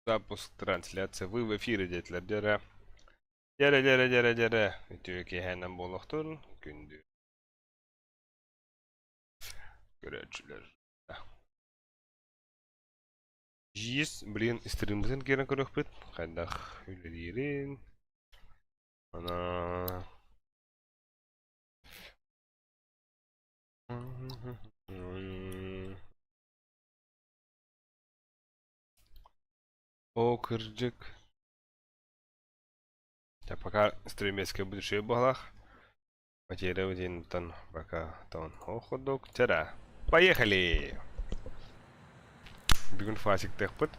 Запуск трансляции. Вы в эфире, детler. Dere. Ütüki hemen boluqtur. Gündür. Görücüler. Jis, блин, стримбізін керін көрік бет. Қайдақ үйлерін. Ана... О, кырджик. Так, пока стримецкое будущее балах. Потеря один тон, пока тон. О, ходок. Тера. Поехали! Бегун фасик техпот.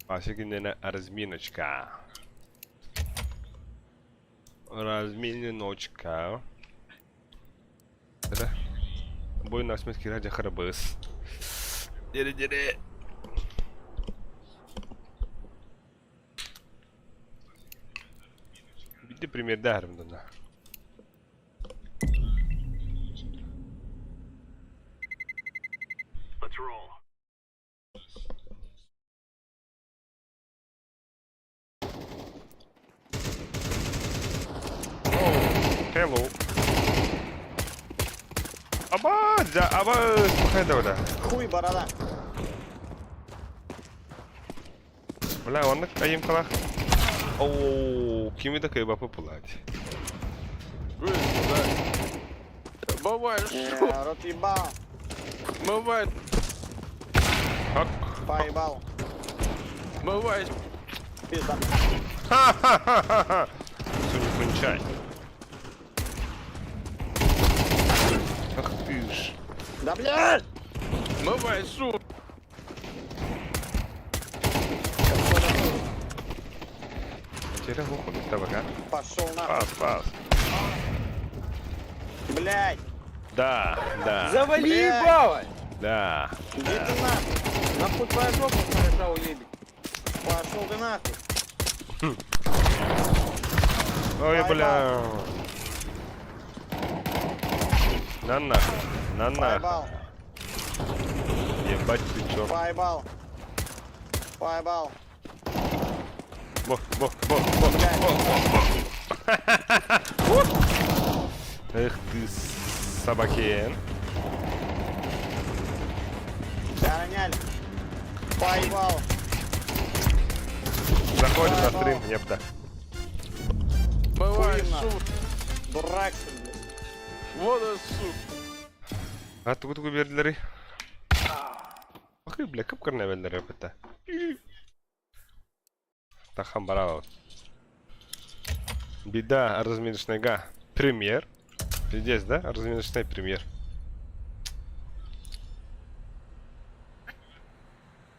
Фасик именно разминочка. Разминочка. Тера. Бой на смески ради харабыс. Дере. Види пример даром, да. Hello. Аба, спахайда да. Хуй борода. Бля, он на каим калах. Ооо, кими такая бапа пулать. Бывает, что? Рот ебал. Бывает, Хак. Поебал. бывает. Пизда. Ха-ха-ха-ха. Суни кончай. Ах ты ж. Да блядь! Бывает, что? Теперь выходит табака. Пошел нахуй. Пас. Блядь! Да. Завали Блядь. ебало! Да. Иди ты нахуй. Нахуй твоя жопа хороша уебить. Пошел ты нахуй. Ой, бля. На нахуй. Поебал. Ебать ты чё. Поебал. Бо. Эх ты, собакен. Гороняли. Поебал. Заходит на стрим, епта. Бывает, Хуйна. что? Дурак ты, блядь. Вот он, сука. Attı verdileri. Bakayım bile kıpkırına verdiler yapıtta. Тахан барао. Беда, разминочная га. Премьер. Пиздец, да? Разминочный премьер.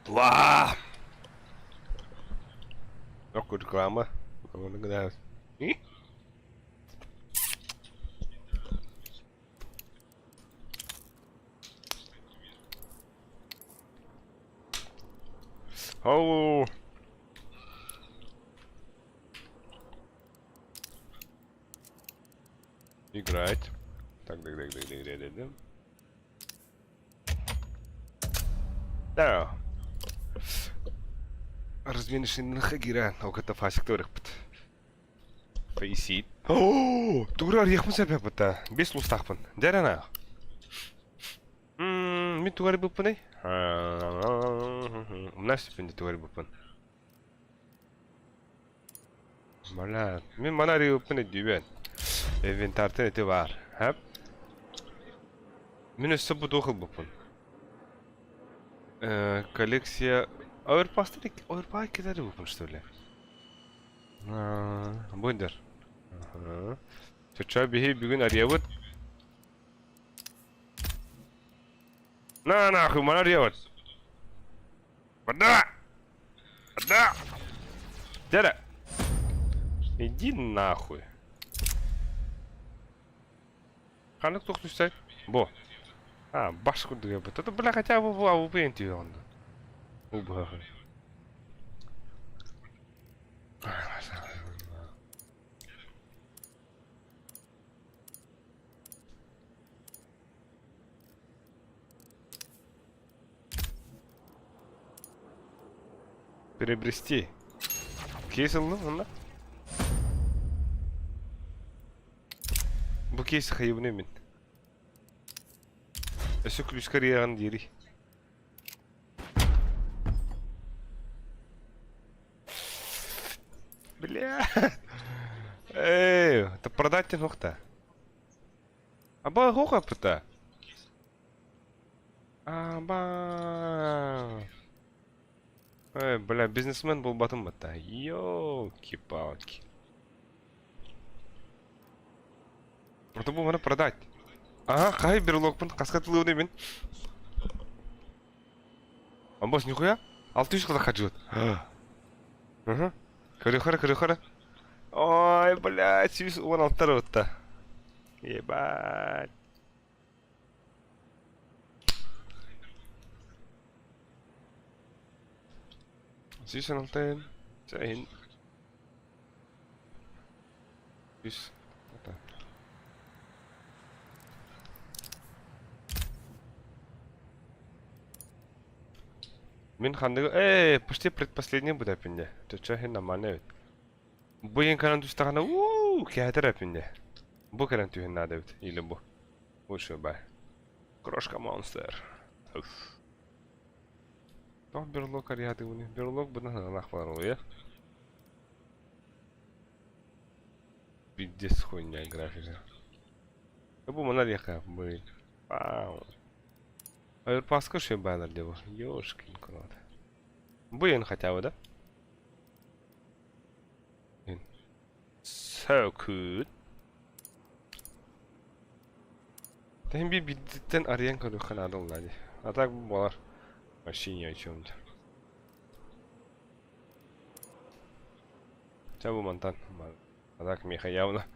Ва! Ох, реклама. И? Оу. Играть. Так. Да. Разминочный на хагира. Ок, это фасик турик. Фейсит. Ооо! Турар яхмаса бепта. Без лустахпан. Дерана. Мен тугари буппаной? У нас степенде тугари буппан. Мала, мен манари буппаной дүйбен. Инвентартын эти бар. Хап? Мен өссі бұд оқыл буппан. Коллекция... Ойырпа кетері буппан, что ли? Бұндыр. Чөча бейі бүгін ария бұд. На, нахуй, мана ревот. Вода! Дядя! Иди нахуй. Ханок тух тустай. Бо. Башку дуебет. Это, бля, хотя бы в пенте он. Убага. приобрести. Кейс aldın onunla. Bu кейsi hayvını min. Ösü kulüskar yağın diri. Бля. Эй, это продать тебе нухта. Аба хуха пыта. Аба. Эй, бля, бизнесмен был батым бата. Ёлки-палки. Это был можно продать. Ага, хай берлокпын, каскатылы мен. Амбос, нихуя? 600 куда хаджут. Ага. Хары. Ой, блядь, 16 вот-то. Ебать. Здесь он алтен. Зайн. Здесь. Это. Мин хандыгы, почти предпоследний будет опинде. Ты чё, нормально ведь? Буин канан тустагана, кятер опинде. Бу канан тюхин надо ведь, или бу. Лучше бай. Крошка монстр. Тох берлок арияды уни. Берлок бұдан нахвар ой, Пиздец хуйня графика. Бу мана леха, блин. Вау. А паска что баннер дево. Ёшкин крот. Буин хотя бы, да? So good. Тем би бидден ариян көрүхан адыллады. А так болар. Машине о чем-то. Чабу монтан. А так меха явно.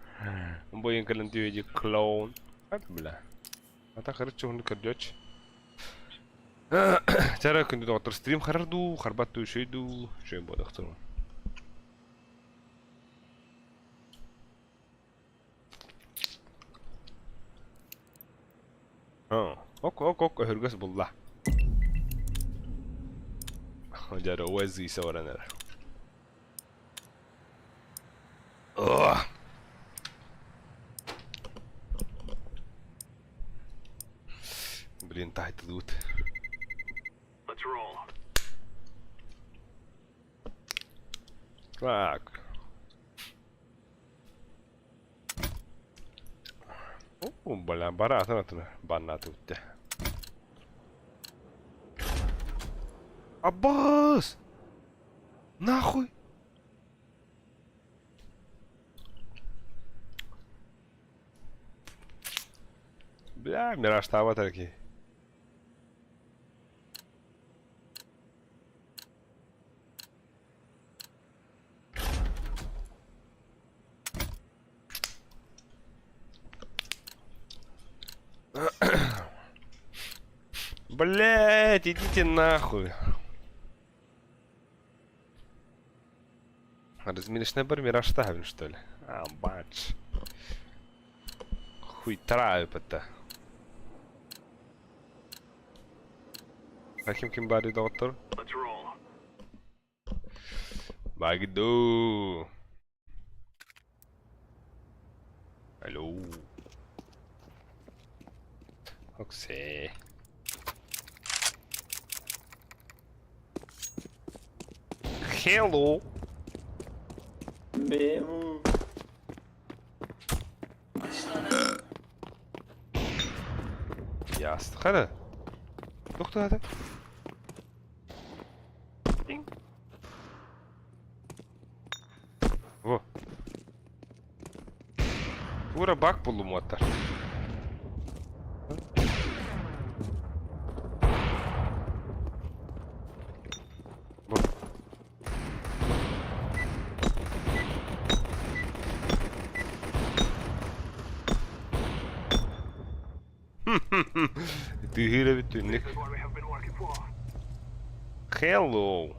Буин калантюеди клоун. Ат бля. А так харчу он кардёч. Чара күнді доктор стрим харарду, харбатту шөйду, шөй бодықтыр. Ок, hürgüs bulla. Jara oezi ise oranara. Блин, тайт тут. Так. О, бля, баратно это банна тут. Аббас! Нахуй! Бля, мираж того таки. Блять, идите нахуй. Размеришь набор мираж ставим, что ли? А, бач. Хуй трапа-то. Каким кимбари доктор? Багду. Алло. Окей. Hello. Mesmo. Ясно. Хада. Доктор, hadi. Во. Ура бак buldum hatta. Ты гире bütün. Hello.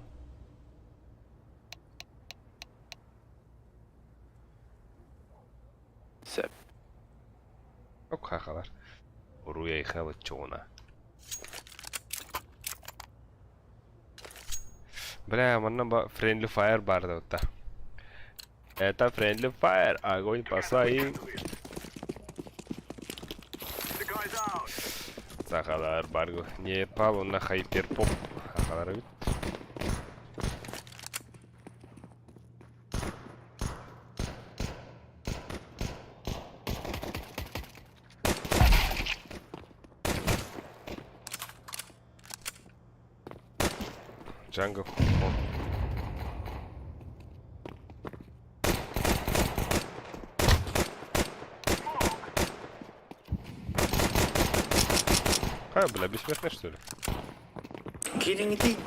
Sep. Yok kakalar. Oraya yıkalı çoğuna. Бля, можно friendly fire бар да вот. Это friendly fire, огонь по своим. Сахалар баргу. Не пал на хайперпоп. Сахалар бит. Jungle. Бля, бессмертный что ли? Kidding it,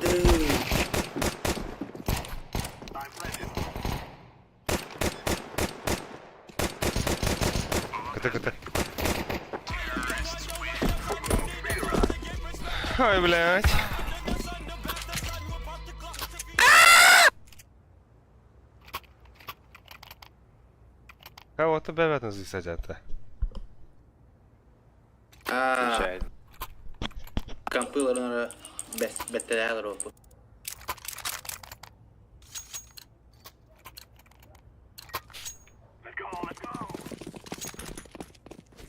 КТ. Ой, блядь. Кого-то бывает здесь садят-то. Kampıyla betteler oldu.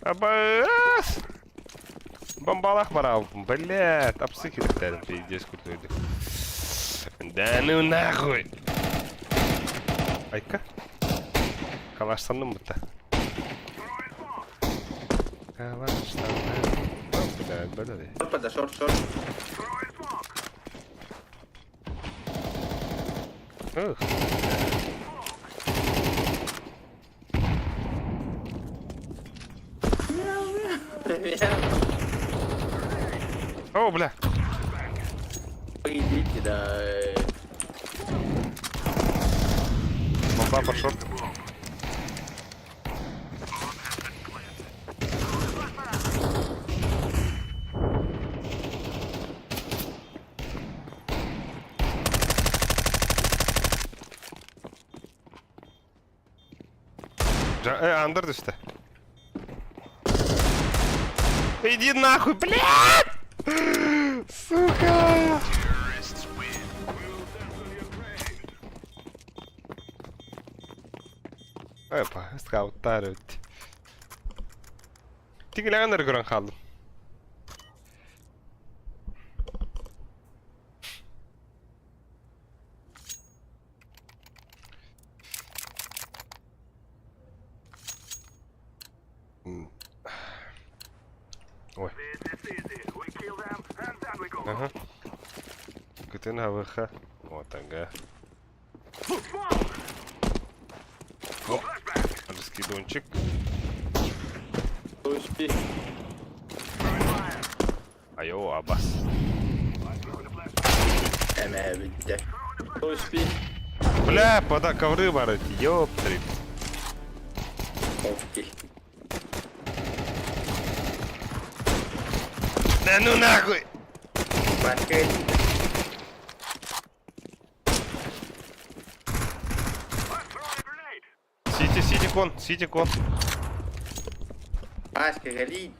Абас! Бомбалах барал. Блядь, обсыкивай рядом, пиздец крутой. Да ну нахуй! Айка? Калашсанdım bu da. Калашсанdım. Блядь, блядь. Şort şort. Ух. О, бля. Идите, да. Бомба по шорт. Андер düştü. Иди нахуй, блядь! Сука! Опа, скауттар öttü. Tingleğen görün kaldım. Ой. Ага. Ты на ВХ. Вот ага. Оп. Раскидончик. Айо, Абас. Bitti. Бля, пода ковры барать, ёптри. Okey. Да ну нахуй! Başka Сити кон. başka gelid.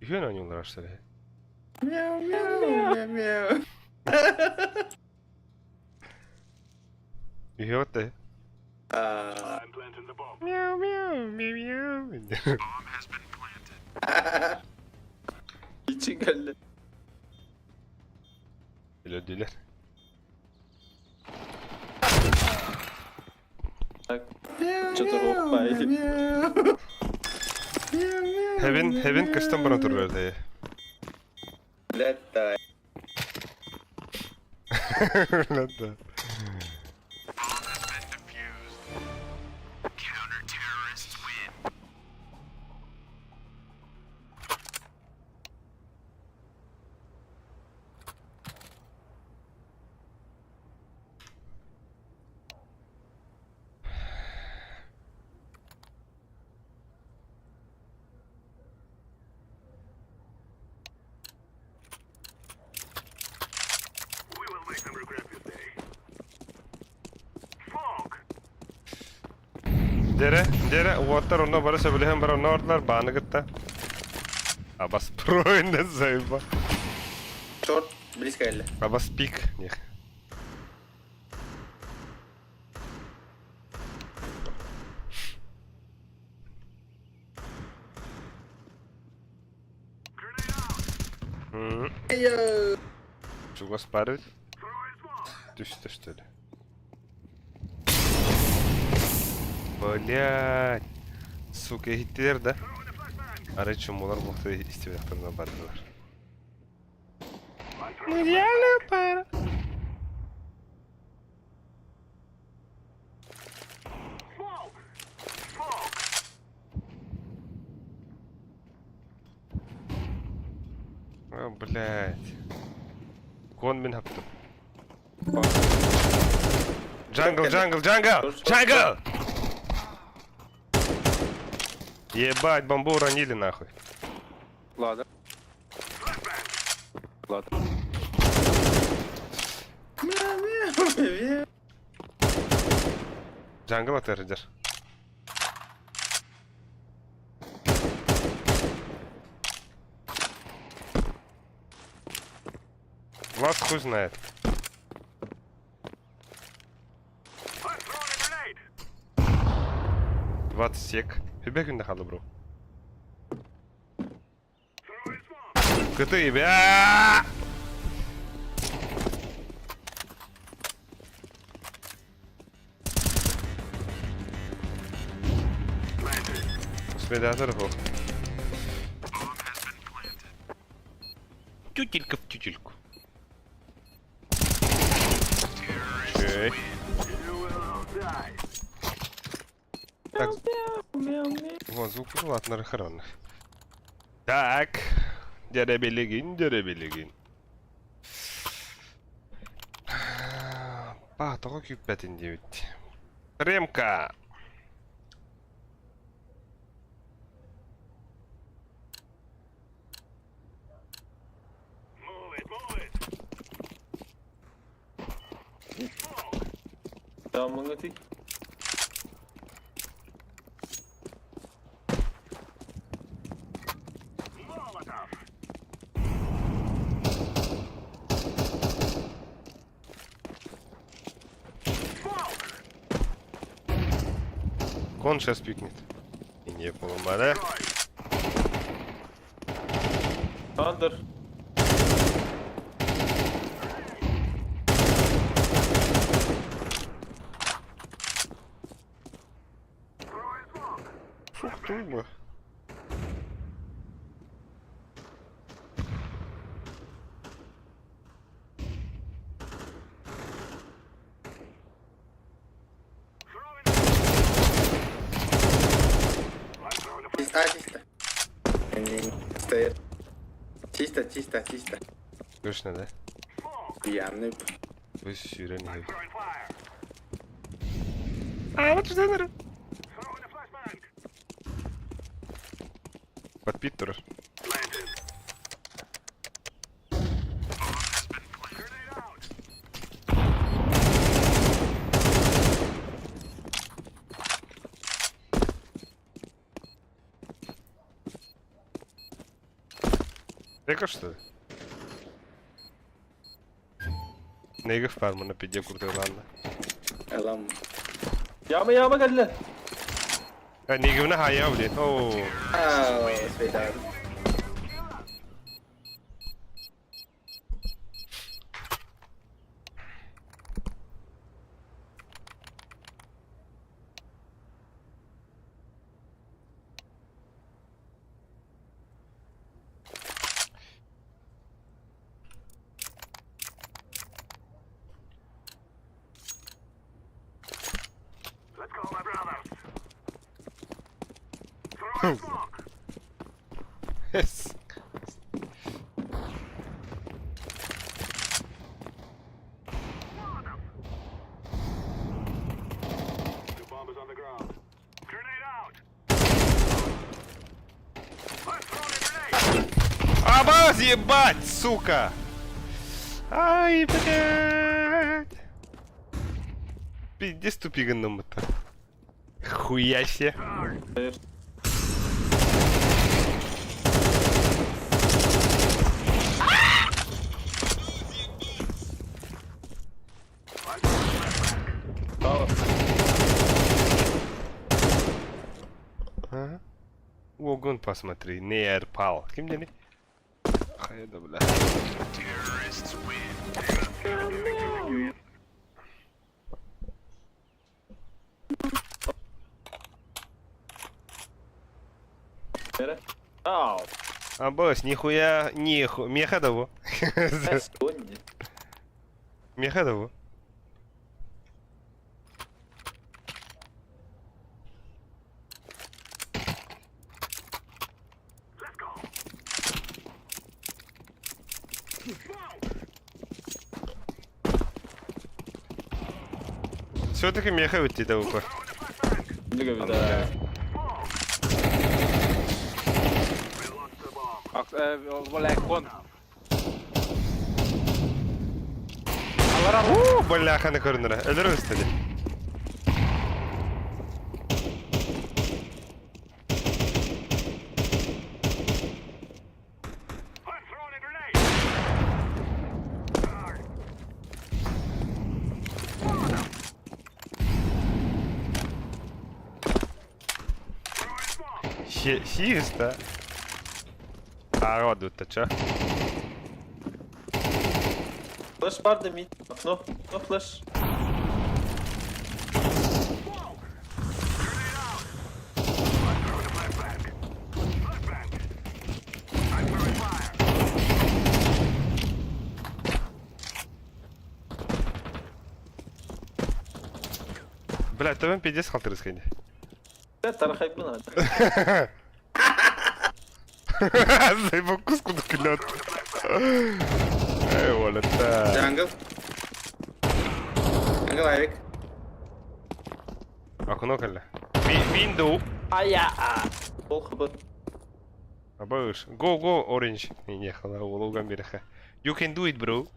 Yön oynuyorlar işte. Мяу мяу мяу. Yön de. Мяу мяу мяу мяу. İçin geldi. Öldüler. Что-то hoppaydı. Heaven kaçtan bana dururdu. Letta. Nerede? Dere, uottar onunla bara söyleyeyim bara onunla ordular bana gitti. Abas pro ne zayıfa. Short, близко или? Abas pik. Них. Чего спарить? Düştü что ли? Блять. Сука, Гитлер, да? А раньше олар мықты истебияқтарына бардылар. Ну реально пара. О, блять. Кон мен хаптым. Джангл, джангл, джангл! Джангл! Ебать, бомбу уронили нахуй. Ладно. Ладно. Джангл отерждер. Вас хуй знает. What сек. Hur kunde kaldı bro? Kötü gibi. Aaaa! Смедатор был. Тютелька в тютельку. Чей? Так. Вот, звук был от нарохоронных. Так. Деребелегин. Патого кюпетин девять. Ремка. Tamam mı Gati? Кон сейчас пикнет. И не поломали. Thunder. Фух, трудно. Чисто. Стоит. Чисто. Точно, да? Пьяный. Вы сирени. А, вот что надо. Под Питер. Дека что ли? Неге в фарму на пиде куртеланда. Элам. Яма гадля. А неге на хая блин. О. Сведар. Yes. Абаз, ебать, сука! Ай, блядь! Пиздец тупиганным это. Хуяще. Ага. Огонь посмотри, не пал. Кем дени? Хайда, бля. Ау. А босс, нихуя, меха того. Сегодня. Меха того. Все-таки меха уйти того. Ligger vi där. Vad läkon? Бляха на корнера. Эльру стали. Чисто. А, вот тут-то чё? Flash var da mid. No, no flash. Бля, тебе пиздец халтырыз кенде. Да, тарахай bu надо. Заебал куску клёт. Эй, вот это. Jungle. Jungle ayık. Окно калля. Window. Bol xıbır. Абаш. Go, orange. Не, хала, улуган береха. You can do it, bro.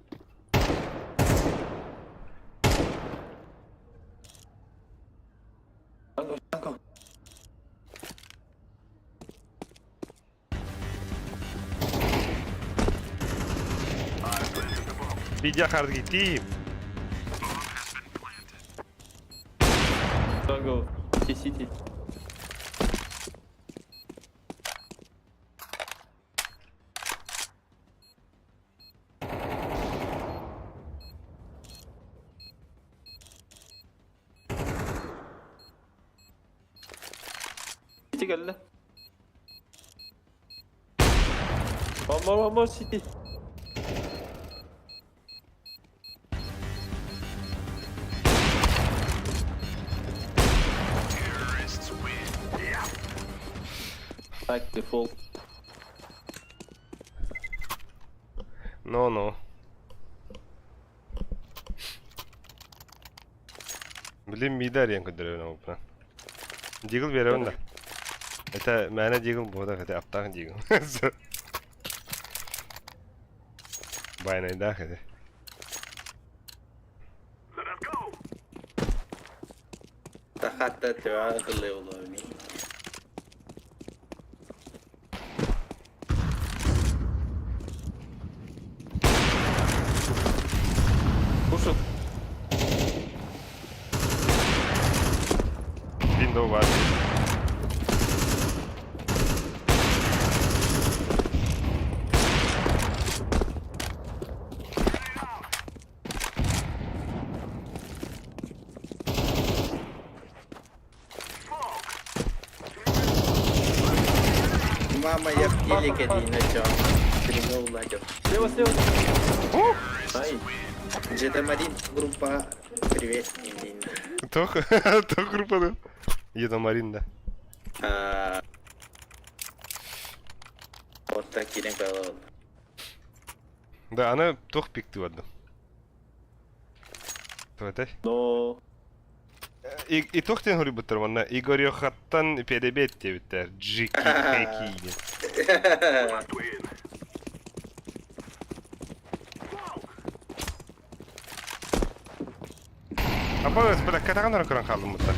Jungle. Видя хард гитим. Jungle. City. City geldi. One more city. Back default. No. Блин, мидар ян кудре на упна. Дигл берем да. Это мэна дигл бода, это аптан дигл. Байнай да, это. Hatta tüva akıllı olur. Пушит. Window var. Мама, я в телеке не начал. Перегнул лагер. Слева. Ай. Джеда Марин, группа. Привет, Инна. Тох группа, да? Еда Марин, да. Вот такие наколол. Да, она тох пикты в одну. Давай. Но. И тох тен хори бутар ванна. Игорь Йохаттан перебет тебиттер. Джики хекине. Апа, спада катаган оран калдым бутар.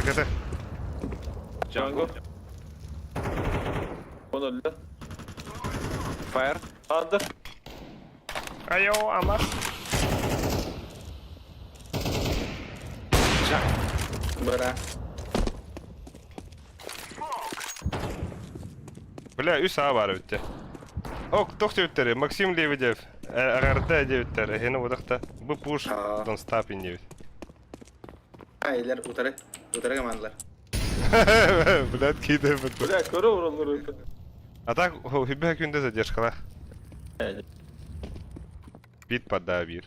Kete. Jungle. Onu öldü. Fire. Under. Ayo ama. Бра. Бля, үс А бар өтте. Ок, тохты өттері. Максим Лебедев. Ағарда әдеуттері. Хені одақта. Бұл пуш. Don't stop in дебет. Айдар утары. Утары командалар. Блядь, кейді бітті. Бля, körü vurulur öldü. А так, хибе күнде задержкала. Бит подда бир.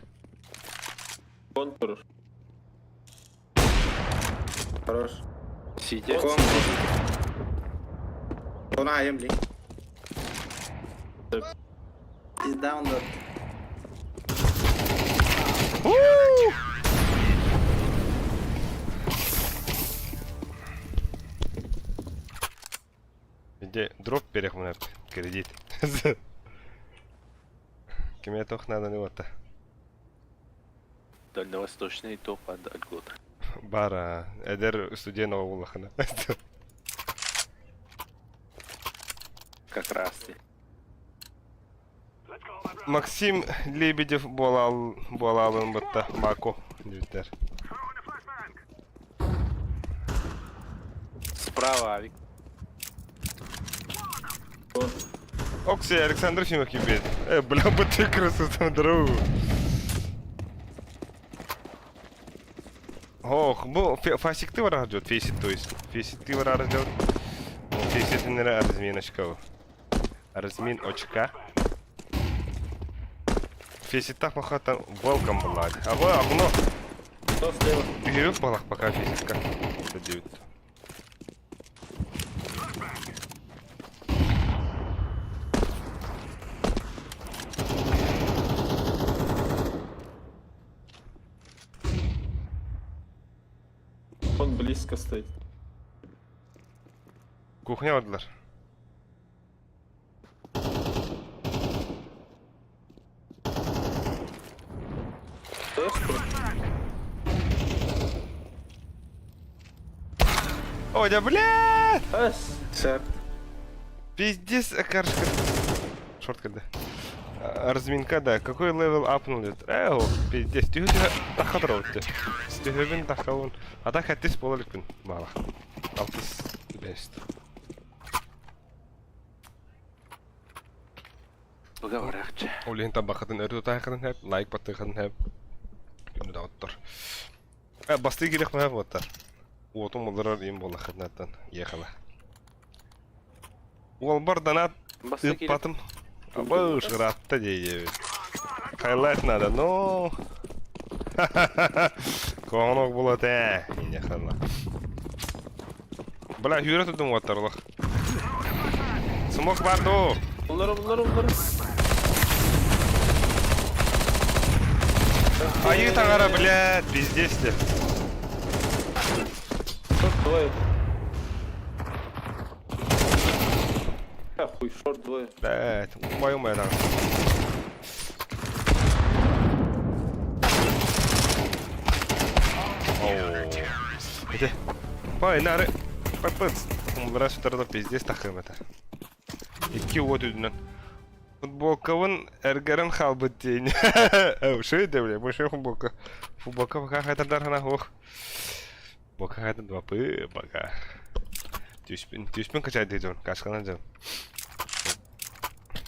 Контур. Хорош. Сидя. Кон. Кона айым ли. He's down the. Иди, дроп перехмунат. Кредит. Кеме тох надо не вот-то. Дальневосточный топ от года. Бара, эдер студенного улахана. Как раз ты. Максим Лебедев болалын бытта. Мако. Дивитер. Справа авик. Окси, Александр Фимов кибет. Бля, ты красота, друг. Ох, bu fasikti var harcıyor. Fasit то есть. Fasikti var harcıyor. Fasit nere arzmin очка. Arzmin очка. Fasit так махата welcome блад. А вы окно. Кто слева? Бегают балах пока физика. Это 9. Он близко стоит. Кухня отдалар. Ой, да бля! Сэр. Пиздец, каршка. Шортка, да. Разминка, да. Какой левел апнули? Пиздец. Тихо, тахадра отты. Тихо, тахаун. А так хаттис болалыкпын. Мала. Алтыс бест. Поговорахча. Олин табахатын өртө тахатын хеп, лайк баттыхатын хеп. Күнү да оттор. Басты керек ма оттор. Отум олар им болахатнаттан ехала. Ол бар донат патым. Абыш гратта дейди. Хайлайт надо, но. Конок болот ехала. Бля, үйрөтүдүм отторлук. Смок бар до. Bunları. Айы тагара, блядь, пиздец ты. Шорт двое. Хуй, шорт двое. Блядь, мою там. Ооо. Иди. Пай, нары. Папыц. Умбра сутарда пиздец тахым это. Икки от үдүнөн. Футболкавын эргерен халбыт дейін. Шөй де, бля, бұл шөй футболка. Футболка бака қайтардар ғана хоқ. Бока қайтар бапы, бака. Түйспен қачай дейден, қашқанан жан.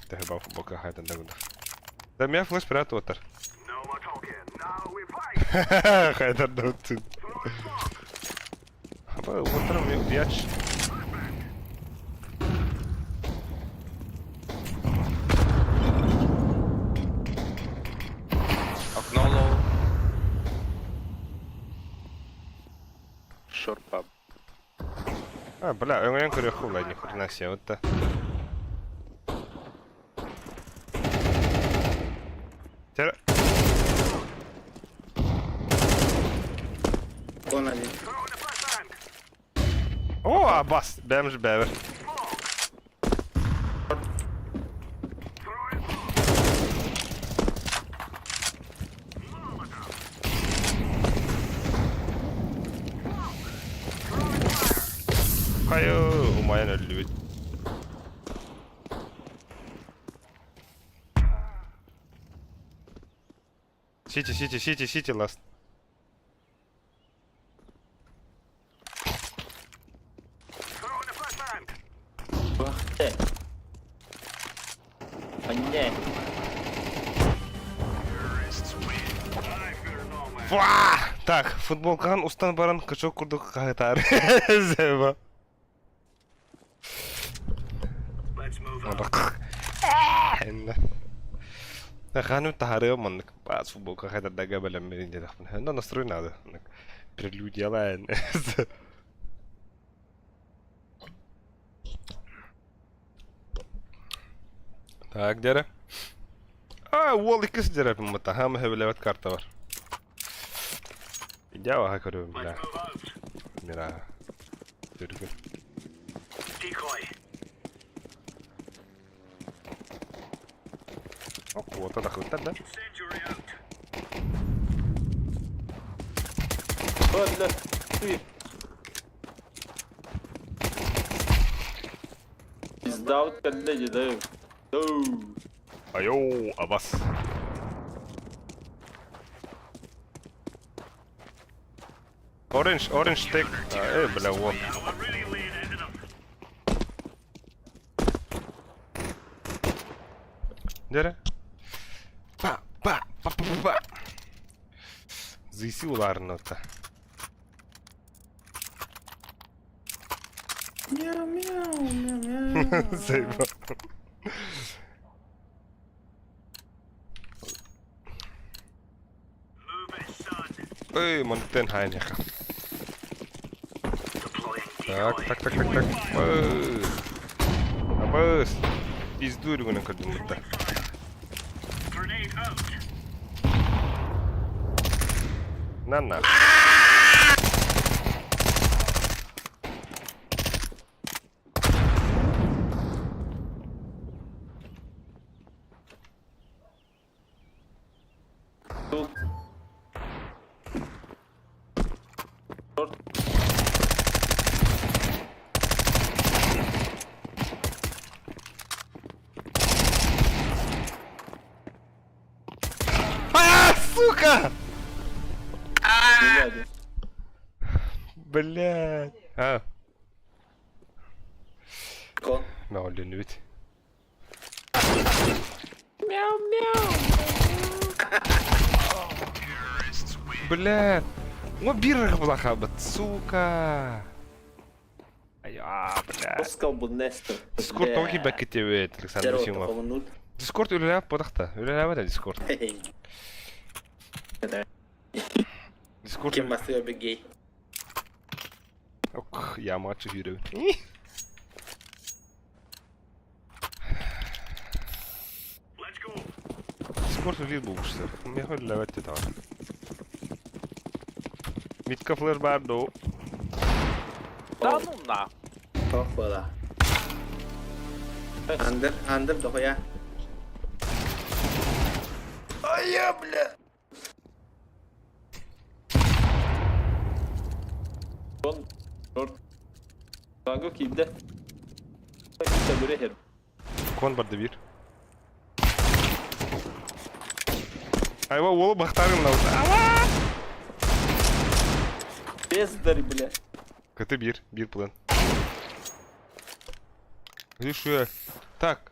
Тәхі ба футболка қайтардар ғына. Да, мен флеш пират отыр. Қайтардар өттін. Ба, отырым, мен ұяч. Окно лоу. Шорт паб. Бля, өңірен көрі құлай, не хұрына се, өтті. Тері. Кона ли. О, бас, бәмж бәвір. Aynen öyle. Сити, last. Де? А ні. Фуа! Так, футболкан, устан баран, качок курдук кагатар. Зева. Хану тахарeo маннык. Бац футболка хайдар дага белем меринде дахпын. Но настрой надо. Прелюдия лайн. Так, дере. Уол икис дере пыммата. Хам хевелевет карта бар. Идеа ха көрөм бля. Мира. Дүргүн. Вот это хуйта, да? Ладно, ты. Пиздал, когда не даю. Айоу, абас. Orange стейк. Бля, вот. Дере? Па. Зыйсы уларыны-то. Мяу. Зайба. Эй, монтен хайняха. Так. Абас. Пиздурю гына кадымда. На. Тут. Шорт. Сука! Блядь. Блядь. Кон. Мәулен ведь. Блядь. Ну бирах блаха, сука. Блядь. Оскал Буннестер. Дискорд токи бәкетевет, Александр Симов. Дискорд үлеләп подақта. Үлеләп әді Дискорд. Дискорд. Кем бастıyor bir gay? Ох, я матчу хирю. Дискорд үлелеп болғышты. Мен үлеләп әтті тағар. Митка флеш бардо. Да ну на. Hoppala. Under дохуя. Ая, бля. Шорт. Kanka kimde? Kimde böyle her. Кон барды бир. Айва, ол бақтарым науды. Бездарь, бля. КТ бир план. Решаю. Так.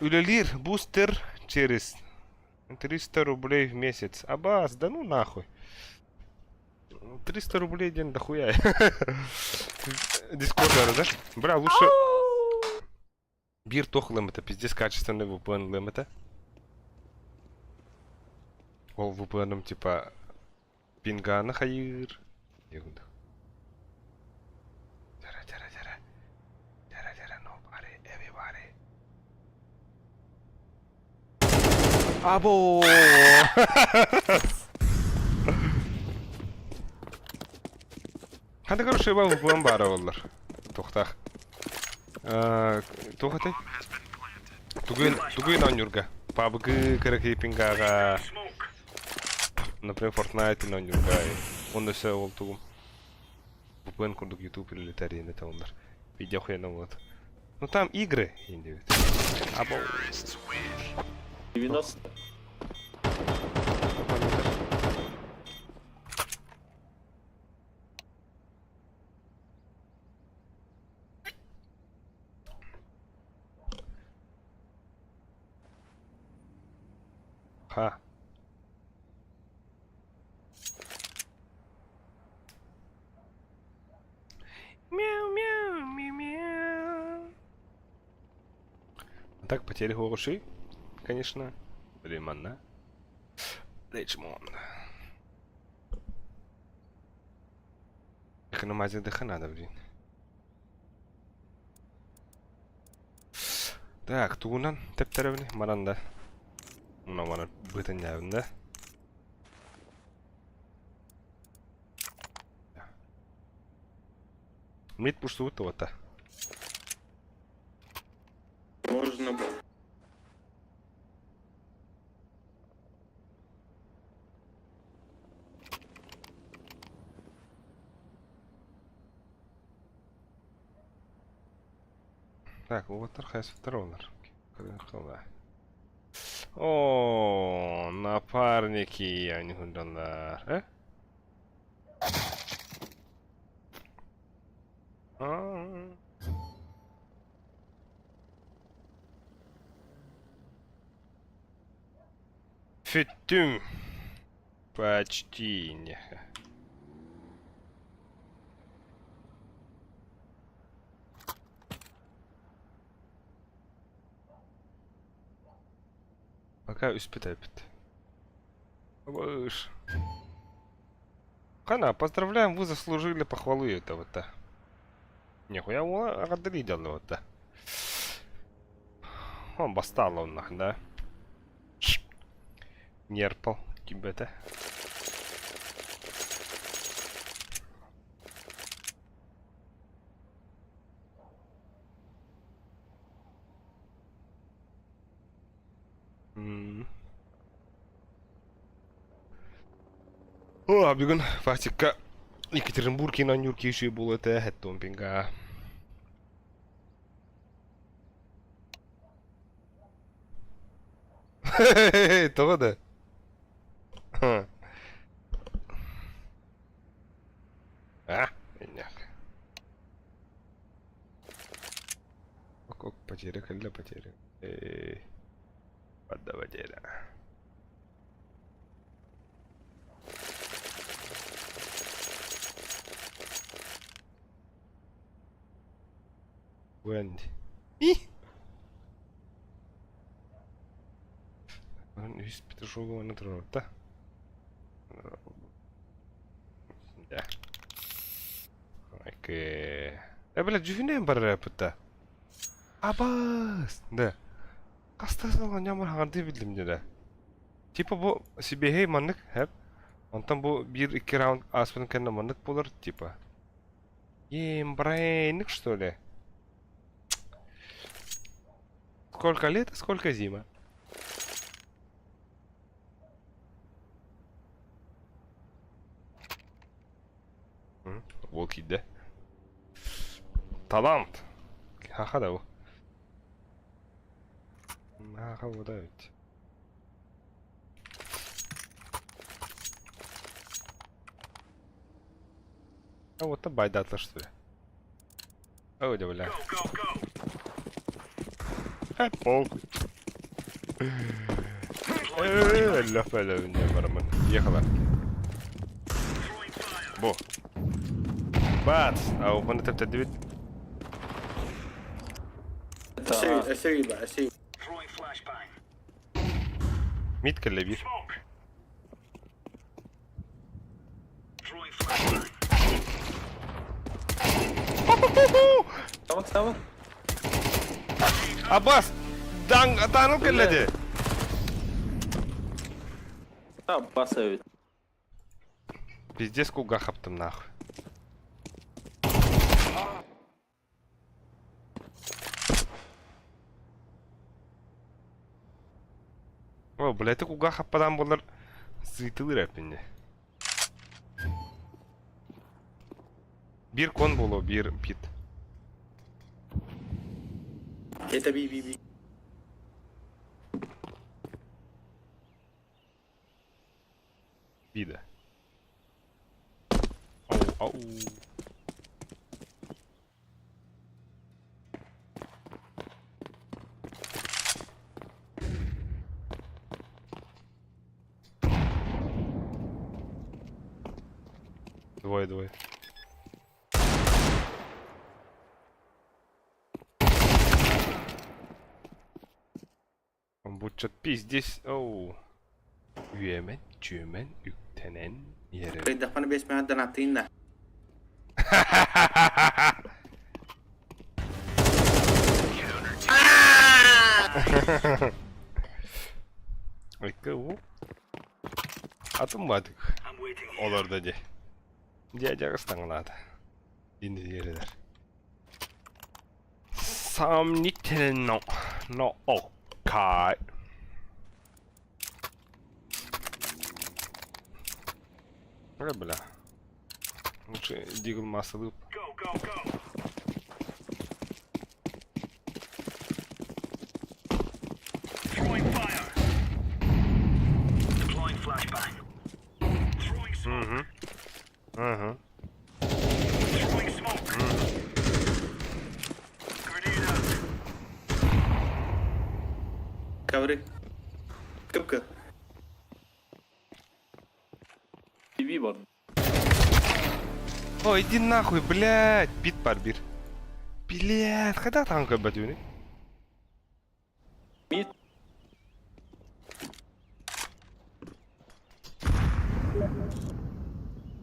Улелир бустер через 300 рублей в месяц. Абас, да ну нахуй. 300 рублей день дохуя. Дискорд, знаешь? Бля, лучше... Бир тох лимита, пиздец качественный VPN лимита. Ол VPN типа... Пинга на хайыр. Егунда. Тяра, nobody, everybody. Або! Hadi görüşürüz bu plan var onlar. Toxtaq. Toxatay. Тугын онюрга. PUBG крекипингаға. Например, Fortnite онюрга. Онда все ол тугум. VPN курдук YouTube или летарин это onlar. Видео хуйно вот. Ну там игры. Инди. Або. 90. Ха. Мяу-мяу, мяу-мяу. Так, потери хорошие, конечно. Временно. Рейчмонд. Экономазия дыха надо, блин. Так, туунан тептеревни маранда. Мына мана бытын явында. Мид пушту вот-то. Можно было. Так, вот архайс второнер. О, напарники, они гундандар. Фитюм. Почти не. Пока испытает. Выш. Хана, поздравляем, вы заслужили похвалы этого-то. Нихуя он отдалил вот-то. Он бастал он, да? Нерпал тебя-то. О, бүгін фактика Екатеринбургинан юркейші болы тәхет томпинга. Хе-хе-хе, тоғы да. А, няк. Ок, потеря, когда потеря. Одна потеря. Венди. И? Весь Петрушова на троне, да? Да. Окей. Блядь, жуфинен бар рэпта. Абас! Да. Кастасалан ямар ханды билдим да. Типа бу сибехей маннык, хэп. Онтан бу 1-2 раунд аспен кенна маннык болар, типа. Брейник, что ли? Сколько лет, сколько зима? Волки, да? Талант! Ха-ха, да. Ха-ха, вот ведь. А вот это байдатла, что ли? О, бля. А, похуй. Ляпаля мне бармен. Ехала. Бо. Бац! А у меня это две. أسيب Митка левит. Tamam. Аббас! Дану келледи. Tamam basıyor. Пиздец, куга хаптым нахуй. О, блядь, куга хаппадан болар сыйтылыр әпінде. Bir kon bolu, bir pit. Eta B. Vida. Oh. Двое. Он будет что-то пиздец. Оу. Yömen, yüktenen yere. Pwede pa na best man natin na. Ой, Atılmadık. Olur da Diyeceğiz tanıladı. Dindi yeriler. Samnitten no okay. Öyle bile. Lучше Дигл массовый. Ага. Cover. Кыпкы. TV var. Ой, иди нахуй, блядь! Бит барбир. Блядь, когда танка бадюни? Mid.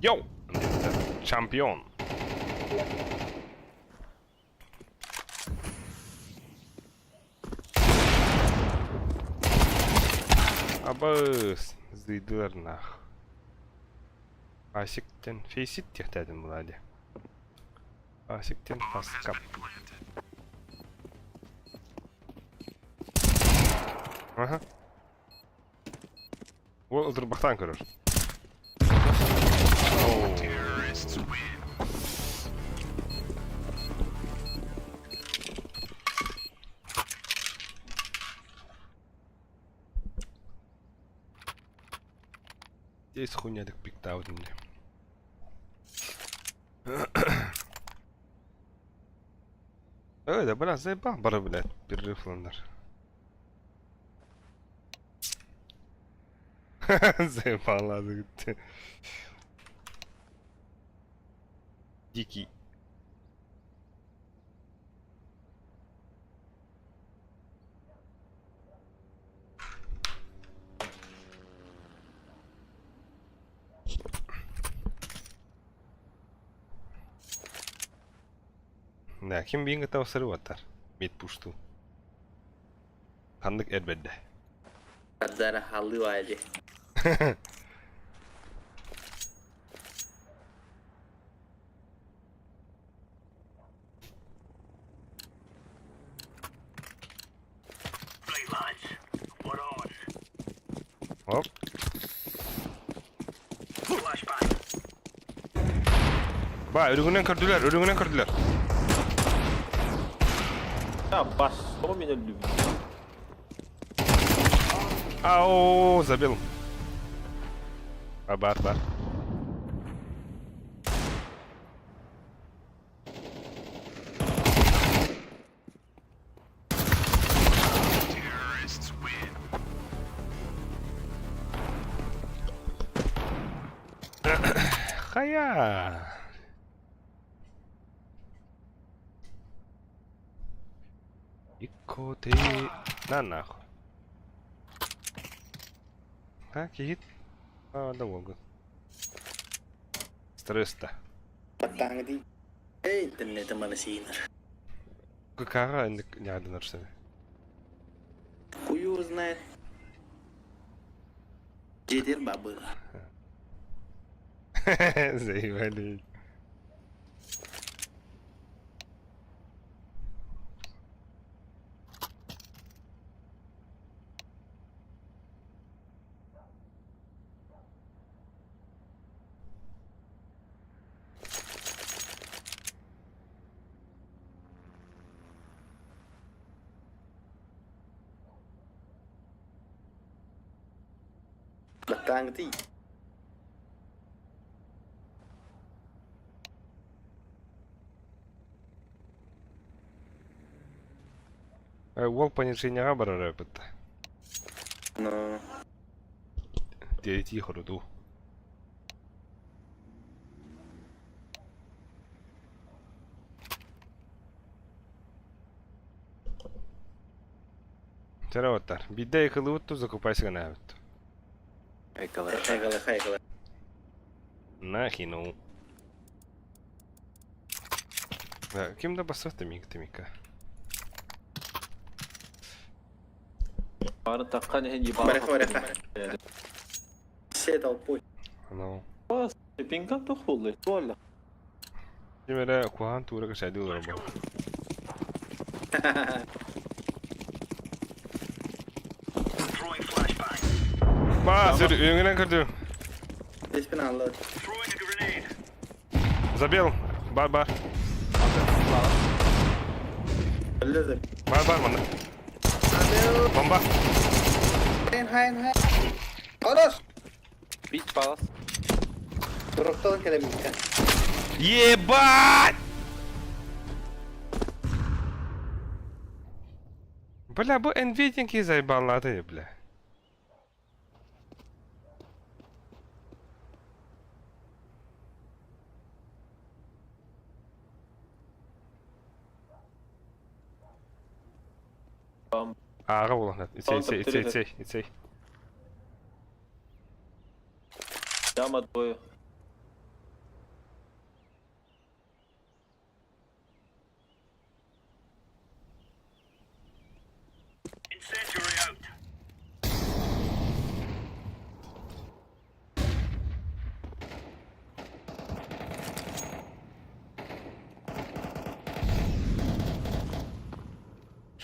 Йоу! Чемпион. Абыс, зыйдылар нах. Асиктен фейсит тектедим булади. Асиктен паскап. Ага. Ол ылдырбактан көрөр. Здесь хуйнядык пиктаудинде. Öyle biraz zeyba bara bile bir riflanlar. Zeybalardı gitti. Diki. Да, kim being tavsarı vatar. Mid pushtu. Kandık elbette. Adara halı aja. Hop. Ba, örgünden kırdılar. Ya bas. Sonra beni öldü. Ау, забил. Бар. Хая. Икоте на нахуй. Ha, kihit. Да вот. Стресс-то. Patang di. Internet mana sinar. Какая не надо нарушать. Хуй его знает. Джедер бабы. Заебали. Matangti. Ол понижениеға барар өбітті. No. Дерети құруду. Жараваттар. Бидде екілі өтті, закупайсы ғана өтті. Хайгала. Нахину. Кімді басықты мигі-тімікі? Бары таққан ен Бараха. Сет алпой. Анау. Пинкан тұқылы, туалла. Жемері қуған туырығы шайды олар бұл. Сүр, өңінен кірді. Теспен аллы. Забел. Бар. Öldürdüm. Бар, мында. Бомба. Hayır. Konuş. Бит балас. Duruktan kelemeyken. Ебать! Бля, бұл энвейдинги заебалады, бля. Аға болғанат. Ицей. Яма двое.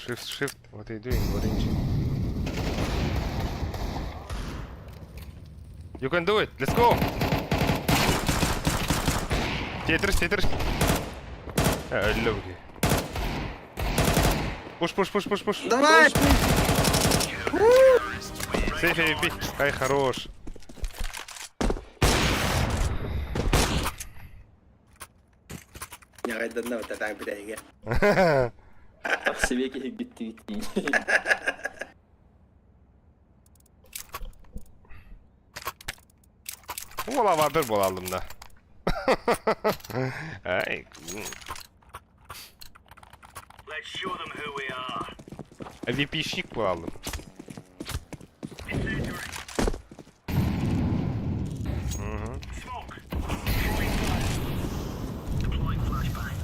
Shift. What are you doing, orange? You can do it. Let's go. Tetris. Öldü bu ki. Push. Давай. Сейф MVP. Ай, хорош. Я гайдан да вот так бирейге. Себе gitti. Ola bir bolalım da. Ay. Let's show them who we are. VP'şlik bolalım. Incendiary. Smoke. Throwing fire. Deploying flashbang.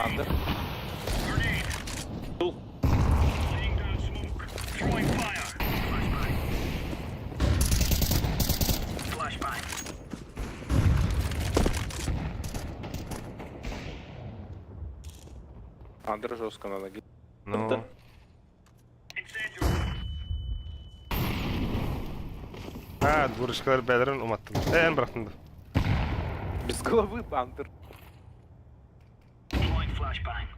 Under. Grenade. Tul. Laying down smoke. Throwing fire. Flashbang. Андер жестко надо. Ну. Incendiary. Ha, vuruşkaları belirin umattım. En bıraktım da. Без головы, Андер. Deploying flashbang.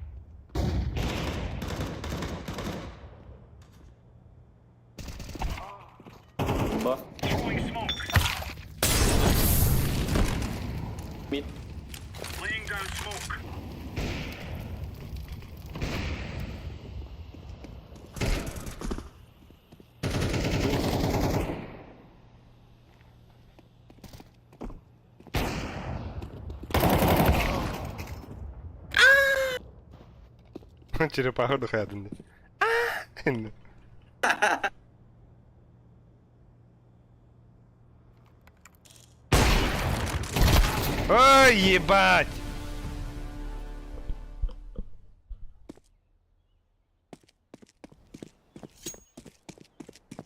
Bomba. Throwing smoke. Mid. Laying down smoke. Черепаха дыхает. Ой, ебать!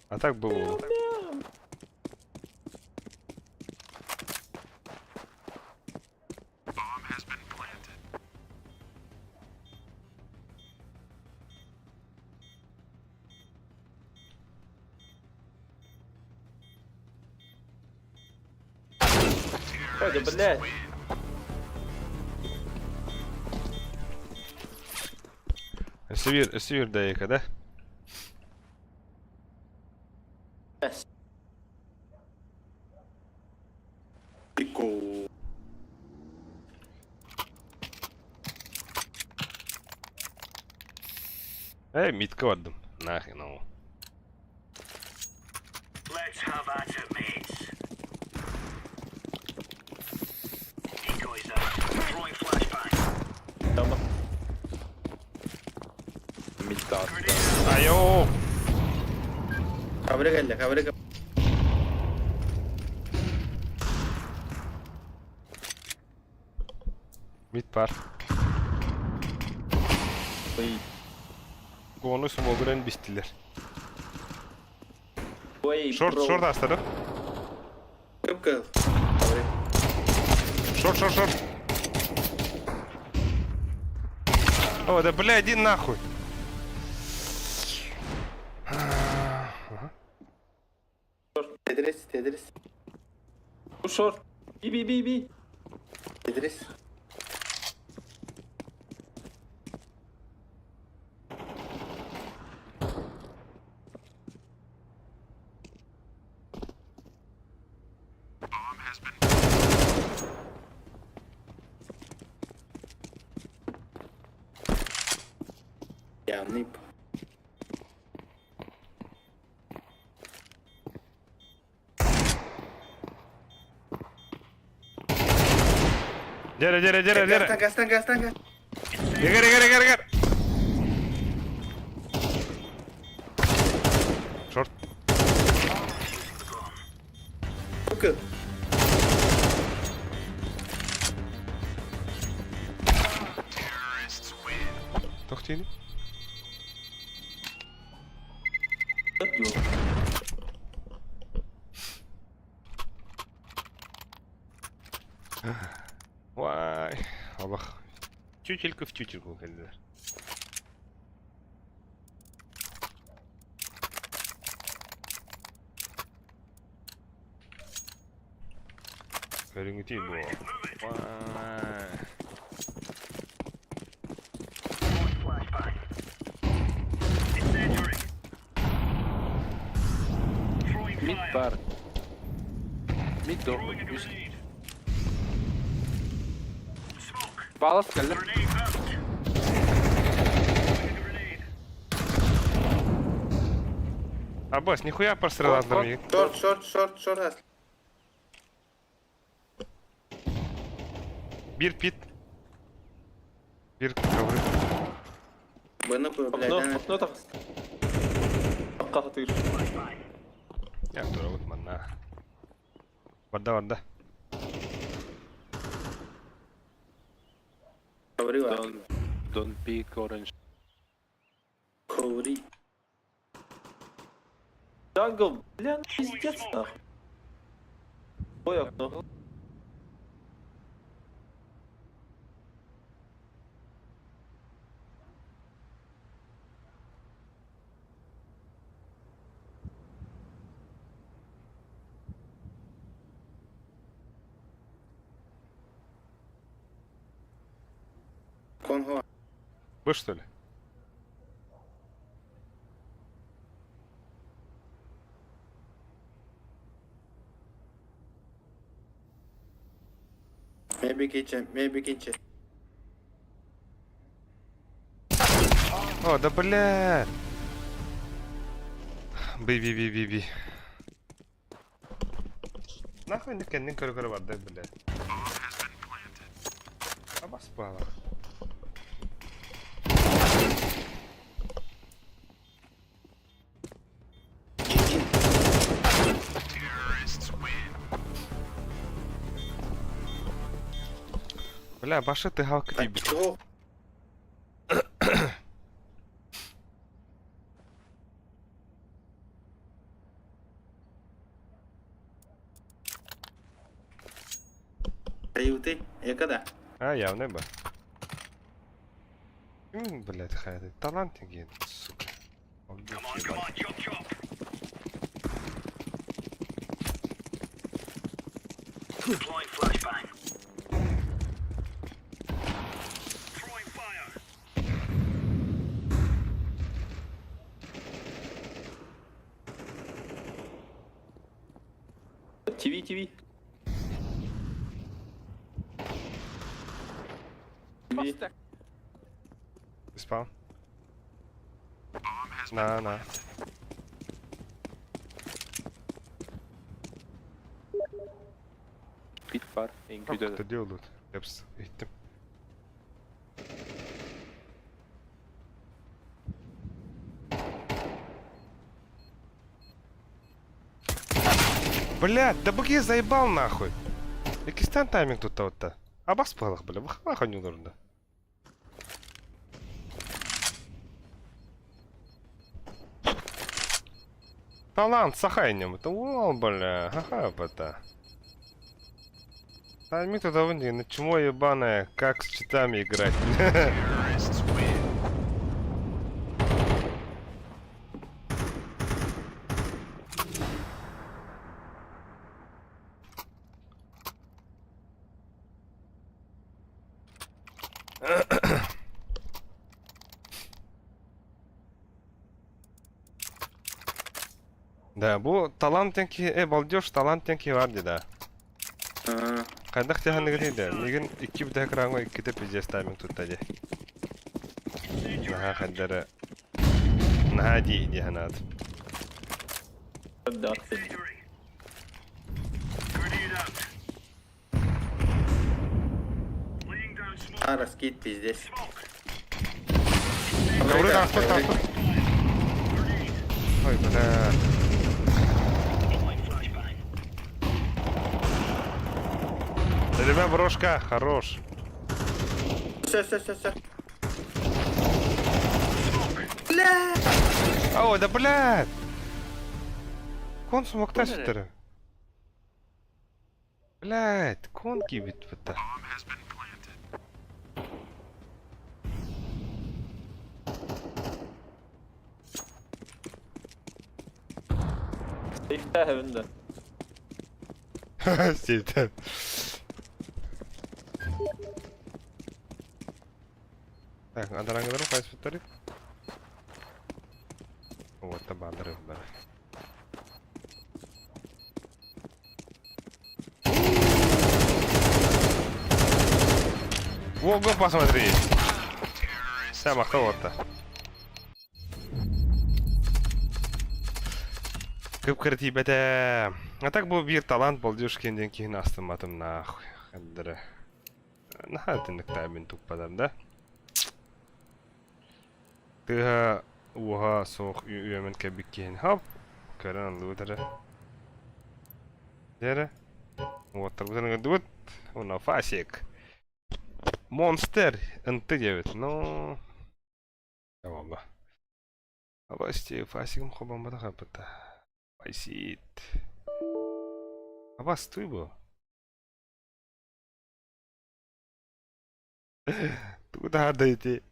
А так было. Ой, да блядь. Севир даека, да? بس بيكو. Ei, mitkä on? Näin on. Let's have at it, mates. Decoys out. Throwing flashbang. tamam. Mid taas. Ajoo! Kavre geldi, kavre geldi. Mitt par. Oi. Kuonu smoguren bistiler. Oi, Short, bro. short astırdı. Kıpkı. Kavre. Short, short, short. О, да бля, иди нахуй. Tedris, Tedris. Bu short. Bi. Tedris. Ya nip. Jere. Gastan. Yeger. Short. Kıpkı. Tohtini. Yok. Vay. Allah. Тютелька в тютельку, когда. Görüntü bu. Vay. Throwing flashbang. Incendiary. Throwing Mid fire. var. Mid Throwing a door. Üst. grenade. Smoke. Palas geldi. Grenade out. Throwing a grenade. Аббас, нихуя пострелал Вот, на вот. меня. Short has. Bir pit. Bir cover. Bana koy, Okno блядь. так. Hakka hatır. Ya dur oğlum bana. Vada. Kavre var. Don't peek orange. Kavre. Jungle. Блин, пиздец нахуй. Ой, окно. Konho. Вы что ли? Maybe kitchen. О, да блядь. Би. Нахуй не kendin körü var da блядь. Абас пала. Бля, башы ты галка тебе. Чего? Aiuti, я когда? А, явно бы. Блядь, хай, талант гет, сука. Come on, chop. Deploying flashbang. Throwing fire. TV, TV. TV. Stack. Spawn. Na. Pit var. En Yok güzel. da diyorlar. Hepsi. Gittim. Блядь, да бог я заебал нахуй. Якистан тайминг тут вот-то. А баспалах, бля, выхваха не нужно. Талант сахайнем, это вол, бля, ха-ха, бата. Тайминг туда вон, на чмо ебаное, как с читами играть. Да, bu таланттенки, балдеж таланттенки var dedi. Кайдах тяхан негрейді. Неген 2 бітек раңға 2 теп пиздес тайминг туттады. Наха қаддары. Наха дейді ханат. بدي أقفل. Grenade out. Laying down smoke. Арас кит пиздец. Добрый транспорт, транспорт. Ой, бля. Да тебя брошка, хорош. Все. О, да блядь! Кон смогта сюда. Блядь, кон гибит вот так. يفتح عنده. Сидит. Так, адаранга дөрөв кайсы фиттери? Вот таба дөрөв бар. Ого, посмотри. Сам охота. Көп креативите. А так был бир талант балдюш кенден кейін астыматым нахуй. Хаддыры. Нахатыннык таймен туппадан да. Тыга уха соқ үйемен кәбік кейін. Хоп. Көрін алды өтірі. Дері. Оттар бұтырын өді өт. Уна фасик. Монстер. Үнті дебет. Ну. Тамам ба. Абасти фасикім қобан бада қапыта. Фасит. Абас туй бұл. Туда дойти.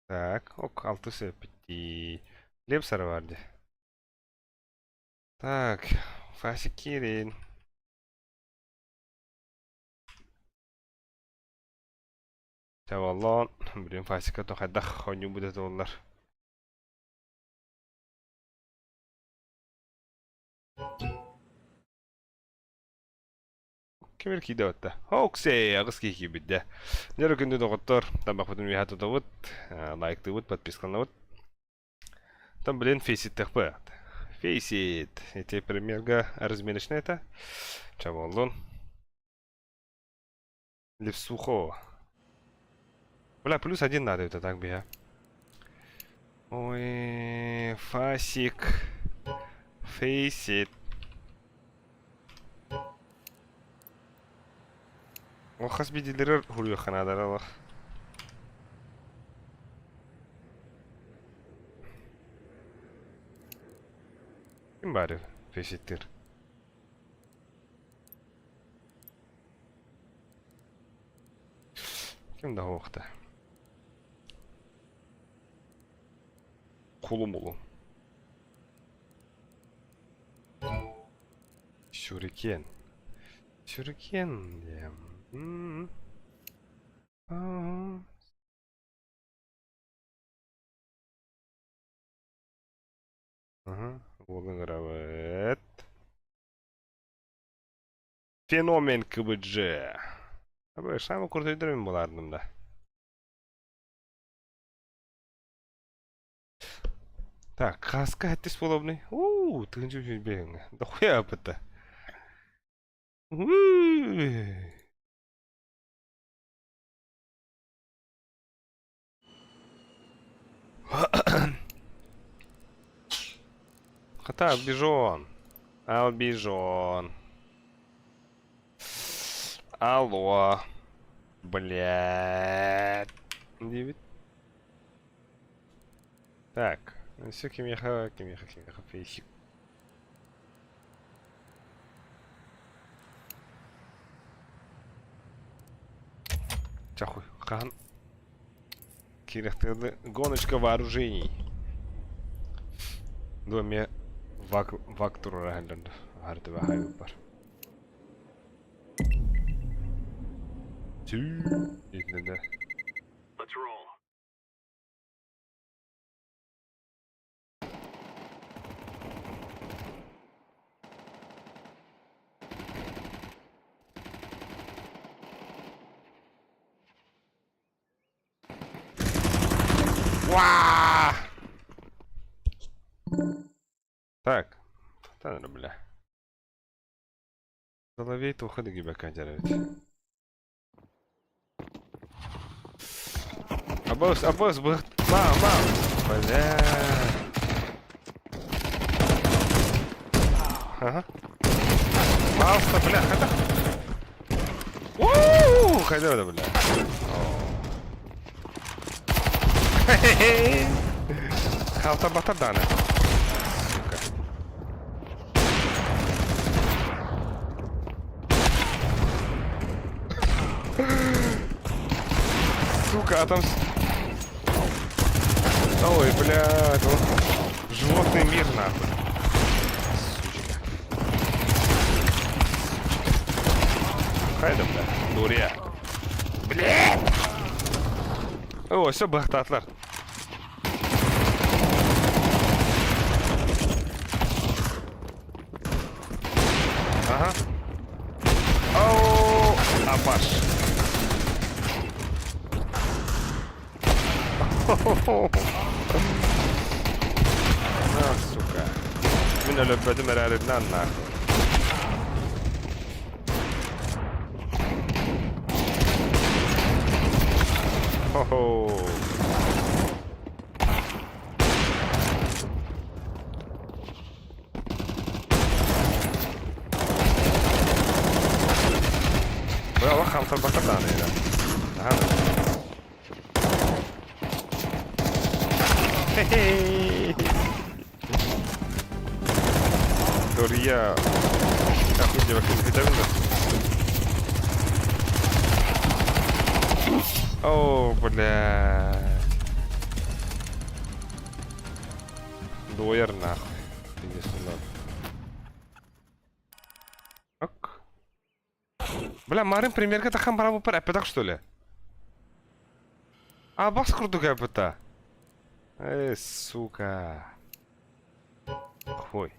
Так, ок, 6 пяти. Лепсар vardı. Так, Фасик Кирин. Tavallaan, блин, Фасика то хайдах хоню будет олар. Кемер киде отта. Оксей, агыс кики бидде. Неру күнді доғыттар. Тамақ бұтын вихаты доғыт. Лайкты бұт, подписканы бұт. Там, блин, фейсит тақпы. Фейсит. Эти примерга размерочно это. Чаволон. Левсухо. Бля, плюс 1 надо это так бия. Ой, Фасик. Фейсит. Охас бидилер хуруyor ханадar Allah. Kim bari Fesittir? Kim daha okta? Kolum oğlum. Şuriken. Şuriken diyeyim. Aa. Ага, Волгоград. Феномен КБДЖ. Абы, самый крутой дрын болардым да. Так, каска әттес болобный. Тыгынчы жүрбең. Да хуя апыта. Хата, бижон. Албижон. Алло. Блядь. 9. Так. Все, кимеха, фейсик. Чахуй, хан. Кирехтыгды гоночка вооружений. Доме вактуру рахалданды. Арды бахай бар. Иднеде. Let's roll. Уа! Так. Та не бля. Соловей-то уходи гибака делать. Абос, мам. Бля. Ага. Палста, бля, хода. Ходил, да, бля. Халта батадана. Сука. Сука, а там... Ой, блядь, животный мир, нахуй. Сучка. Хайда, бля, дурья. Блядь! О, все, бахтатлар. Ага. Оу, абаш. На, сука. Minä löpötin meräärit nannaa. Hoho. Voi olla hamsan vaikka täällä. Tähän. Hei. Дурья. Охуй, девочки, витамины. О, бля. Дуэр нахуй. Иди сюда. Ок. Бля, Марин примерка тахан бара бупер эпедак, что ли? А, бас курдук эпета. Сука. Хуй.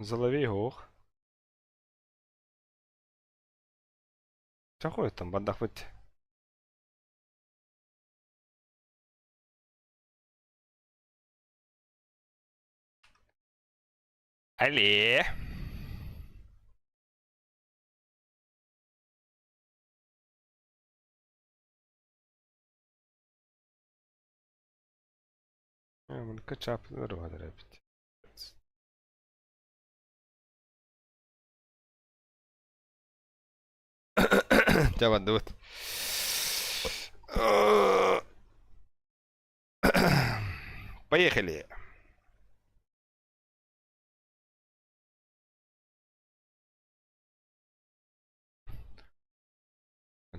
Залови hoog. Чахуй там, бандах быть. Алле. من كاتشاب نروح هذا رابط. جاب دوت. Поехали.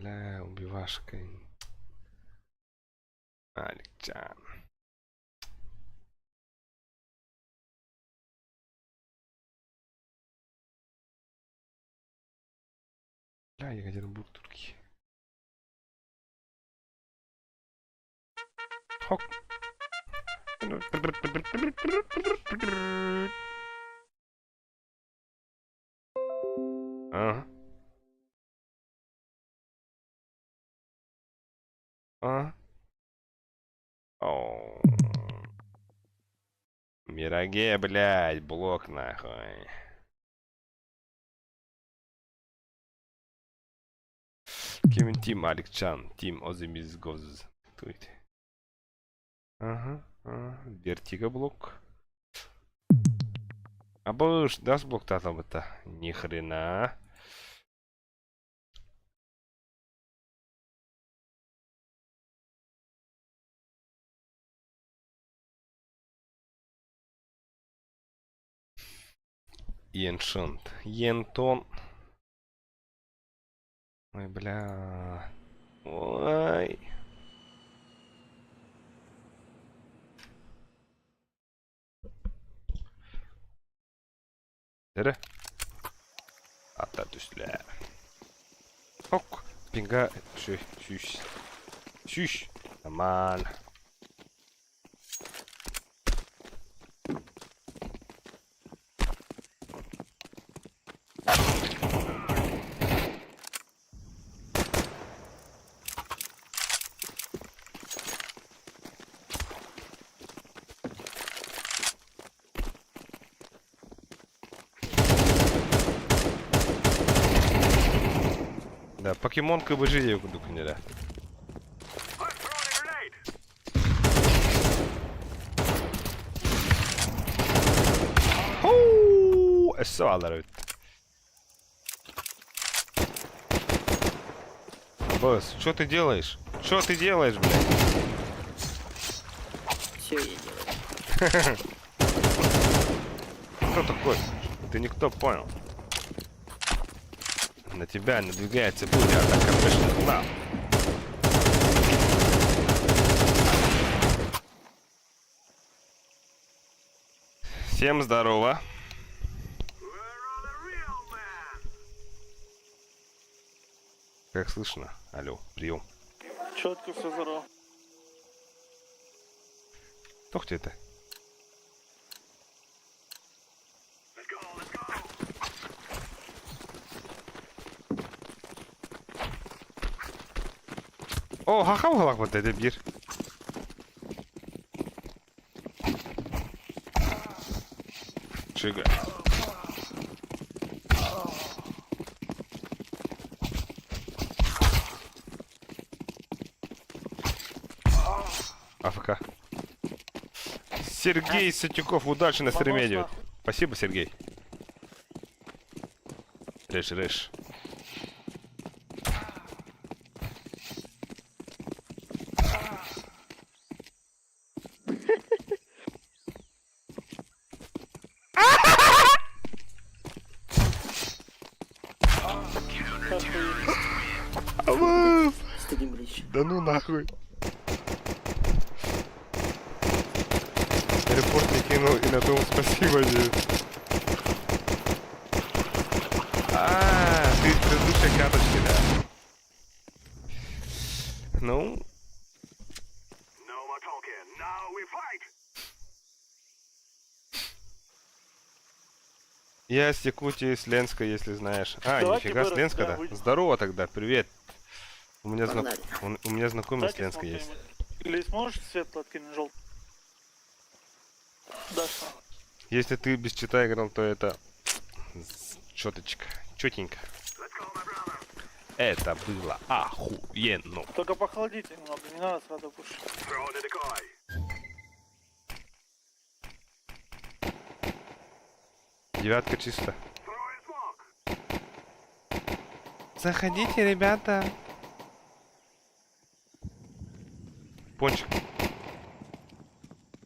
Бля, убивашка. Аликчан. Бля, Екатеринбург, турки. Хок. Ага. А? Оу. Мироге, блядь, блок нахуй. Кевин Тим, Аликчан, Тим, Озимиз Гоз. Туйте. Ага, ага. Вертига блок. А быш, даст блок там это? Ни хрена. Еншент. Ентон. Ой, бля. Ой. Tere. Ata tüsle. Hok. Pinga. Şüş. Şüş. Aman. Да, покемон КБЖ я куду книга. Оу, эссалар. Босс, что ты делаешь? Что ты делаешь, блядь? Все я делаю. Кто такой? Ты никто понял. На тебя надвигается буря атака пышных лап. Всем здорово. Как слышно? Алло, прием. Четко все здорово. Кто где это? О, хахал вот это бир. Чига. АФК. Сергей Сатюков, удачи на стриме идет. Спасибо, Сергей. Реш. Стадим ближе. Да ну нахуй. Репорт не кинул и на том спасибо, дед. Ты в предыдущей карточке, да? Ну? Я с Якутии, с Ленска, если знаешь. А, Давайте нифига, с вырос, Ленска, да, да? выйдем. Здорово тогда, привет. У меня, Погнали. у меня знакомый с Дайте Ленска смог есть. кто-нибудь. Или сможешь свет подкинуть желтый? Да, что? Если ты без чита играл, то это... Чёточка. Чётенько. Это было охуенно. Только похолодите немного, не надо сразу пушить. Девятка чисто. Заходите, ребята. Пончик.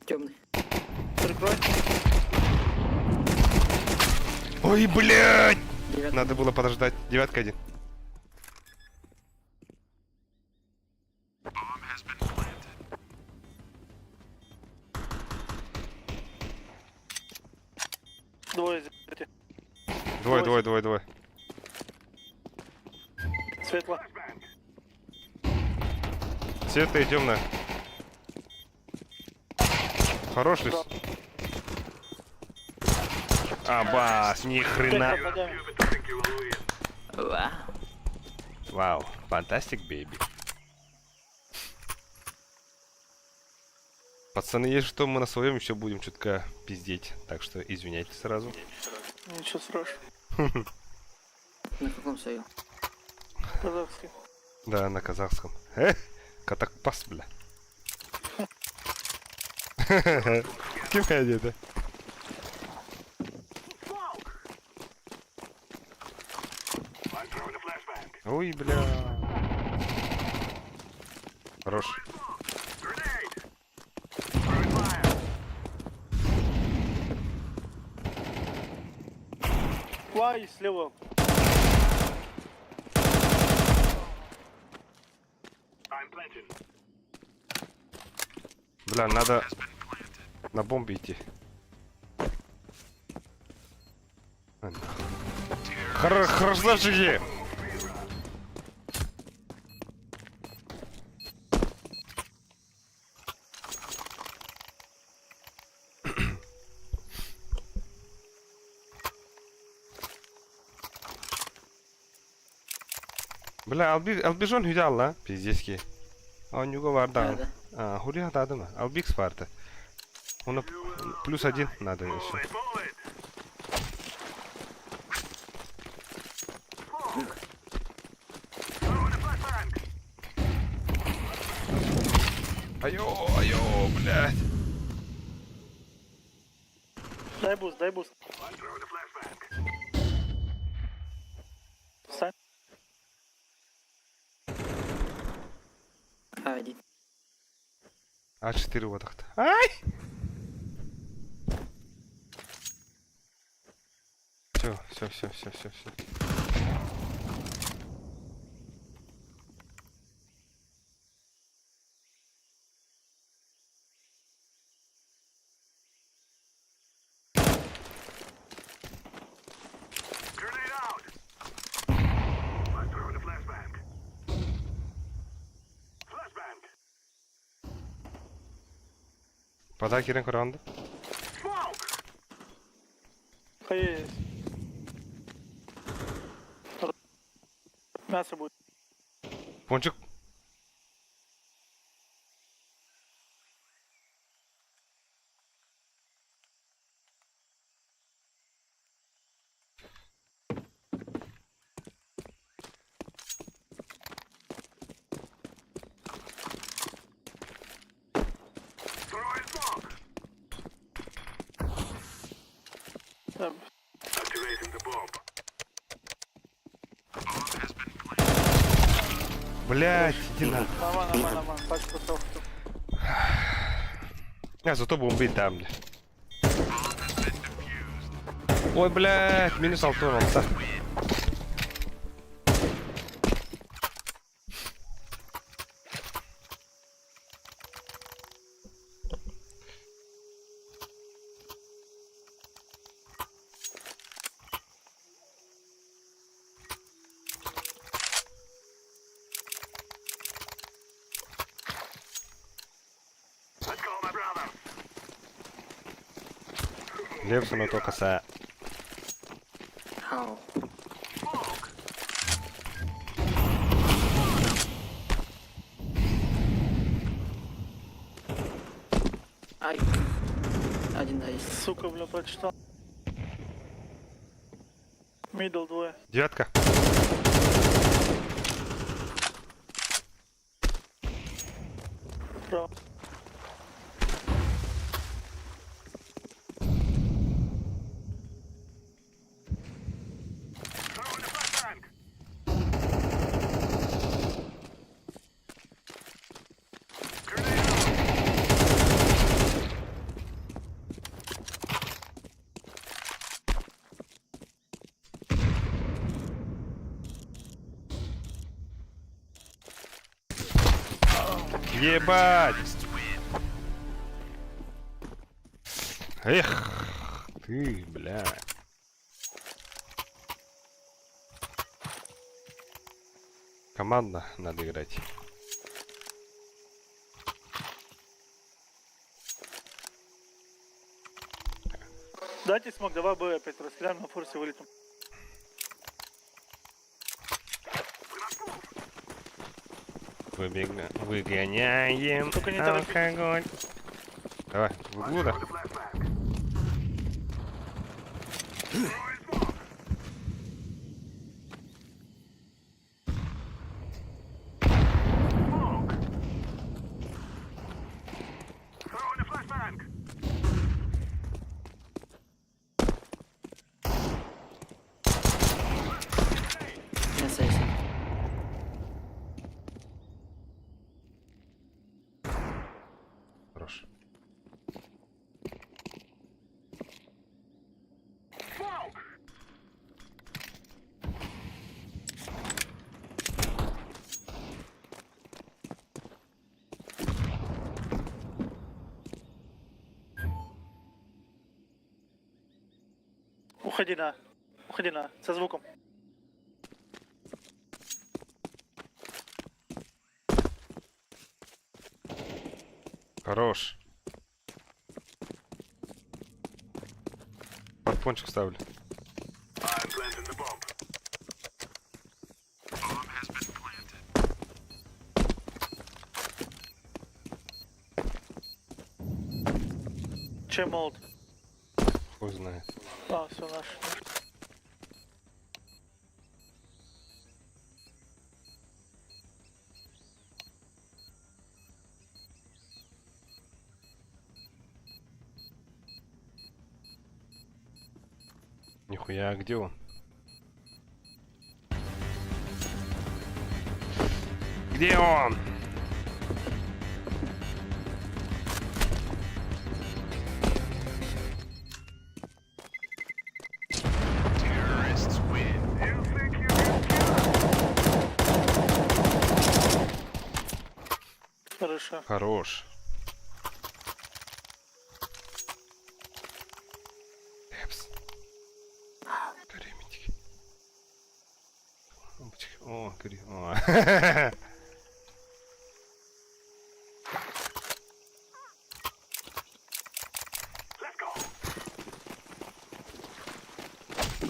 Темный. Прикрой. Ой, блядь! Девятый. Надо было подождать. Девятка один. двое. Светло. Светлая и темная. Хорош лис. Абас, ни хрена. Вау, фантастик, бейби. Пацаны, есть что мы на своем еще будем чутка пиздеть, так что извиняйте сразу. Ничего страшного. На каком своем? Казахский. Да, на казахском. Катакпас, бля. Кем ходит, да? Ой, бля. Хорош. Вай, слева. Бля, надо на бомбе идти. Хорошо, Бля, Албижон hüdal la пиздецки. А у него вардан. Да. А, хули хатады мı? Албикс варда. Он +1 надо еще. Айо, блядь. Дай буст. Встань. А1. А4 вот так. Ай! Все. Подай керен куранды. Есть. Мясо будет. Пончик. Там. Блять, иди на. Нормально. Пачку софту. Я зато бомбить дам, бля. Ой, блять, минус алтон алса. Левсу, но только са. Ау. Ай. Один дай. Сука, бля, прочитал. Мидл двое. Девятка. Право. Ебать! Эх, ты, бля. Командно надо играть. Дайте смог, давай Б опять расстреляем, на форсе вылетим. Выгоняем Только не торопитесь. алкоголь. Давай, в углу, да? На сессии. Хорош. Уходи на, со звуком. Хорош. Под пончик ставлю. Чем молот? Хуй знает. А, все наш. Нихуя, а где он? Где он? Хорошо. Хорош. Эпс. Каремитики. Опачки. О, кари. О.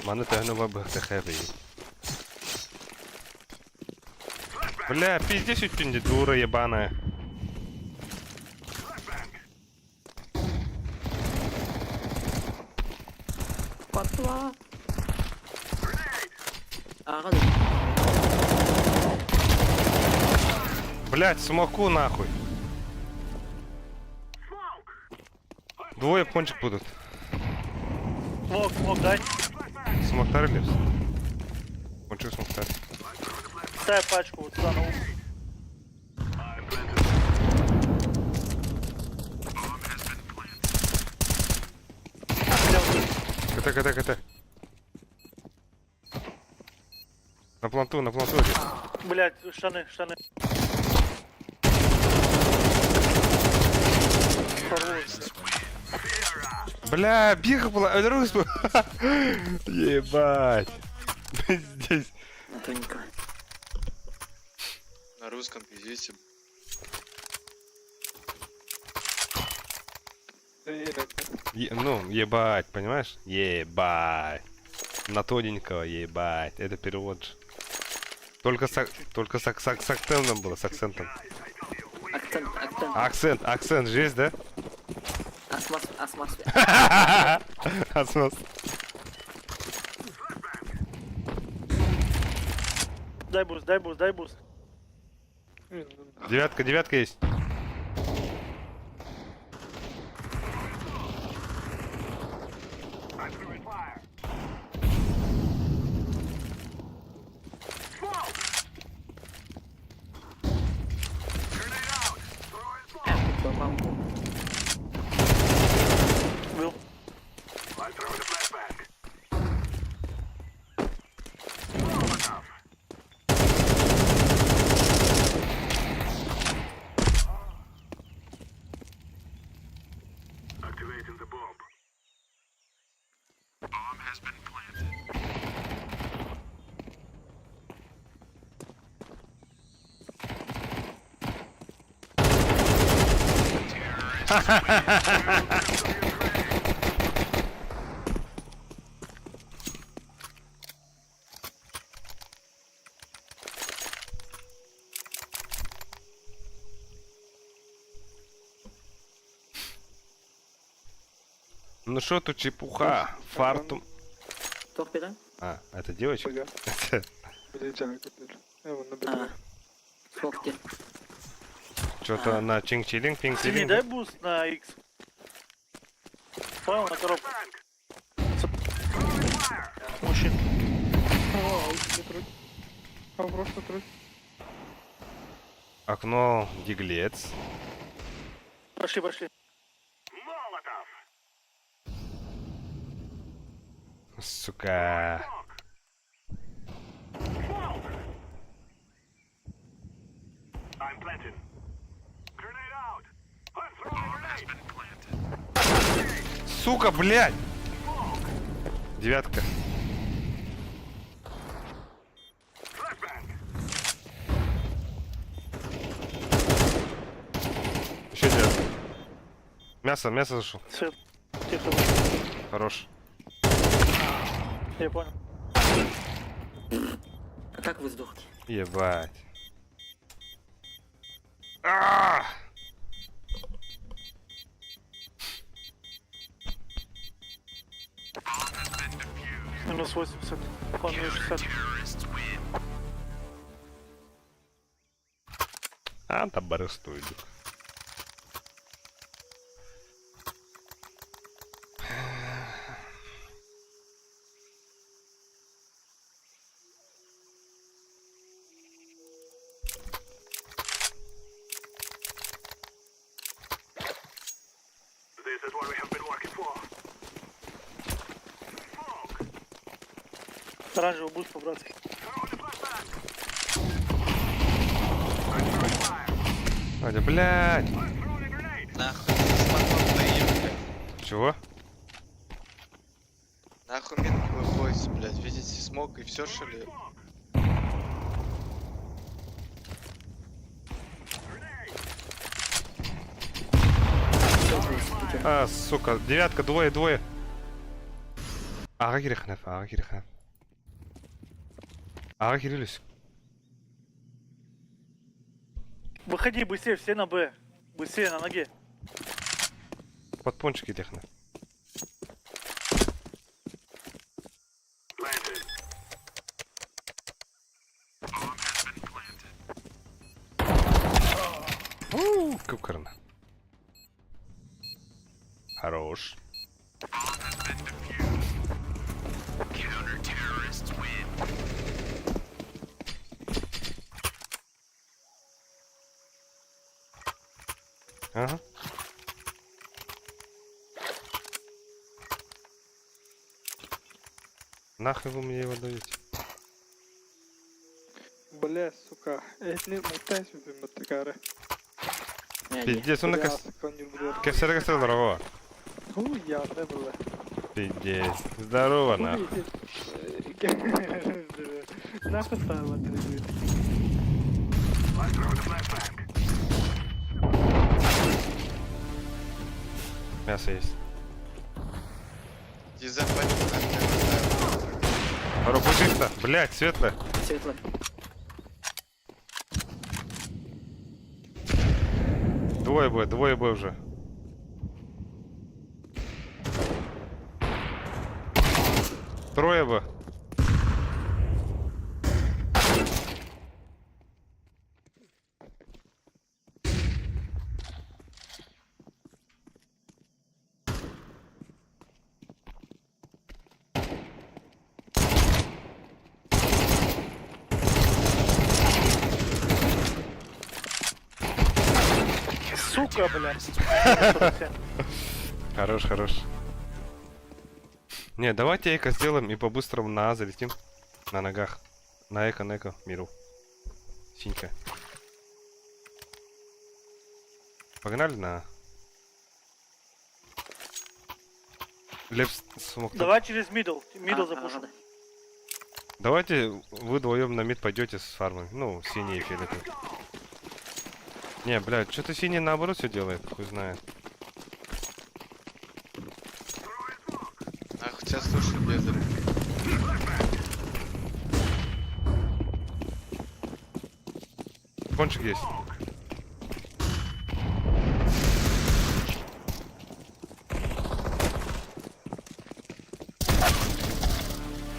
Мана тягнув БХТХ. Бля, пиздец, чуть-чуть дура ебаная. Патла. Арады. Блять, смоку нахуй. Двое пончик будут. Смог, дай. Смоктар лепс. Пончик смоктар. Ставь пачку вот сюда на ум. КТ. На планту иди. Блять, штаны. Хорош. Бля, бега была, рус был. Ебать. Здесь. Тоненько. На русском пиздите. Ну, ебать, понимаешь? Ебать. На тоненького, ебать. Это перевод же. Только с акцентом было, с акцентом. Акцент же есть, да? Асмас. Асмос. Дай буст. Девятка есть. Был. Ну что тут чепуха? Фартум. Toch binnen? А, это девочка? А, schokje. Что-то на чинг-чилинг, Синий, пинг-чилинг. дай буст на X. Понял, на коробку. Мужчин. Окно диглец. Пошли, пошли. Сука. I'm planted. Grenade out. I'm throwing a grenade. Сука, блядь! Девятка. Flashbang. Еще девятка. Мясо зашел. Свет. Тихо. Хорош. Я понял. А как вы сдохли? Ебать. А! Минус 80. Он минус 60. А, там барысту идет. This is what we have been working for. Оранжевый буст по-братски. Throw the flashbang. Вадя, блядь! I'm throwing a grenade. Нахуй, смартфон блядь. Чего? Нахуй метки выходите, блядь. Видите смог и все, что ли? А, сука, девятка, двое. Ага Кириханов. Ага Кириллюс. Выходи быстрее, все на Б. Быстрее на ноге. Под пончики техно. Planted. Кукарно. Хорош. Ага. Нахуй вы мне его даете? Бля, сука. Не мутайся, блин, мотыкары. Пиздец, он на кос... Кефсерга здорово. Я не было. Пиздец. Здорово, нахуй. Нахуй стало требует. I'm throwing a flashbang. Мясо есть. Дизайн пойдет, Руку чисто. Блять, светло. Светло. Двое бой уже. Трое бы. Сука, блядь. Хорош. Не, давайте эко сделаем и по-быстрому на А залетим. На ногах. На эко, миру. Синька. Погнали на А. Лепс смог. Давай через мидл. Мидл А, запушим. да. Давайте вы вдвоем на мид пойдете с фармой. Ну, синие и фиолетовые. Не, блядь, что-то синий наоборот все делает, хуй знает. слушай, Безер. Кончик есть.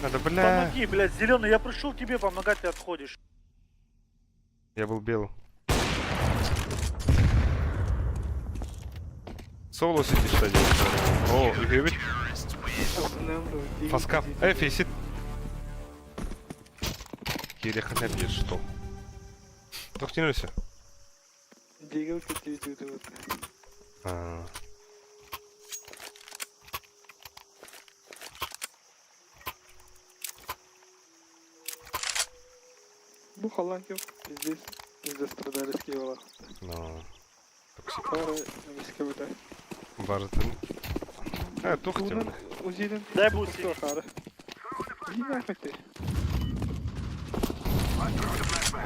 Надо, бля. Помоги, блядь, зеленый, я пришел тебе помогать, ты отходишь. Я был белым. Соло сидишь, что делаешь? О, you Фаскап. Фейсит. Киреха не бьешь, что? Тохтянулся. Дигл катит. Бухаланків здесь из-за страдали с Киева. Ну. Пара мискавита. Бажатин. Тохтянулся. Узиден. Дай бусти. Что хара? Иди нахуй ты.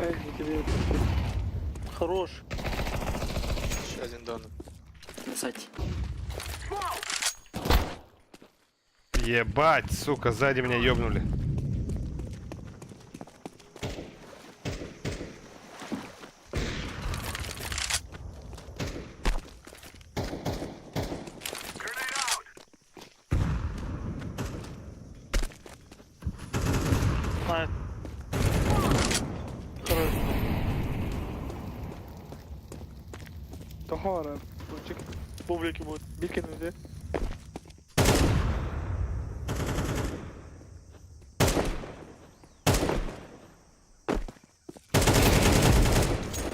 Эй, не тебе. Хорош. Еще один донор. На сайте. Ебать, сука, сзади меня ёбнули. Знает. Хорош. Тохара. Лучик. Публики будет. Бикин уйдет.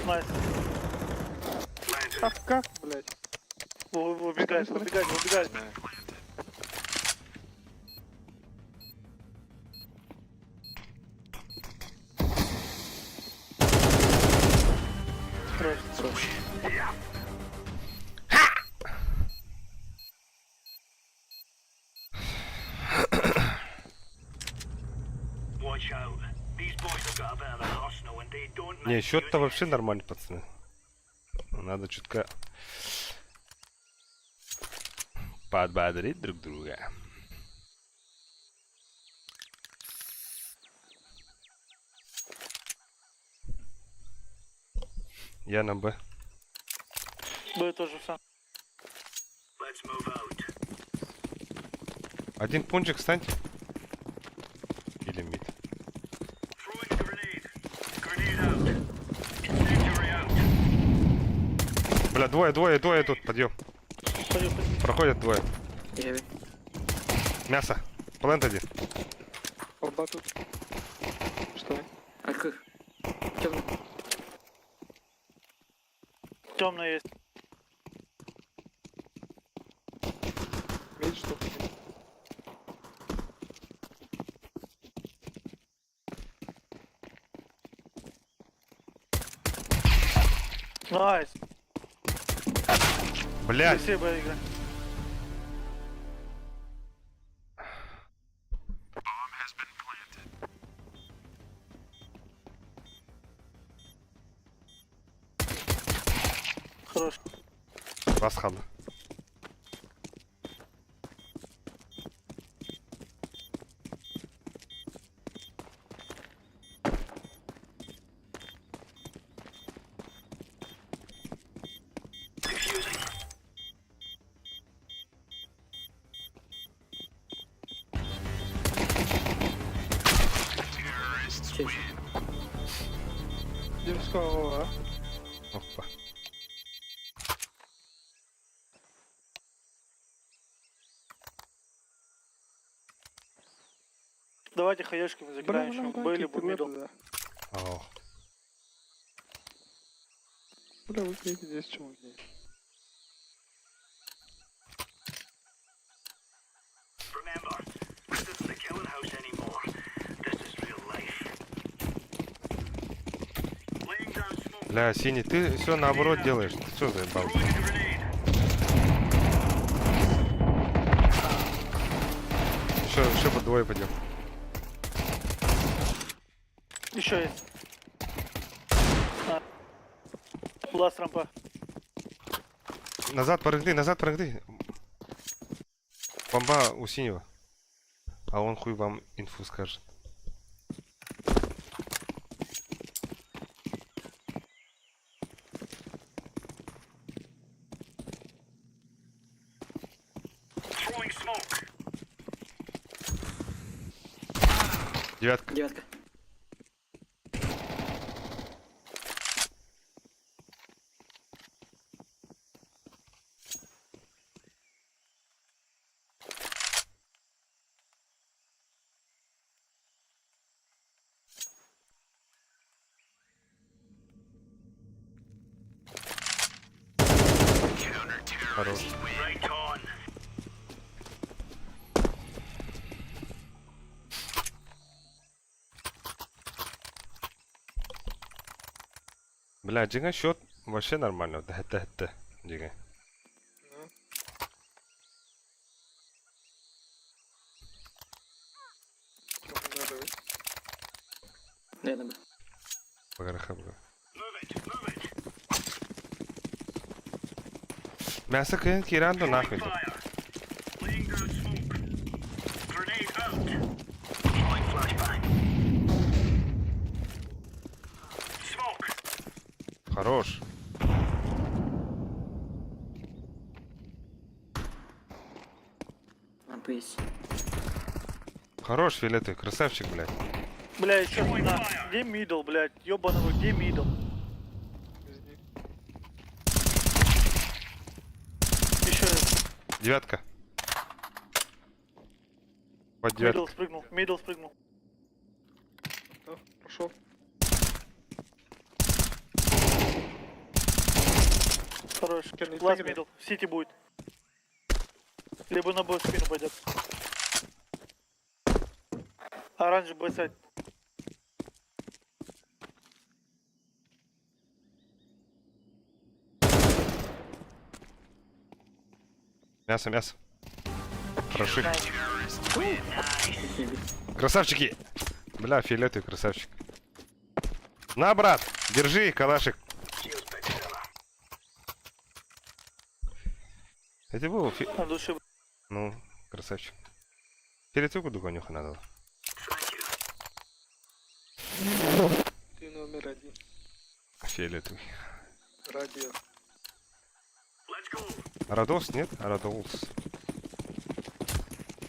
Найс. Как, блядь? Убегать, убегать, убегать. Да. Хорош. Watch out. These boys have got a bit of an arsenal and they don't Не, mind счет-то using вообще it. нормальный, пацаны. Надо чутка подбодрить друг друга. Я на Б. Будет тоже сам. Let's move out. Один пунчик станьте. Или мид. Throwing a grenade. Grenade out. Incendiary out. Бля, двое тут, подъем. Пойдем, пойдем. Проходят двое. Геви. Мясо. Плент один. Оба тут. Что? Аркы. Темный. Темный есть. Видишь, что? Найс. Блядь. Спасибо, игра. Хорош. Расхаб. Defusing. Честь. Дерзкого, а? Опа. Давайте хаешками заграем еще. Были бы мидл. Да. О. Бля, вы видите здесь чего здесь? Remember, this isn't the killing house anymore. This is real life. Laying down smoke. Бля, синий, ты все наоборот делаешь. Ты что заебал? Throwing a grenade. Еще по двое пойдем. Еще есть. Ласт рампа. Назад прыгни. Бомба у синего. А он хуй вам инфу скажет. Throwing smoke. Девятка. Девятка. Хорош. Right on. Бля, Джига счет вообще нормально. Да, это, Джига. Я добре. Погараха, бля. Move it, move it. Мясо кирando нахуй. тут. Fire. Laying down smoke. Grenade out. Throwing flashbang. Smoke. Хорош. Лампа есть. Хорош, фиолетовый. Красавчик, блядь. Бля, еще на. Где мидл, блядь? Ёбаный, где мидл? Еще Девятка. Под мидл девятку. спрыгнул, мидл спрыгнул. Пошел. Хорош. Кирный, Лаз тагер. мидл. В сити будет. Либо на бой в спину пойдет. Оранжевый сайт. Мясо, мясо. Хороши. Красавчики. Бля, фиолетовый красавчик. На, брат, держи, калашик. Это был На душе. Ну, красавчик. Фиолетовую догонюха надо. Ты номер один. Фиолетовый. Радио. Let's go. Радос, нет? Радолс.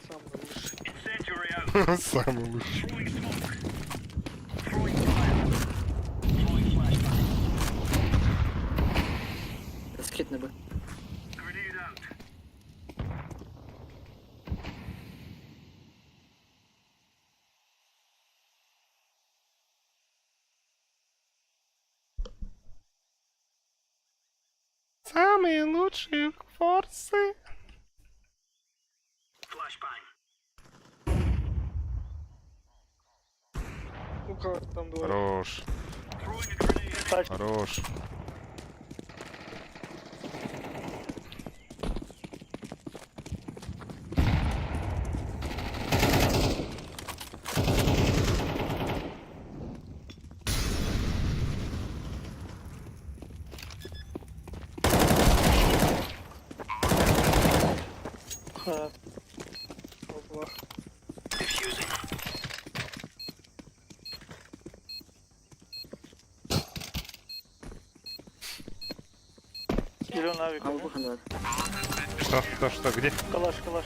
Самый лучший. Incendiary out. Самый лучший. Throwing smoke. Throwing fire. Throwing flashbang. Раскрит на Б. Grenade out. Самые лучшие форсы. Flashbang. Ну-ка, там двое. Хорош, Throwing a grenade. хорош. Ого. Diffusing. Зеленый авик. А выход надо. Что, где? Калаш, калаш.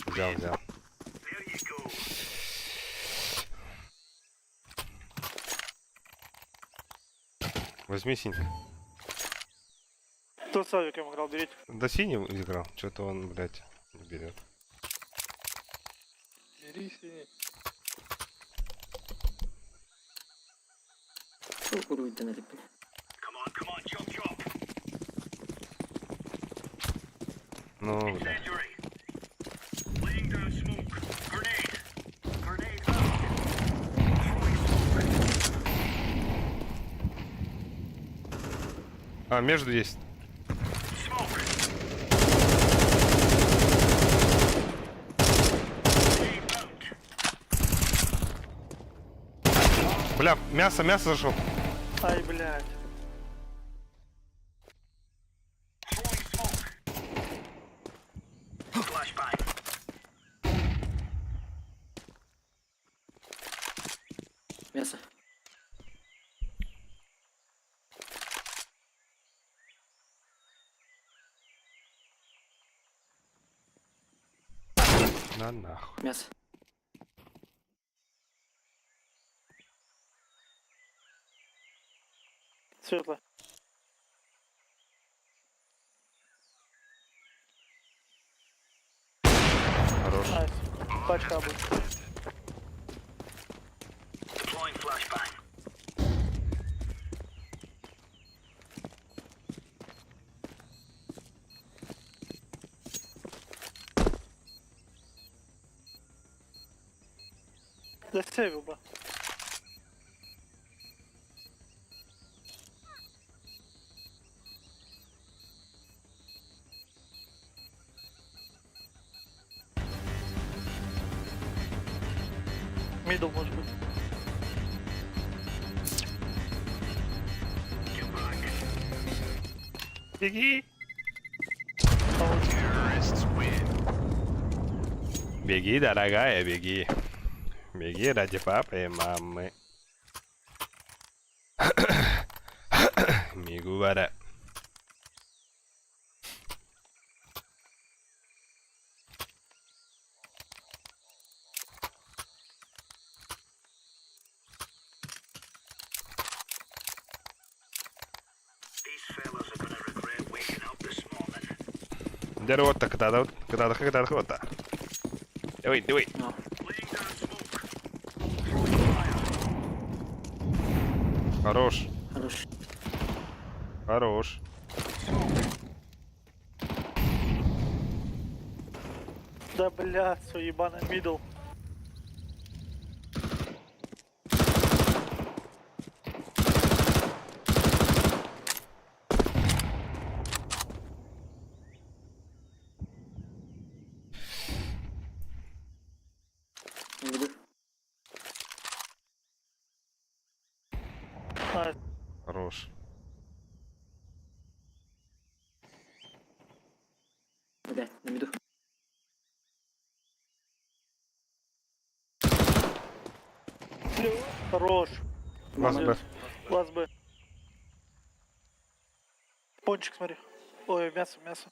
Взял. There you go. Возьми синий. Кто с авиком играл, берите. Да синий играл. Что-то он, блядь, не берет. Бери синий. Что урует на репе? Come on, chop chop. Ну, бля. Incendiary. Laying down smoke. Grenade. Grenade out. Throwing smoke. А, между есть. Smoke. Grenade out. Бля, мясо зашел. Ай, блядь. Throwing smoke. Flashbang. Мясо. На нахуй. Мясо. Светло. Хорош. Найс. Пачка будет. Deploying flashbang. Засейвил бы. Мидл может быть. Беги! Беги, дорогая, беги. Беги ради папы и мамы. Мигуара. These fellas are gonna regret waking up this morning. Деротта, когда хота. Давай, давай. Ну, Laying down smoke. Хорош, хорош. хорош. Да бля, свой ебаный мидл. Не веду. Найс. Хорош. Блядь, на меду. Хорош. Вас Б. Лаз Б. Пончик, смотри. Ой, мясо, мясо.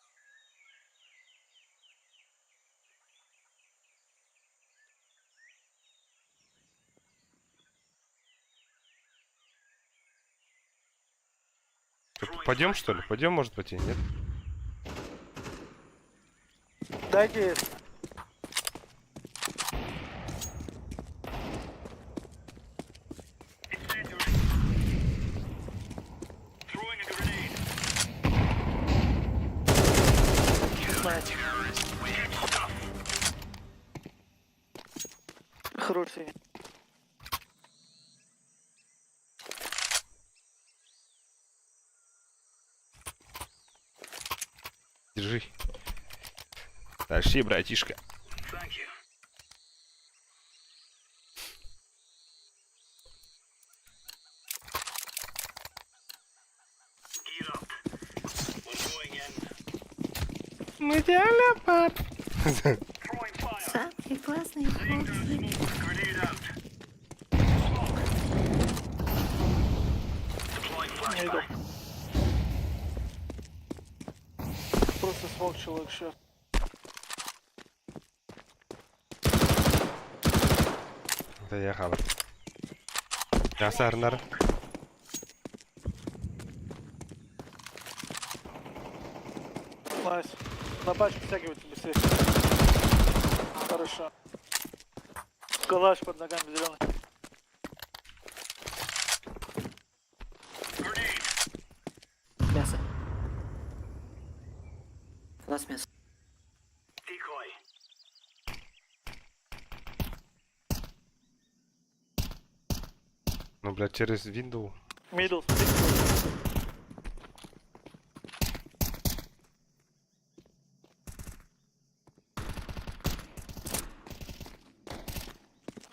Пойдем, что ли? Пойдем, может быть, и нет? Дайте. Throwing a grenade. Найс. Хорош синий. Держи. Тащи, братишка. Thank you. Gear up. We're going in. Мы леопард. Throwing fire. Самые классные Laying down хлопцы. smoke. Grenade out. Smoke. Deploying Не иду. flashbang. Просто смог человек сейчас. Да я хавар. Я сарнар. Найс. На пачку стягивайте быстрее. Хорошо. Калаш под ногами зеленый. Grenade. Мясо. У нас мясо. Decoy. Ну, блядь, через винду. Мидл.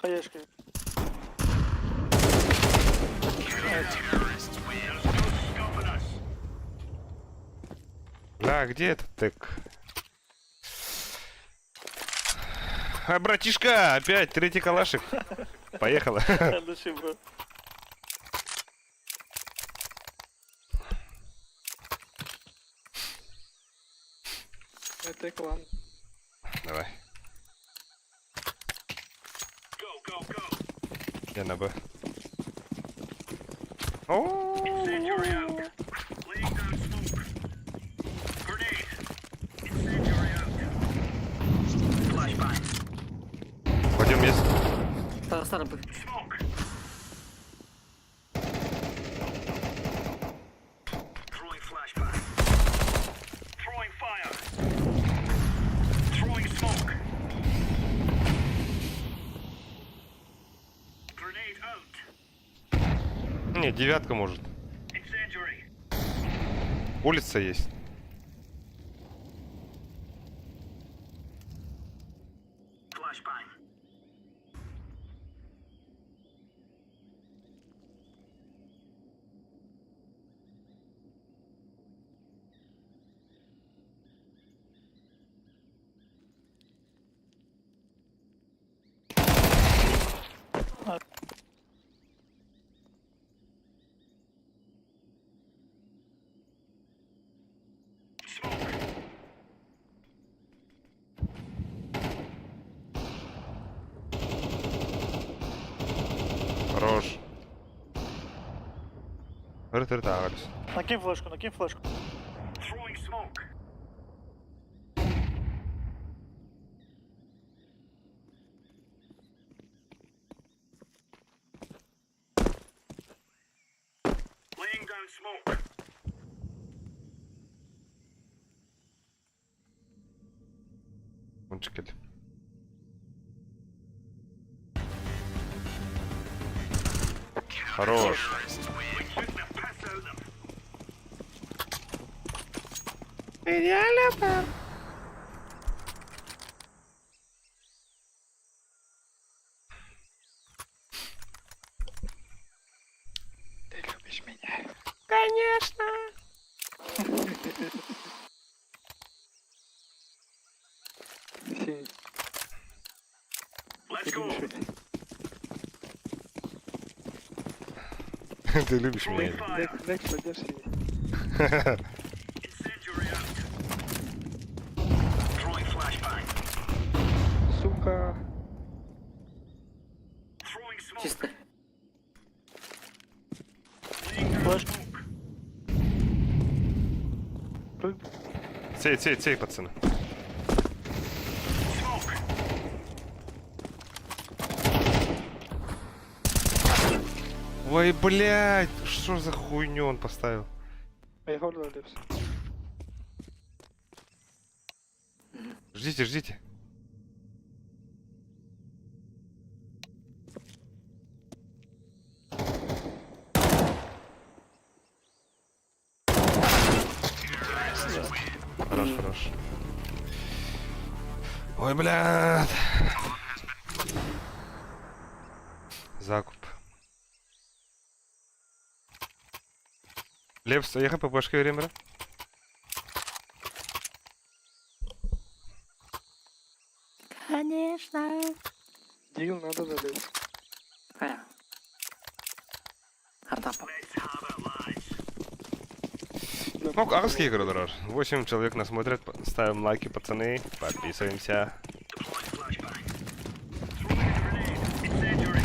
Хаешка. Бля, где этот тэк? А, братишка, опять третий калашик. Поехала. От души, бро. Это клан. Давай. Go, go, go. Я на Б. О, Incendiary out. Laying down smoke. Grenade. Incendiary out. Flashbang. пойдем есть. Старый Smoke. Throwing flashbang. Throwing fire. Throwing smoke. Grenade out. Не, девятка может. Incendiary. Улица есть. Flashbang. Хорош. Рыт, Алекс. Накинь флешку, накинь флешку. Throwing smoke. Laying down smoke. Он чекает. Хорош. We took the piss out of them. Ты любишь меня. Синий. Let's go. Ты любишь меня. Fire. Лекс, поддержь синий. Incendiary out. Throwing flashbang. Сука. Throwing smoke. Чисто. Laying down Flash. smoke. Прыг. Цей, пацаны. Smoke. Ой, блядь, что за хуйню он поставил? I hold the lips. Ждите. Хорош. Ой, блядь. Закуп. Лепс, ехай по башке время. Конечно. Дил надо за lips. Атапа. Let's have it, lads. Ну, арский игры, дрожь. 8 человек нас смотрят. Ставим лайки, пацаны. Подписываемся. Deploying flashbang. Throwing a grenade. Incendiary.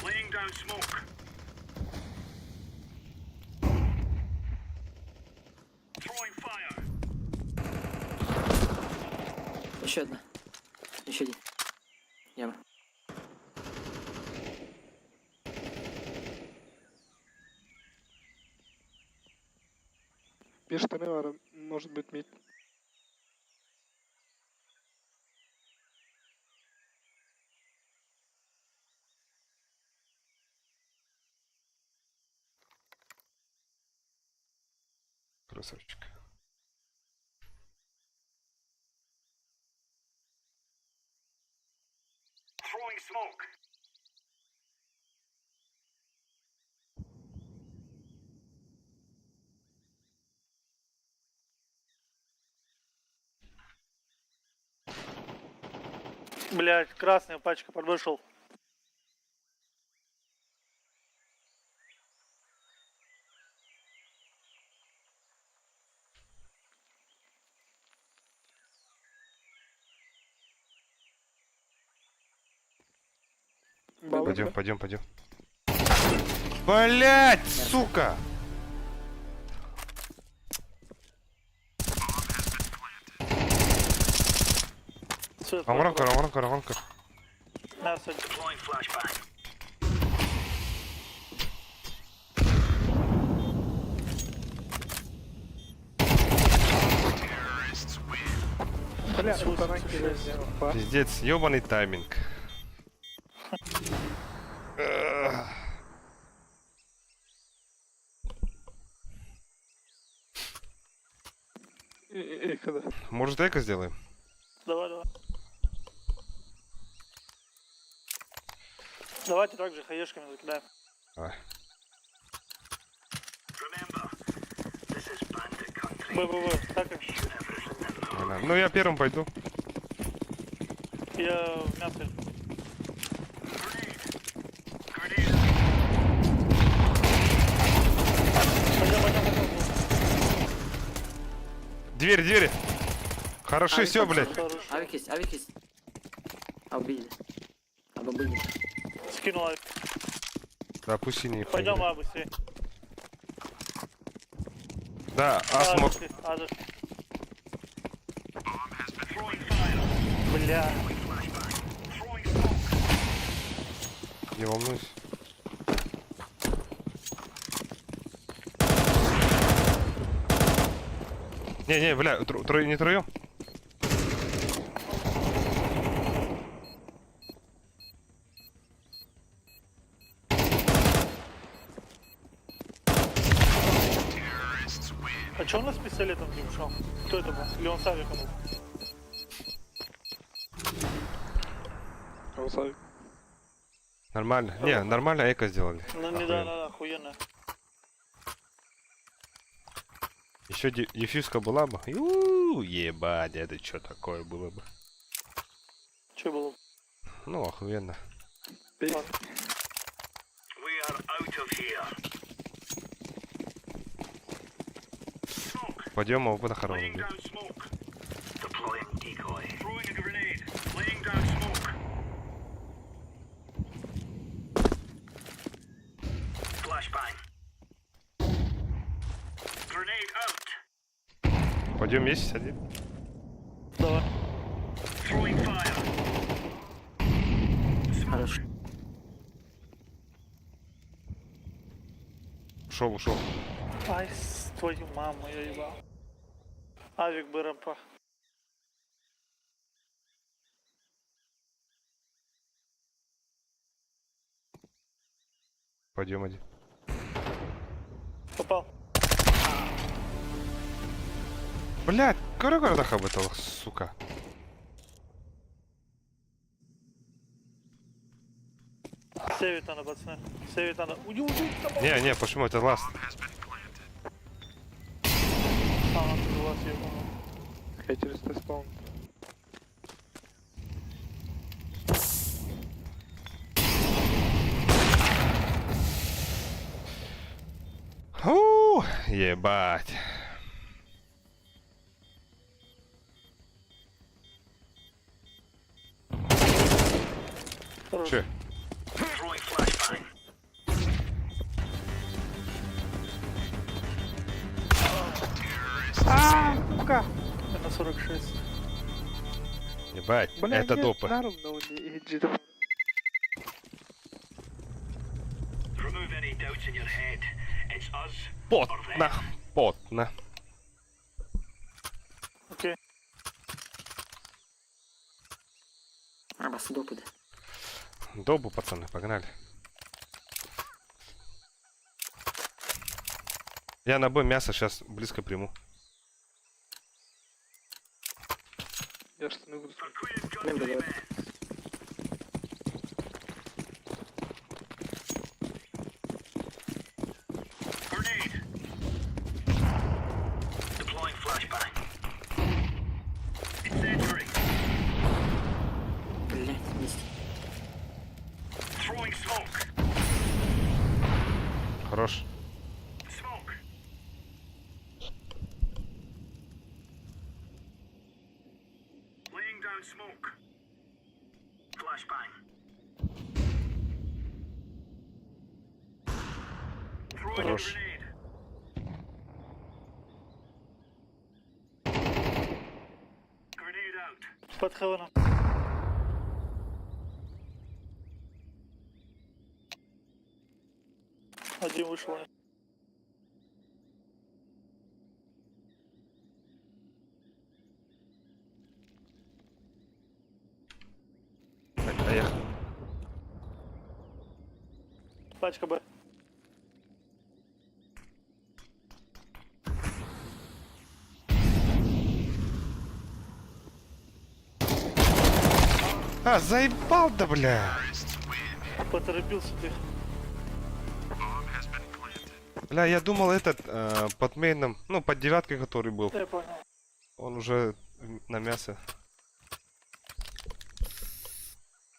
Laying down smoke. Throwing fire. Еще одна. Еще один. Яма. Бир штаны var. Может быть мид. Красавчик. Throwing smoke. Блять, красная пачка подвышел. Пойдем, пойдем, пойдем. Блять, сука! Амранкар. Мясо. Deploying flashbang. Бля, тут ранки везде. Пиздец, ёбаный тайминг. Когда? Может, эко сделаем? Давай. Давайте также хаешками закидаем. Давай. Remember, this is bandit country. Б. Так как Ладно. Ну, я первым пойду. я в мясо. Пойдем. Двери. Хороши, все, блядь. Хорошо. Авик есть. А убили. Обобыли. Скинула. Да, пусть не Пойдем, быстрее. Да, смог. Бля. Не волнуйся. Не, бля, не троем? А чё он нас с пистолетом не ушел? Кто это был? Или он с авиком был? Голосовик. Нормально. Не, нормально эко сделали. Ну не да, охуенно. Еще дефьюзка была бы. Ебать, это что такое было бы? Чё было? Ну, охуенно. We are out of here. Пойдем, опыта Laying хорошего. down smoke. Deploying decoy. Throwing a grenade. Laying down smoke. Flashbang. Grenade out. Пойдем есть один. Давай. Throwing fire. Хорошо. Ушел. Ай, твою маму, я ебал. Авик БРМП. Пойдем один. Попал. Блядь, кара хабатала, сука. Сейвить надо, пацаны. Сейвить надо. Уйди, Не, почему это ласт? А, он тут у вас ебаный. Я через тест-спаун. Ебать. Хорош. Че? Throwing flashbang. Сука! Это 46. Ебать, Бля, это нет, допы. на ровно не иди давай. Remove any doubts in your head. It's us. Потно. Окей. Арбас допыды. Добу, пацаны, погнали. Я на Б мясо сейчас близко приму. Я штаны буду. Блин, давай. Grenade. Deploying flashbang. Incendiary. smoke. Хорош. Smoke. Laying down smoke. Flashbang. Throwing a Хорош. grenade. Grenade out. Под хевеном. Один вышел. А я... Пачка Б. А, заебал, да бля! Поторопился ты. Бля, я думал этот под мейном, ну под девяткой, который был. Я понял. Он уже на мясо.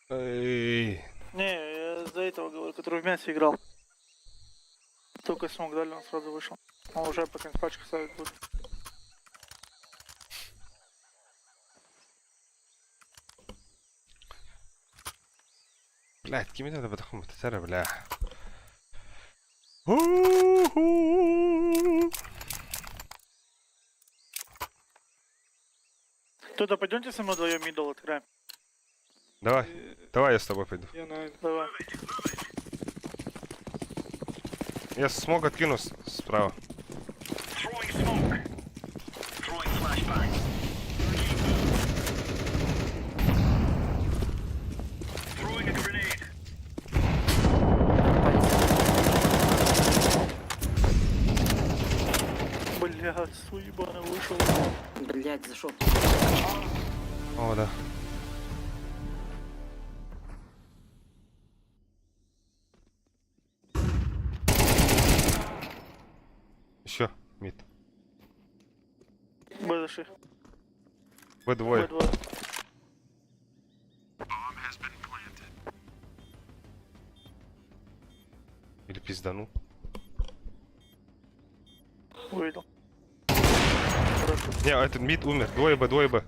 Эй. Не, я за этого говорю, который в мясе играл. Только смог дали, он сразу вышел. Он уже пока пачку ставить будет. Блядь, كيف انا بدخل متسرع بلا Кто-то пойдемте со мной вдвоем мидл отыграем. Давай, давай я с тобой пойду. Я на... Давай. Я смог откину справа. Throwing smoke. Throwing flashbang. Throwing a grenade. Блядь, суебаный вышел. Блять, зашел. О, да. Еще, мид. Б зашли. Вы двое. Б двое. Или пиздану. Увидел. Не, этот мид умер. Двое Б, двое Б.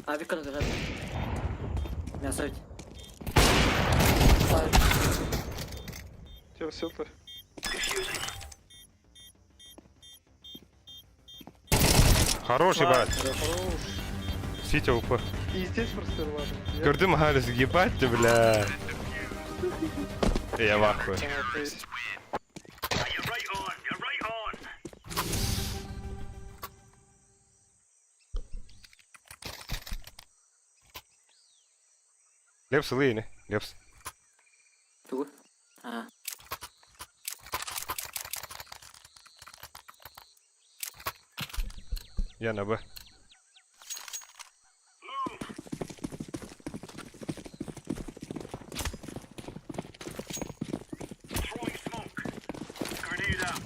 А, вікно лежать. М'ясо ведь. Тебя силка. Хороший, брат. Ситя УП. И здесь просто рвали. Gördün mü Haris? Ебать ты, бля. Я в ахуе. You're right on. You're right on. Лепс или не? Лепс. Ту. А. Я на Б. Throwing smoke. Grenade out.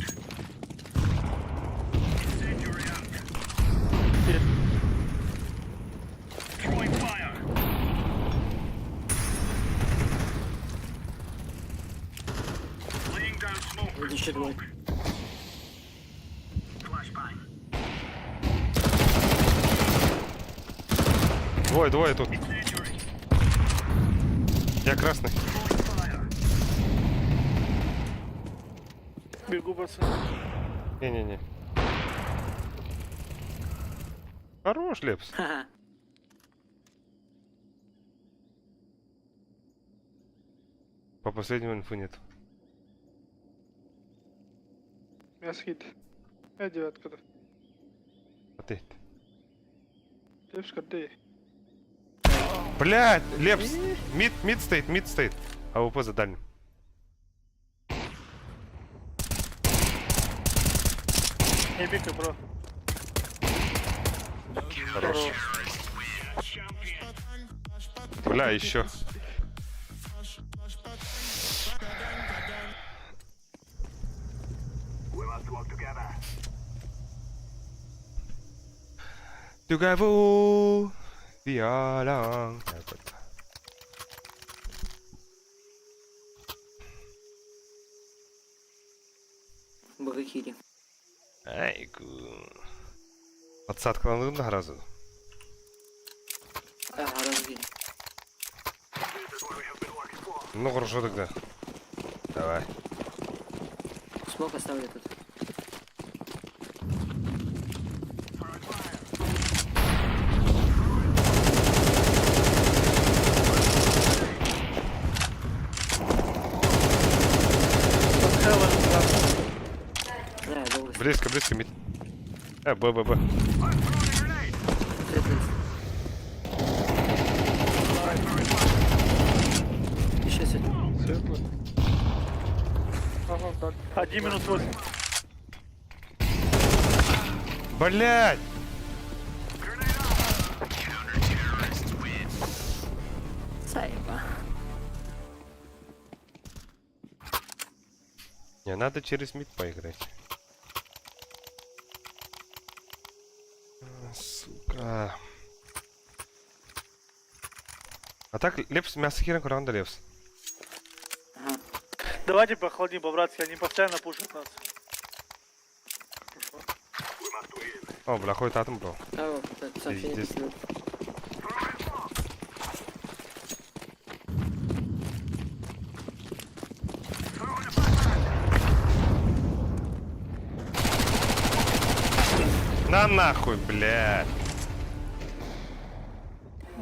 Incendiary out. Throwing fire. Laying down smoke. Вроде ще двоє. Flashbang. Двое, двое тут. Incendiary. Я красный. Throwing fire. Бегу, пацаны. Не-не-не. Хорош, Лепс. Ха-ха. По последнему инфу нет. Я схит. Я девятка, да. А ты? Девушка, ты. Блядь, Лепс. Мид стоит, мид стоит. А УП за дальним. Не бегай, бро. Хорош. Бля, еще. We must work together. Together we are young. хилі. Айку. Подсадкаландың да разы. Гараж хилі. Ну, хорошо тогда. Давай. Смок оставлю тут. Под Хелен, да. Да, долго. Близко, близко, мид. Б. Еще сидим. Светлый. Ага, так. 1 минус 8. Блять! Сайба. Не, надо через мид поиграть. Сука. А так, Лепс, мясо херен куранда Лепс. Ага. Давайте похолоднее, по-братски, они постоянно пушат нас. О, бля, ходит атом, бро. А, вот, это сообщение Здесь. пришлю. На нахуй, блядь.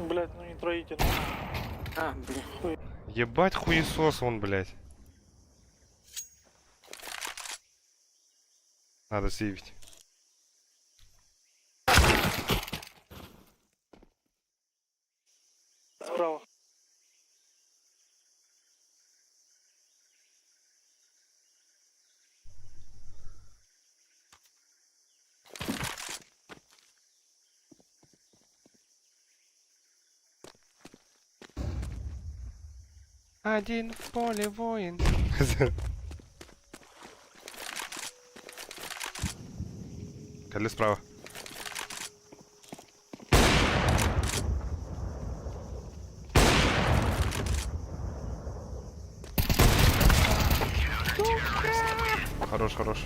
Блять, ну не троите. А, бля. Ебать хуесос он, блядь. Надо сейвить. Справа. Один в поле воин. Кали справа. Хорош, хорош.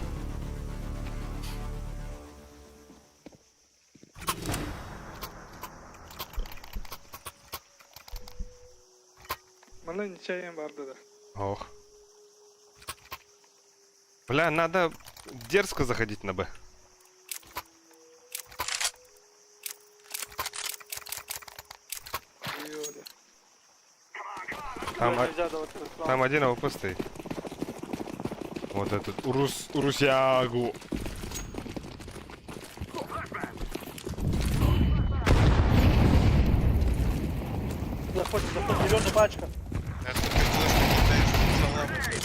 Мене нічого барды да. Ох. Бля, надо дерзко заходить на Б. Йоля. Там, Блядь, нельзя давать это справа. там один АВП стоит. Вот этот Урусягу. Заходит, зеленая пачка. Это ты флешку кидаешь, заламываешь.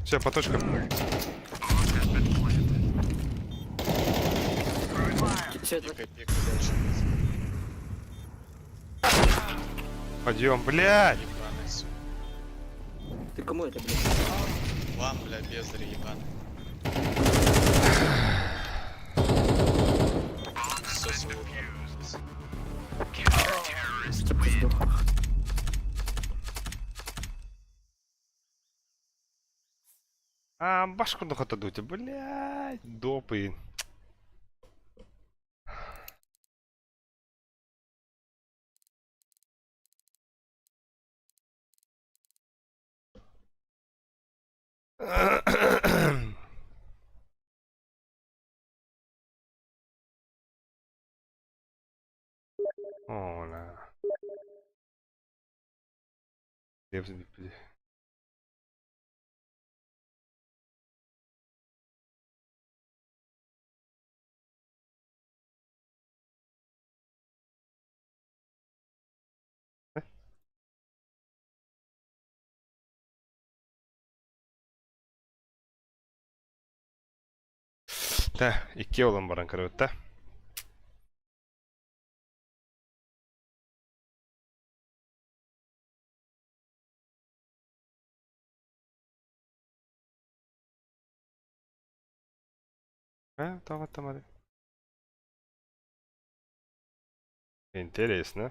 Все, по точкам. Все, это Пикай дальше. Подъем, блядь! Ебаный, сука. ты кому это, блядь? Вам, бля, бездарь ебаный. Все свободно. Степка сдох. А, башку нахуй дуть, блядь, допы. О, на. Tää, ikki olen varan karjoittaa. Tavattomasti. Интересно.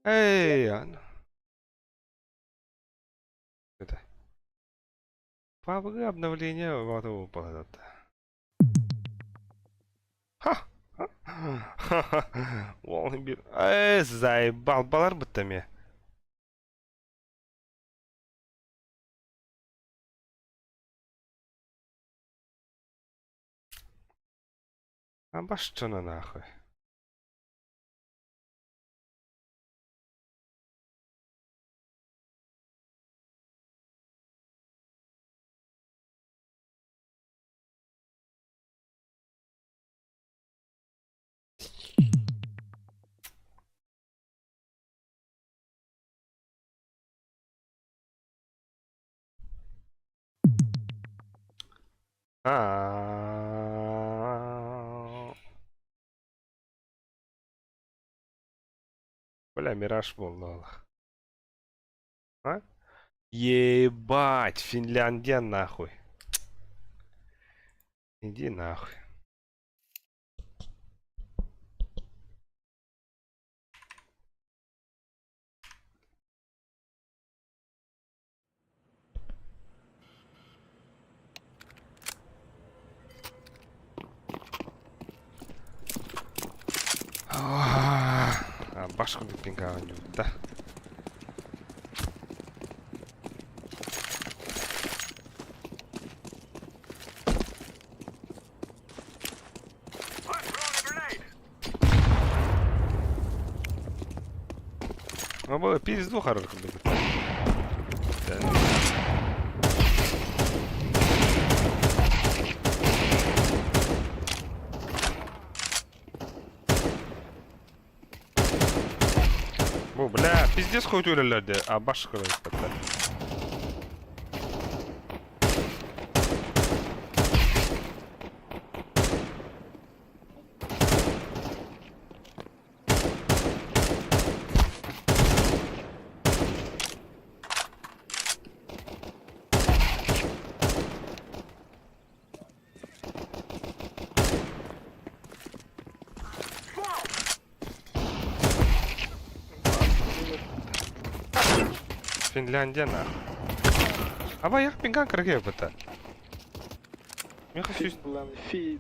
Эй, это. PUBG обновление готово выполнять. Ха! Волны бир. Заебал балар бітті. Обашчана нахуй. Бля, мираж волнал. А? Ебать, Финляндия нахуй. Иди нахуй. Башку допинговать, да. Ну, было пизду хороших. О, бля, пиздец хоть өлелерде, а башка қойып. Финляндия нахуй. Абай пинган кірге бұта. Мен хочу... Фин.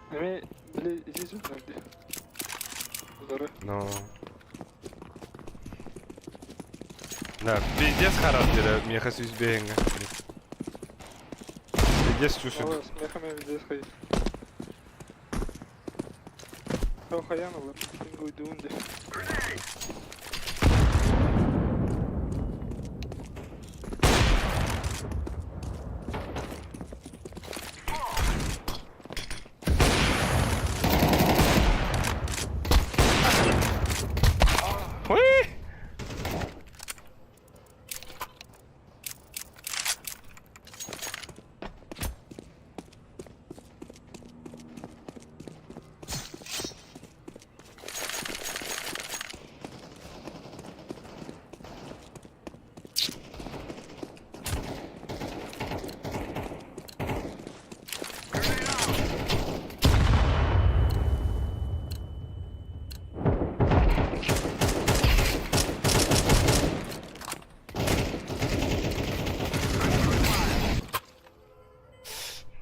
Бля, здесь вот где. Здорово. Ну... Да, пиздец хорош, мен хочу бейнга. Пиздец чушит. Смехами везде сходить. Хаяна, ладно, пингуй дунде.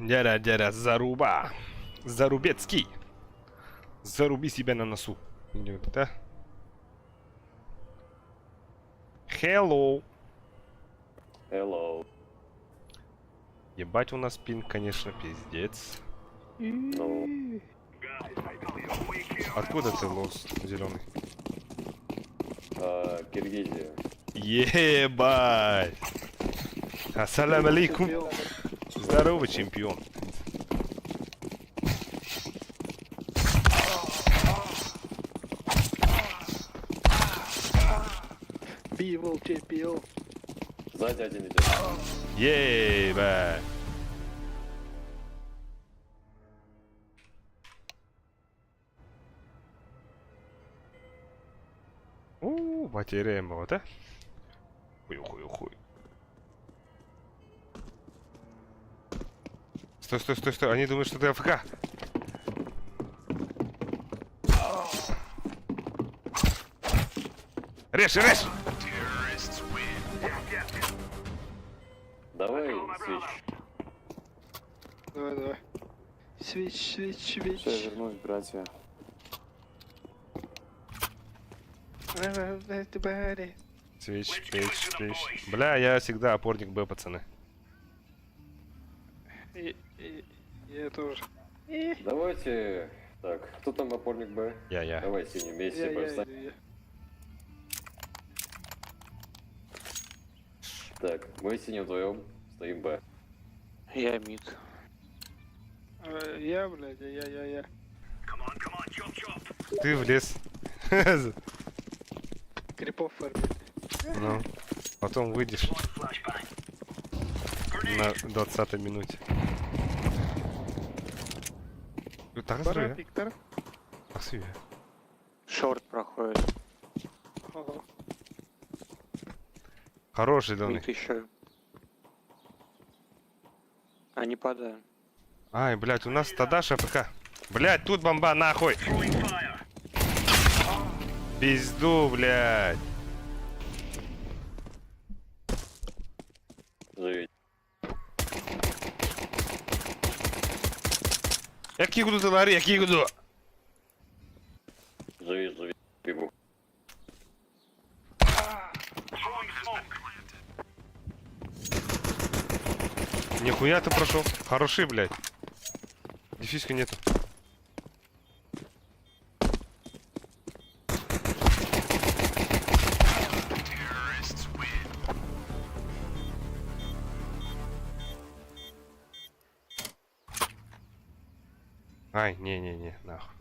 Дядя, заруба. Зарубецкий. Заруби себя на носу. Идет, да? Hello. Hello. Ебать у нас пинг, конечно, пиздец. Ну, Откуда ты лос зеленый? Киргизия. Ебать. Ассалам алейкум. Здорово, чемпион. Пиво, чемпион. Сзади один идет. Ебать. Потеряем его, да? Хуй. Стой. Они думают, что ты АФК. Режь, режь! Давай, свеч. Давай, давай. Свеч, свеч, свеч. Все, я вернусь, братья. Свеч, свеч, свеч. Бля, я всегда опорник Б, пацаны. Я тоже. Давайте... Так, кто там опорник Б? Я. Давай синий вместе поставим. Я. Так, мы синим вдвоем стоим Б. Я мид. Я, блядь, я. Come on, chop, chop. Ты влез. Крипов фармит. Ну, потом выйдешь Flashbang. на 20-й минуте. Так Пора, зря. Виктор. Красивее. Шорт проходит. Ага. Хороший зеленый. Мид еще. Они падают. Ай, блядь, у нас тогда ШПК. Блядь, тут бомба, нахуй. Throwing fire. Пизду, блядь. Живи. Який буду товари, який буду. Живи. Бегу. Throwing smoke. Нихуя ты прошел. Хороший, блядь. Дефиска нету. Ай, не, нахуй.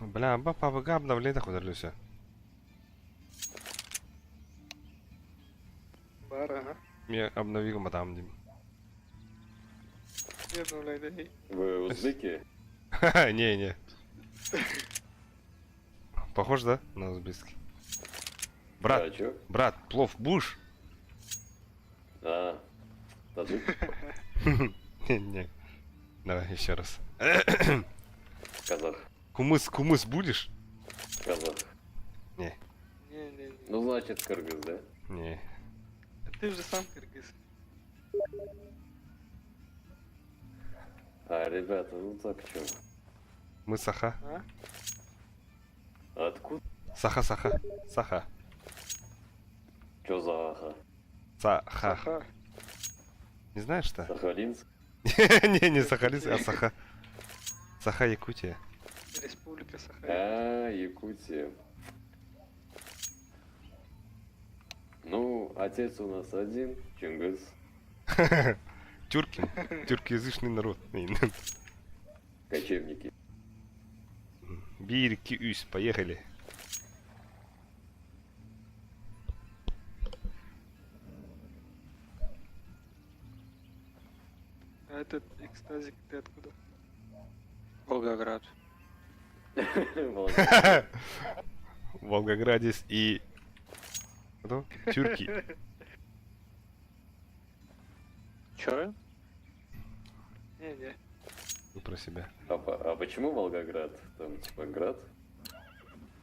Бля, ПВГ обновление так удалился. Бара, ага. Я обновил мадам Дим. Я обновляю, да. Вы узбеки? Не. Похож, да, на узбекский? Да, Брат, чё? брат, плов будешь? А, таджик? Не. Давай еще раз. Казах. Кумыс будешь? Казах. Не. Ну, значит, кыргыз, да? Не. Ты же сам кыргыз. А, ребята, ну так чё? Мы саха. Откуда? Саха. Чё за аха? Саха. Ага. Не знаешь что? Сахалинск? Не Сахалинск, а Саха. Саха, Якутия. Республика Саха. А, Якутия. Ну, отец у нас один, Чингис. Тюркоязычный народ. Кочевники. Бирки Юсь, поехали. А этот экстазик ты откуда? Волгоград. Молодец. Волгоградец и... Кто? Тюрки. Чё? Не. Ну, про себя. А почему Волгоград? Там типа град?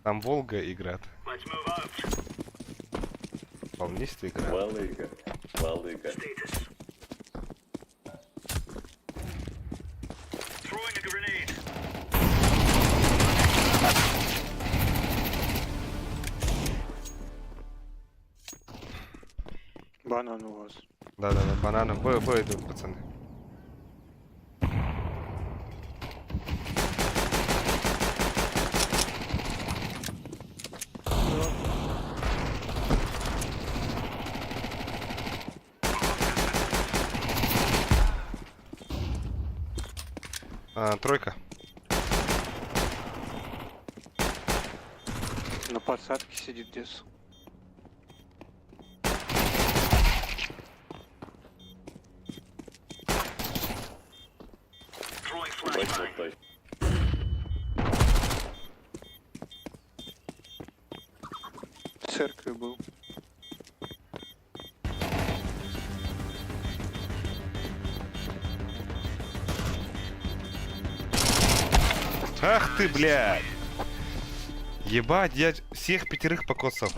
Там Волга и Град. Let's move out. Волнистый Град. Валыга. Status. Throwing a grenade. Банан у вас. Да, бананы. Б идут, пацаны. Тройка. На подсадке сидит дес. Вот так. В церкви был. Ах ты, блядь! Ебать, я всех 5 покосал.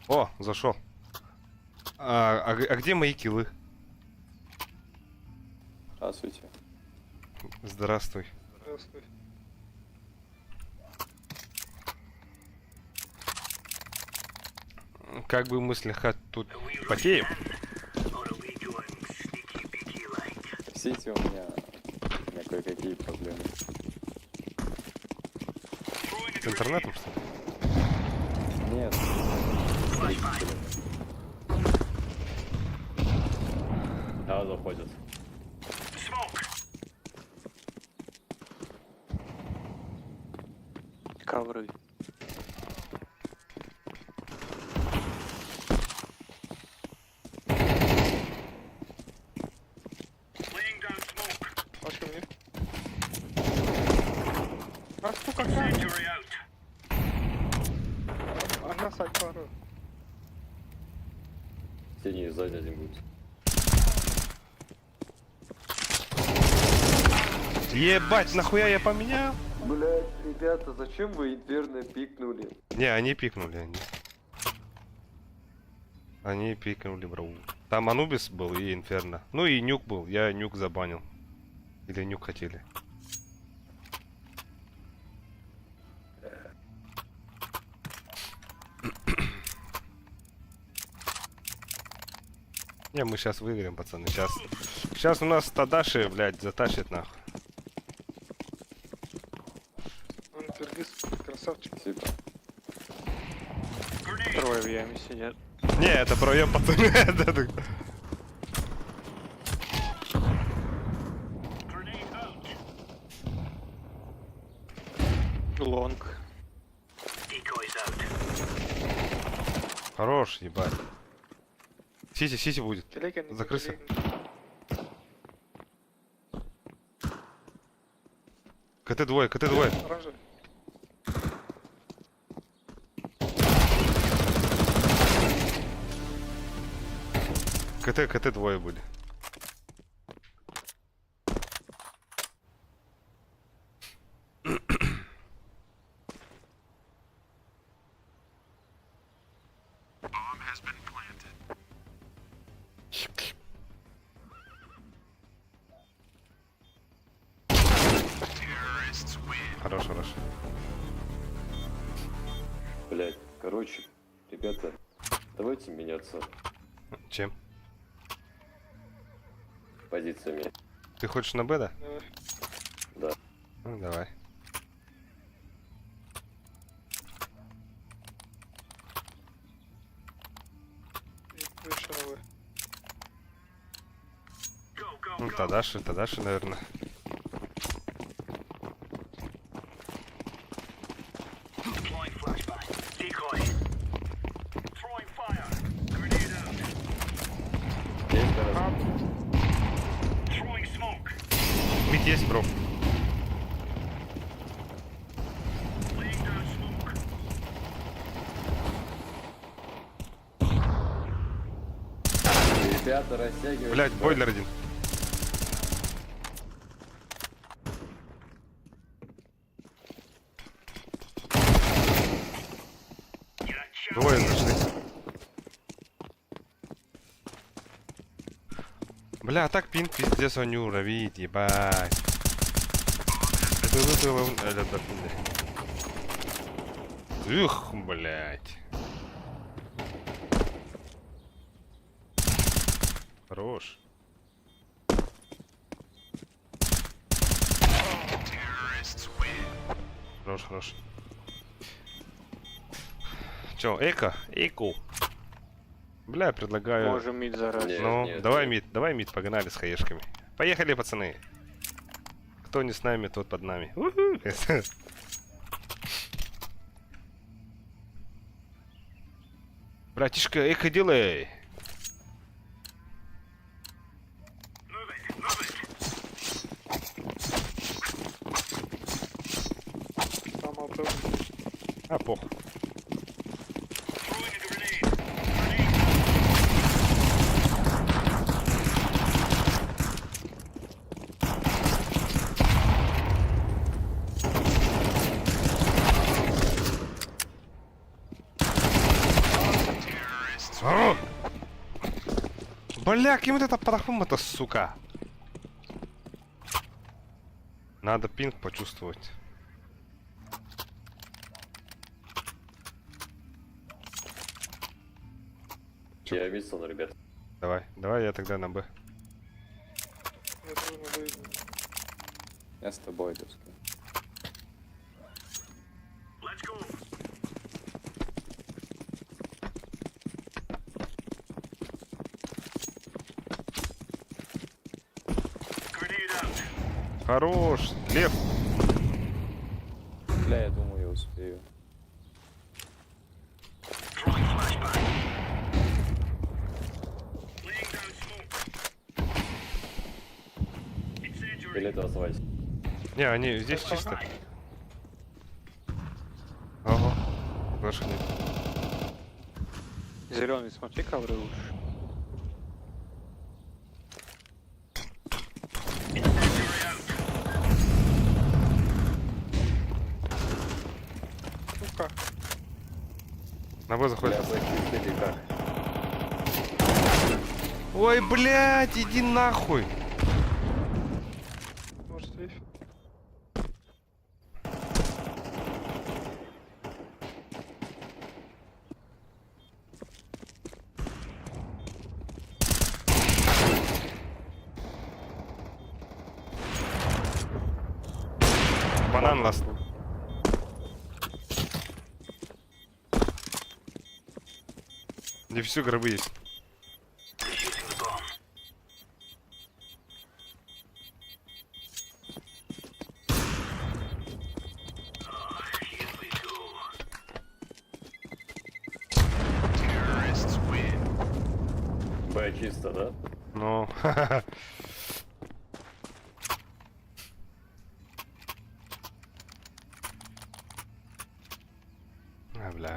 О, зашел. А где мои киллы? Здравствуйте. Здравствуй. Здравствуй. Как бы мы слегка тут потеем. Or are we going sneaky beaky like? В сети у меня кое-какие проблемы. С интернетом, что ли? Нет. Зрители. Да, заходят. Smoke! Ковры. Laying down smoke. Пошли мне. А сука, как? Injury out. Она сальпара. Синий сзади один будет. Ебать, нахуя я поменял? Блять, ребята, зачем вы инверно пикнули? Не, они пикнули, они. Они пикнули, бро. Там Анубис был и Инферно. Ну и Нюк был, я Нюк забанил. Или Нюк хотели. Не, мы сейчас выиграем, пацаны. Сейчас у нас Тадаши, блядь, затащит нахуй. Он Кыргыз, красавчик. Спасибо. Трое в яме сидят. Не, это проем пацаны. Grenade out. Лонг. Decoys out. Хорош, ебать. Сиси будет. Телега не Закрылся. КТ двое. Оранжевый. КТ двое были. Хорош. Блять, короче, ребята, давайте меняться Чем? позициями. Ты хочешь на Б, да? Да. Ну, давай. Выше новый. Go, go, Ну, go. Тадаши, наверное. Deploying flashbang. Decoy. Throwing fire. Grenade out. Есть гараж. Throwing smoke. Мид есть, бро. Laying down smoke. Ребята, растягивайте. Блять, бойлер один. You're a Двое зашли. Бля, так пин пиздец он не уровит, ебать. Это было... Ух, блять. Хорош. Хорош. Чё, эко? Бля, я предлагаю... Можем мид зарать. Нет, Ну, нет, давай нет. мид, погнали с хаешками. Поехали, пацаны. Кто не с нами, тот под нами. Уху. Братишка, эко делай. А, похуй. Throwing a grenade. А! Бля, кем вот это парфюм-то, сука? Надо пинг почувствовать. Я Вильсон, ребят. Давай я тогда на Б. Я тоже не выйду. Я с тобой, так сказать. Let's go. Grenade out. Хорош, Лев. Бля, я думаю, я успею. Throwing flashbang. Laying down smoke. Incendiary. Или это оставайся. Не, они здесь чисто. Ага. Зашли. Зеленый, смотри, ковры лучше. Incendiary out. Сука. На Б заходит. Бля, зачистили как? Ой, блядь, иди нахуй. Может, сейф? Банан ласт. Дефису гробы есть. Defusing the bomb. Here we go. Terrorists win. Б чисто, да? Ну, А, бля.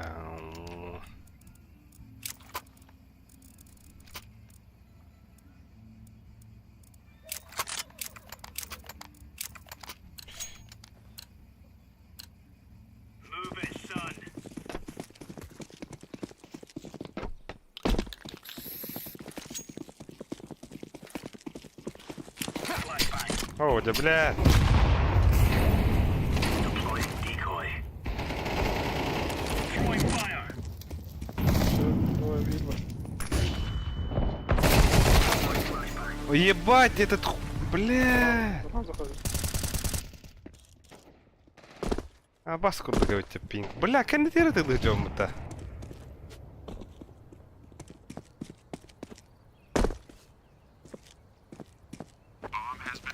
Move it, son. Flashbang. О, да бля. Deploying decoy. Throwing fire. Двое видно. Deploying flashbang. Ой, ебать, этот бля. Потом заходит. А бас курда говорите пинг. Бля, кандидаты ты идем-то.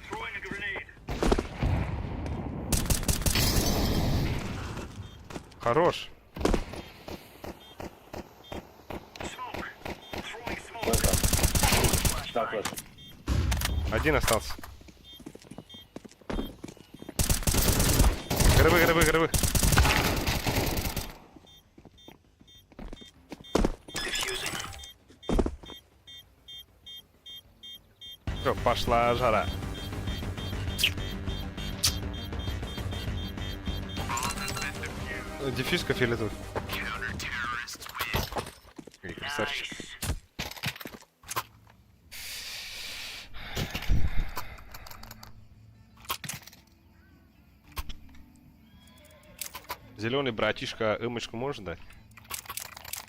Throwing a grenade. Хорош. Smoke. Throwing smoke. Флешка. Да, флеш. Один остался. Гробы. Diffusing. Всё, пошла жара. Дефьюзка фиолетовый. Эй, красавчик. Зеленый братишка, эмочку можешь дать?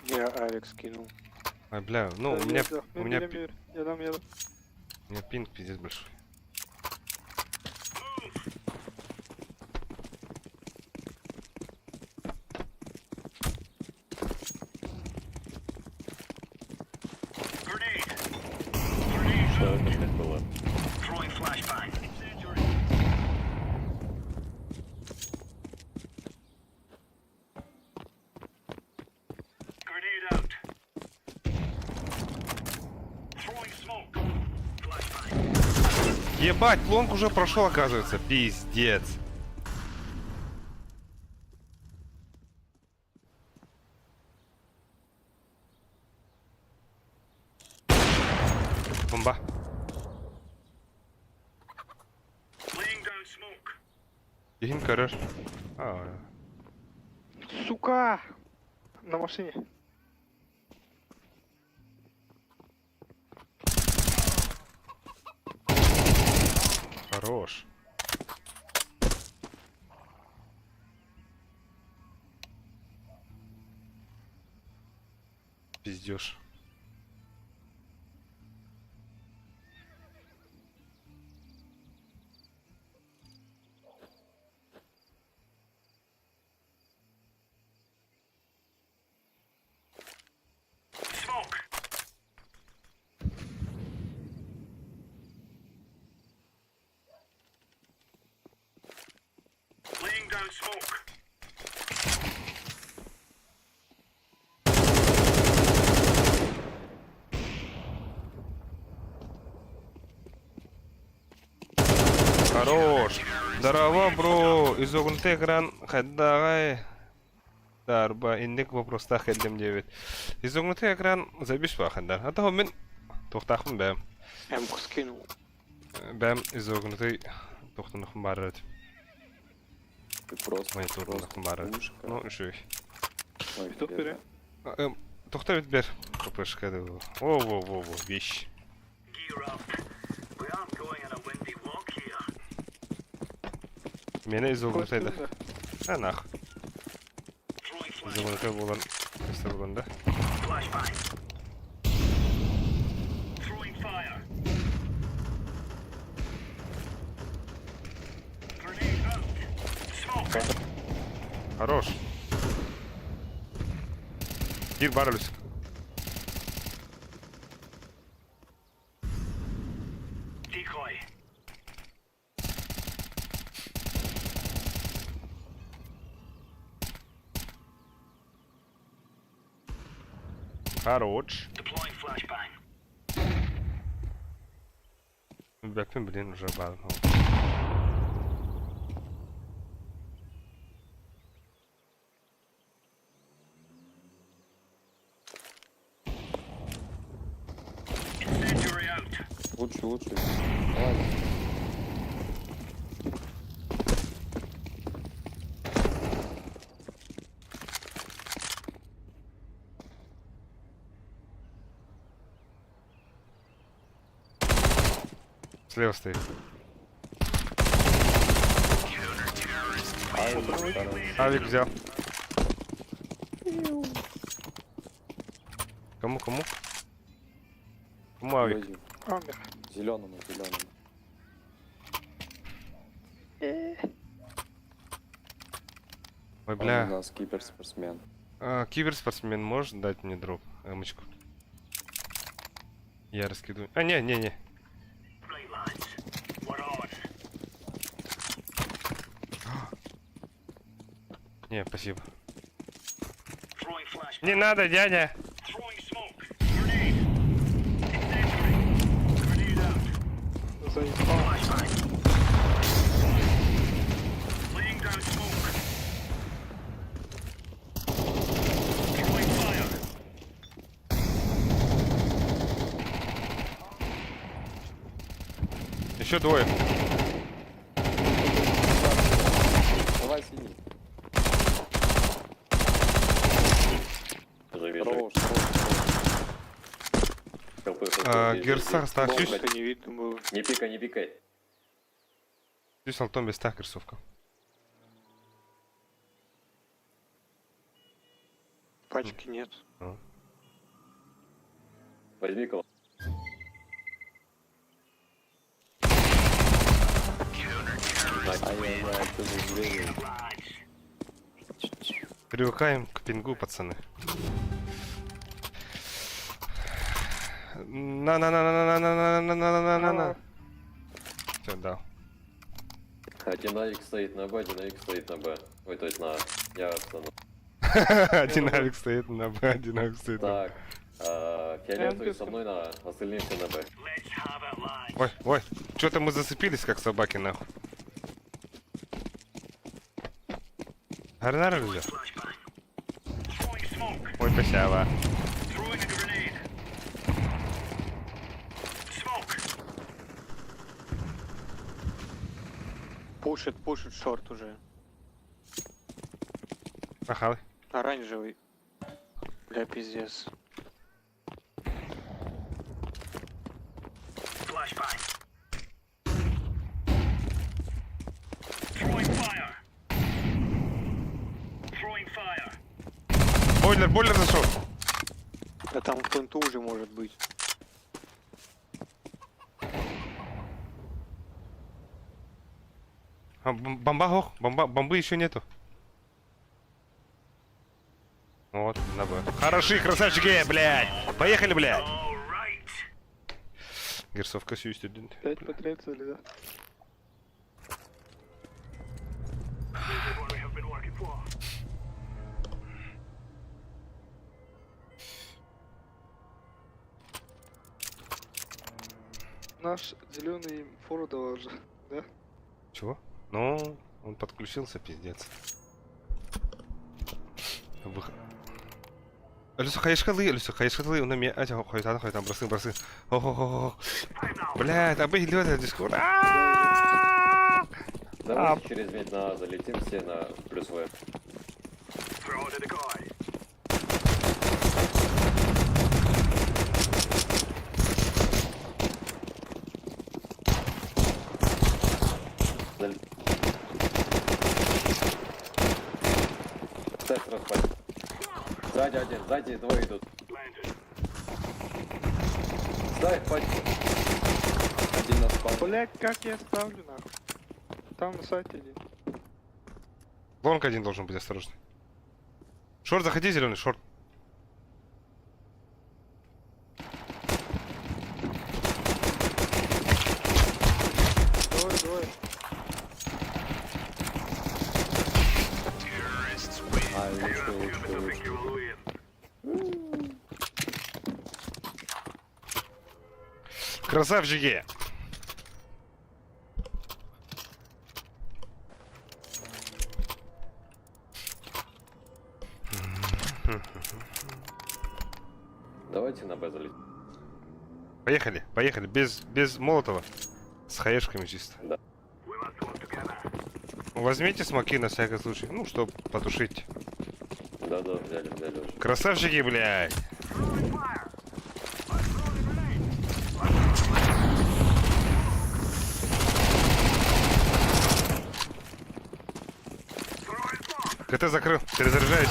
Я Алекс кинул. Ай, бля, ну у меня Я дам еду. у меня пинг пиздец большой. Grenade. Что это опять было? Throwing flashbang. Incendiary. Grenade out. Throwing smoke. Flashbang. Ебать, лонг уже прошел, оказывается. Пиздец. Бомба. Laying down smoke. Їхін көрөр. А, Сука! На машине. хорош. Пиздёж. Smoke. Laying down smoke. Хорош. Здорово, бро. Изогнутый экран. Хаддагай. Дарба. Инник вопроста хеддем 9. Изогнутый экран. Забиш бахандар. А то мен тоқтақым бәм. М-ку скинул. Бәм изогнутый тоқтанықым барырды. Ты просто... Мониторнықым барырды. пушка. Ну, үші. Ой, Кто беда. вперед? Тоқта бит бер. Копышка да. Во, вещь. Gear up. We aren't going on a windy walk here. Мені изогнутый да. Костя, А нах. Throwing flash. Изогнутый болған. Кесті болған да. Flashbang. Throwing fire. Grenade out. Smoke. Хорош. Гир барылыс. Decoy. Хорош. Deploying flashbang. Бәппен білен уже барын. Incendiary out. Лучше. Ладно. Слева стоит. Авик взял. Кому? Кому авик? Амер. Зеленому. Ой, Он у бля. нас киберспортсмен. Киберспортсмен, можешь дать мне дроп? Эмочку. Я раскидываю. А, не. Right, lads. We're on. Не, спасибо. Throwing flashbang. Не надо, дядя. Throwing smoke. Grenade. Incendiary. Grenade out. Заебал. Flashbang. Laying down smoke. Throwing fire. Еще двое. Давай синий. Хорош. Герсар, ставь. Это не видно было. Не пикай. Здесь алтон без так рисовка. Пачки нет. Возьми кого. Ай-яй-яй, ты за зверь. Lads. Привыкаем к пингу, пацаны. На. Все, дал. Один авик стоит на Б, один авик стоит на Б. Ой, то есть на... Я встану. Один авик стоит на Б, один авик стоит на Б. Так, фиолетовый со мной на... Остальные все на Б. Let's have it, lads. Ой, что-то мы зацепились, как собаки, нахуй. Гарнар или? Flashbang. Throwing smoke. Ой, спасибо. Throwing a grenade. Пушит шорт уже. Махали. Оранжевый. Бля, пиздец. Flashbang. Throwing fire. Throwing fire. Бойлер зашел. Да там в пленту уже может быть. Бомба, бомбы еще нету. Вот, на Б. Хороши, красавчики, блядь. Поехали, блядь. All right. Герсовка сью студент. 5 по 3 цели, да? This is what we have been working for. Наш зеленый фору давал же, да? Чего? Ну, он подключился, пиздец. Алиса, хаешкалы, он на меня, там, бросы. Ого. Блядь, обыгли это дискорд. Давайте через медь на А залетим все на плюс В. Throw to the guy. Тест распать. Сзади один, сзади двое идут. Planted. Ставь пачку. Один на спам. Блять, как я ставлю нахуй? Там на сайте один. Лонг один должен быть, осторожный. Шорт, заходи, зеленый, шорт. Двое. Think you will win. Красавчики! Давайте на Б залетим. Поехали, без молотова. С хаешками чисто. We must work together. Возьмите смоки на всякий случай, ну, чтоб потушить. Да, взяли уже. Красавчики, блядь! КТ закрыл, перезаряжаюсь.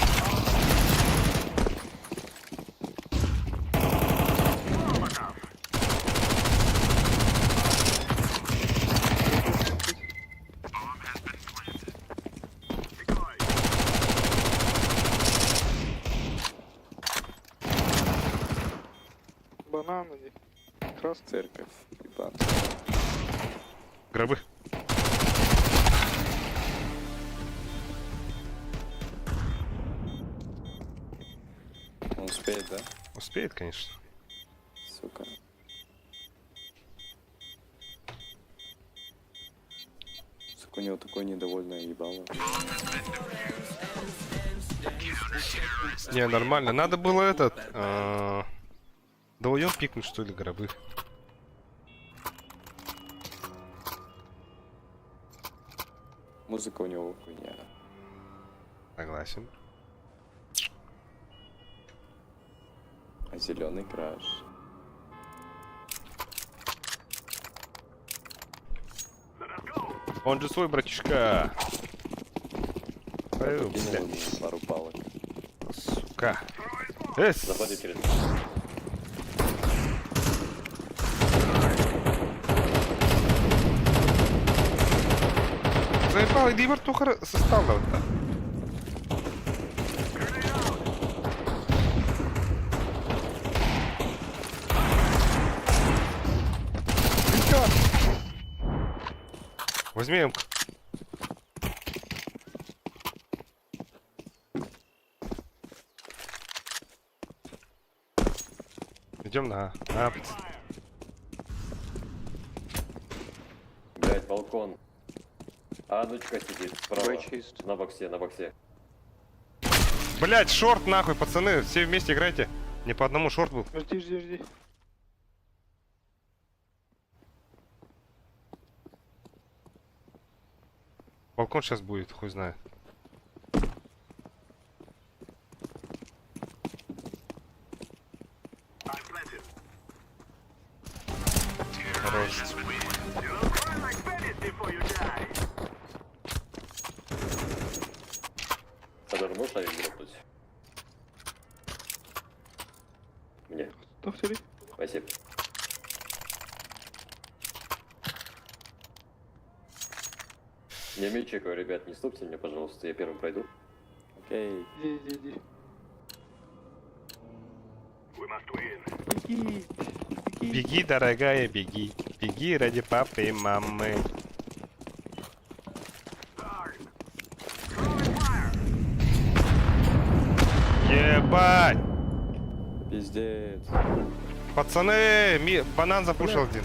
Банан один. Красный. Церковь. Ебать. Гробы. Он успеет, да? Успеет, конечно. Сука. Сука, у него такое недовольное ебало. Не, нормально. Надо было этот... Долоём пикнуть, что ли, гробы. Музыка у него хуйня. Согласен. А зеленый краш. Он же свой, братишка. Ой, Кинул бля, ему пару палок. сука. Заходи через... Заебал, иди вертуха составлю-то. Возьми М-ку. Идем на А. Блять, балкон. А, ночка сидит справа. Б чист. На боксе. Блять, шорт нахуй, пацаны, все вместе играйте. Не по одному шорт был. Жди. Балкон сейчас будет, хуй знает. I've planted. Хорош. You'll cry like Venice before you die. Федор, можешь авик дропнуть? Мне. Повтори. Спасибо. Я меч чекаю, ребят, не стопьте меня, пожалуйста, я первым пройду. Окей. Иди. We must win. Беги. Беги, дорогая, беги. Беги ради папы и мамы. Guard. Throwing fire. Ебать! Пиздец. Пацаны, банан запушил один.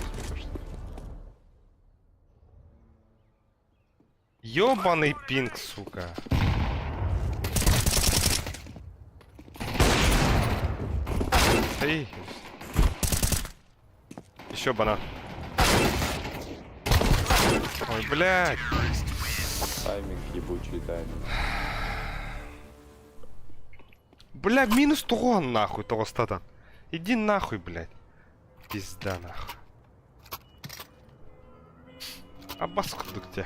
Ёбаный пинг, сука. Эй. Еще банан. Ой, блядь. Тайминг, ебучий тайминг. Бля, минус трон нахуй того стата. Иди нахуй, блядь. Пизда нахуй. Обоскуду где.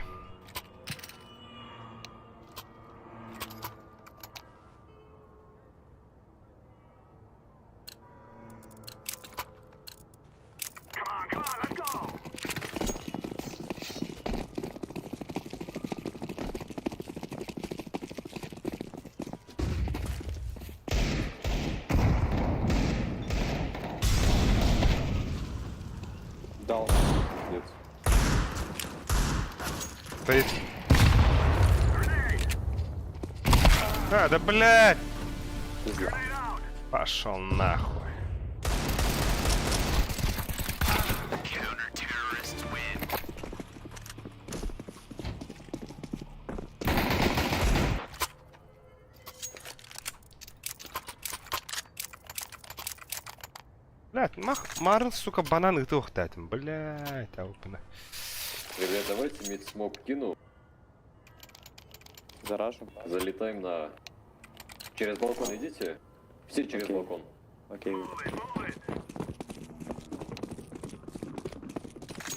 Come on, let's go. Дал. Нет. Стоит. А, да блядь! Пошел нахуй. Блядь, Марл, сука, бананы тухтать. Блядь, аупна. Ребят, давайте мид смог кину. Заражу. Залетаем на... Через балкон идите. Все через Окей. балкон. Окей.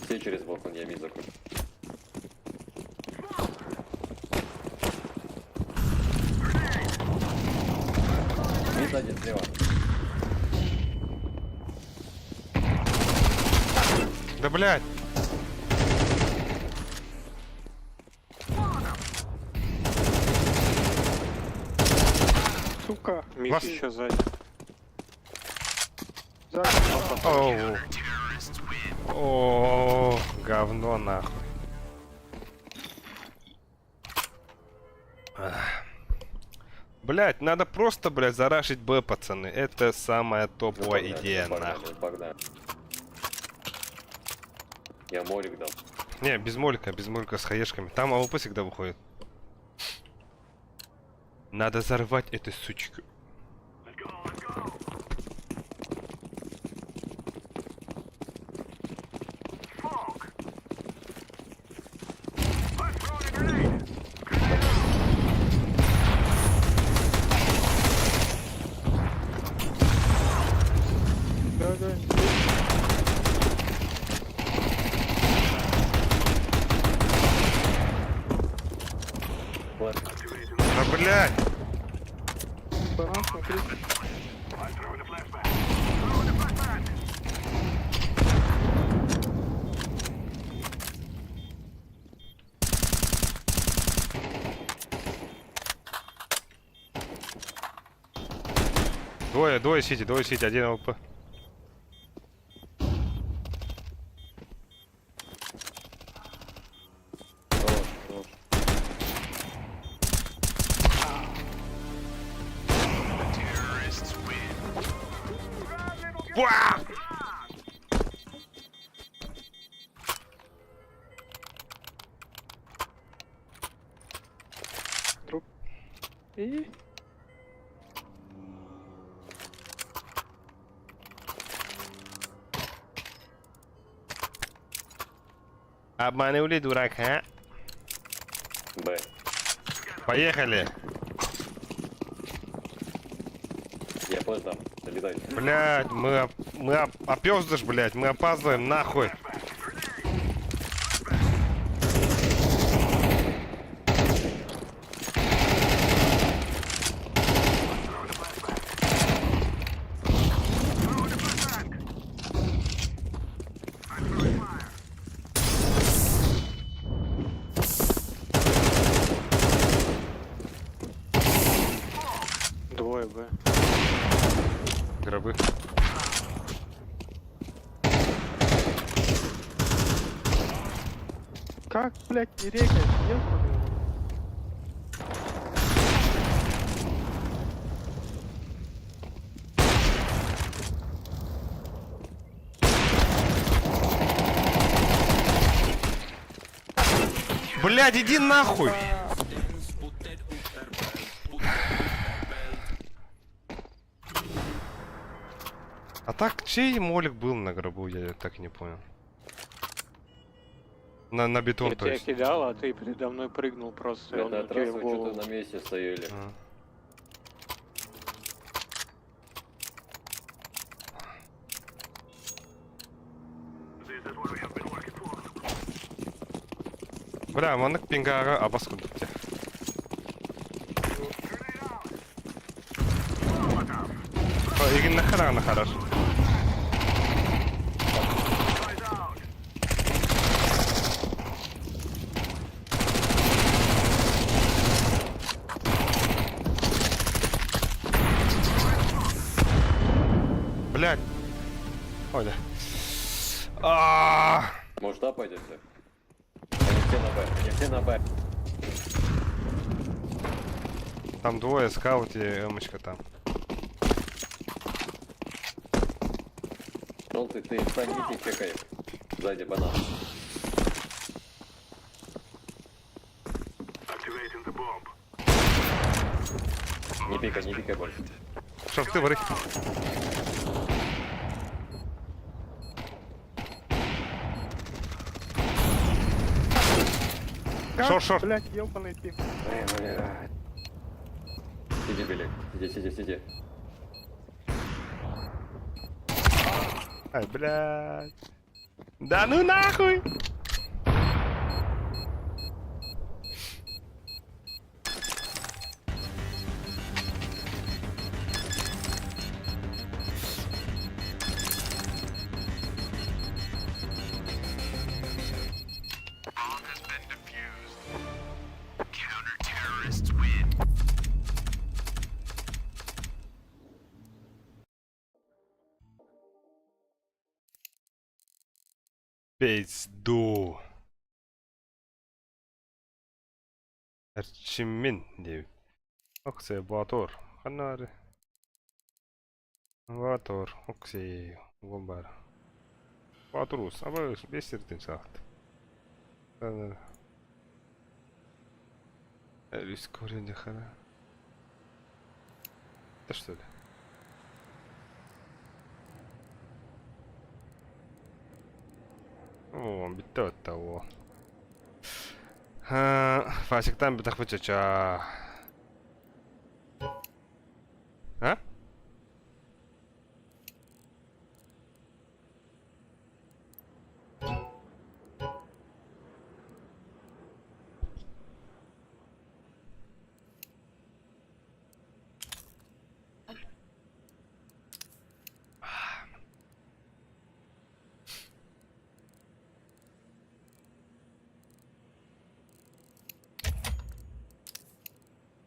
Все через балкон, я мид закончу. Мид один слева. Да блядь! Сука. Мид Вас- еще сзади. Оу. О, говно нахуй. Ах. Блять, надо просто, блять, зарашить Б, пацаны. Это самая топовая Погнали, идея, погнали, нахуй. погнали. Я морик дал. Не, без молька с хаешками. Там АВП всегда выходит. Надо взорвать эту сучку. Let's go, let's go. Smoke. Let's throw a grenade. Да. Да блять! Банан, смотри. I'm throwing the flashbang. Throwing the flashbang. Двое сити, один АВП. Буа! И... Обманули дурака. Б. Поехали! Я понял там. Залетай. Блядь, опёздыш, блядь, мы опаздываем, нахуй! Двое Б. Гробы. Как, блядь, не рекаешь? Ёбаный. Блядь, иди нахуй! А так, чей молик был на гробу, я так и не понял. На бетон, Я то тебя есть. кидал, а ты передо мной прыгнул просто. и он Это тебе в трасса голову. что-то на месте стояли. А. This is what we have been working for. Бля, маннык пингага абаскун тупте. Игин нахара хорош. Блядь. Ой, да. А. Может, да, пойдете? Они все на Б. Они все на Б. Там двое, скаут и эмочка там. Желтый, ты встань, иди, чекай. Сзади банан. Activating the bomb. Не пикай больше. Шорты, вры. Как, Шорт. блядь, ёбаный ты. Сиди, Билли. Сиди. Ай, блядь. Да ну нахуй! Пизду. Эрчимин дип. Оксе батор. Ханари. Батор. Оксе. Гомбар. Батурус. Аба бесертин сахт. Рискорин дехара. Да что ли? О, битте того. Фасиктан битахвычача. А?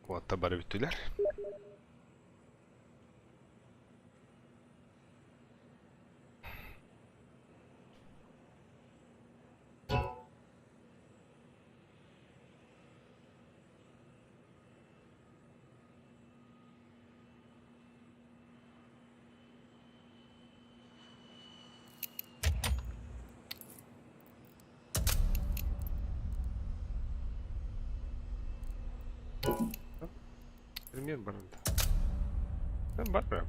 Вот, табары биттилер. Пример барында. Бар прям.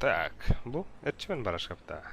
Так, bu etçimen barashkapta.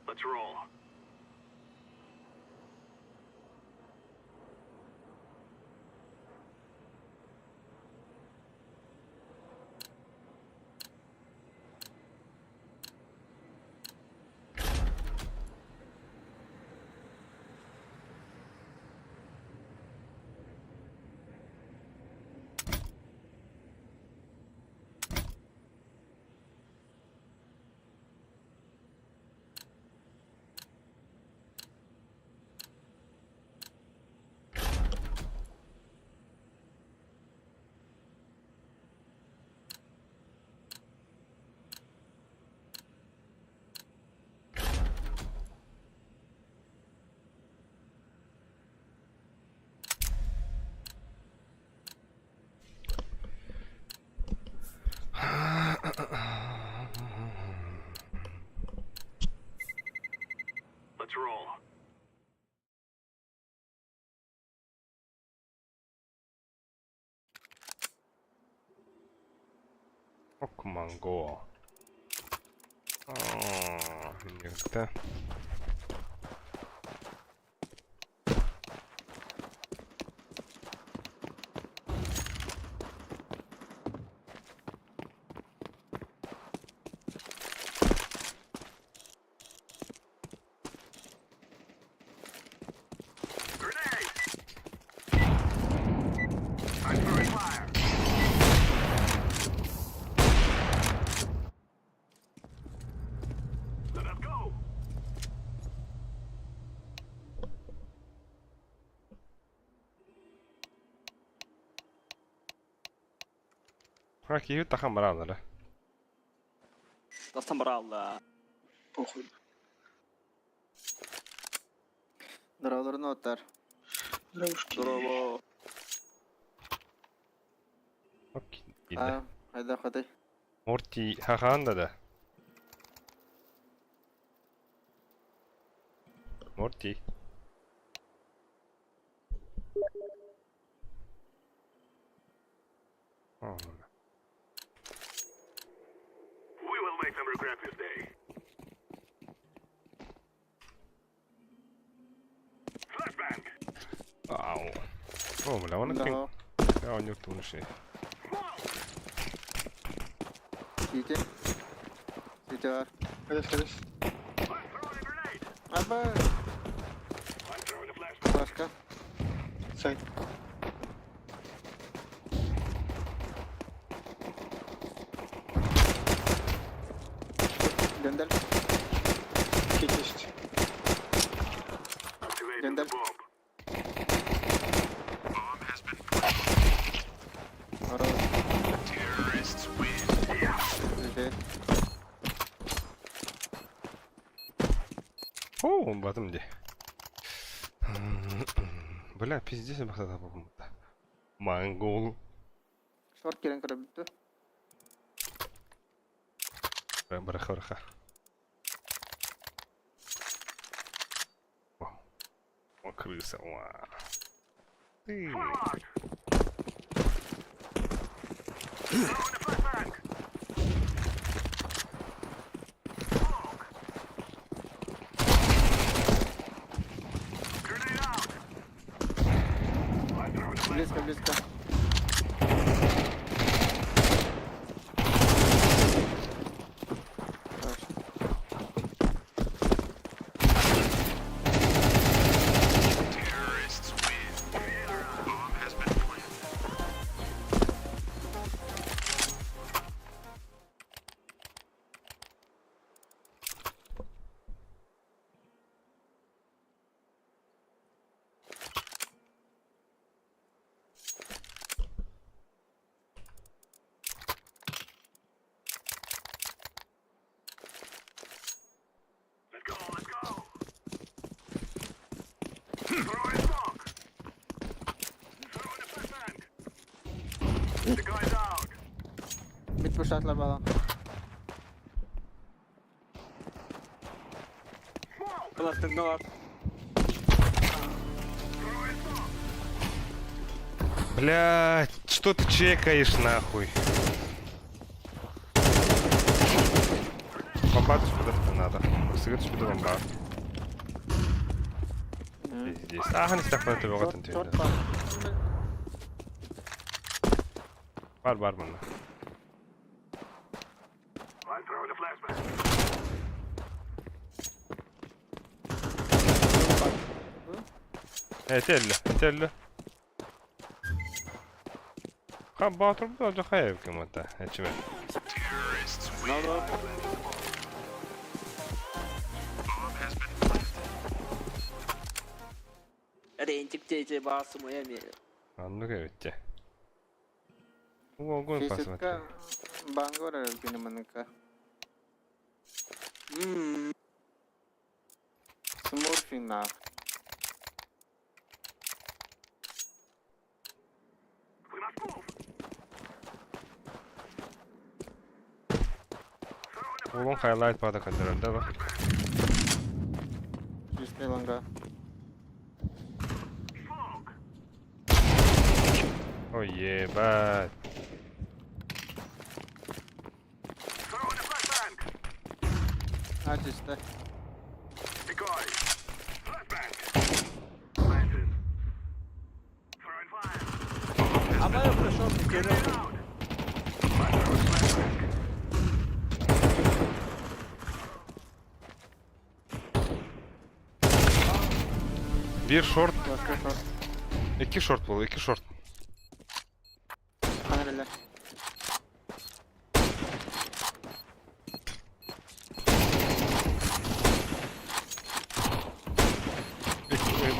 Let's roll. Let's roll. Okkuman go. Nyt. Grenade! I'm throwing fire. Let us go. Kaikki hyttä kameralla. Nästan bara alla. Похуй. Здорово, Нотар. Здравушки. Здорово. Okei, ille. Хайда ходи. Morti hahaanda da. Morti. Oh. We will make them regret this day. Flashbang! Au. Oh, mulla on ainakin... Joo. Joo, on juttu se. Kiitos. Sitten var. Edes, edes. I'm throwing a grenade! Abba. I'm throwing a flashbang. Başka. Сань. Gönder. Кит есть. Activating Gönder. the bomb. CT. О, батым де. Бля, пиздец, я бахта табылмын. Монгол. Short kiren kırıp bitti. Браха. О, крыса, ва. Ты. Близко. Let's go. Throwing smoke. Throwing a flashbang. The guy's out. Mid pushlatlar bana. Cluster ne var? Блядь, что ты чекаешь нахуй? Бомбардиш куда-то надо. Сыграть куда бомбард. Здесь. Ага, не стах это вогат антин. Short var. Бар бана. I'm throwing a flashbang. Телли. Ха, батыр bu da hayır kımata. Açma. Рентик TC basımı yemeyelim. Anlık evet. Bu огонь посмотри. Физика Бангора Пинаманка. Смурфинг на. We must move. Улон хайлайт пада кадерінде бар. Чистый лонга. Smoke. Ой, ебать. Throwing a flashbang. Чисто. Decoy. Flashbang. Planted. Throwing fire. Ama yok da short geliyor. Out. I'm throwing a flashbang. Bir short, Başka short. iki short bul, iki short. Kamerayla.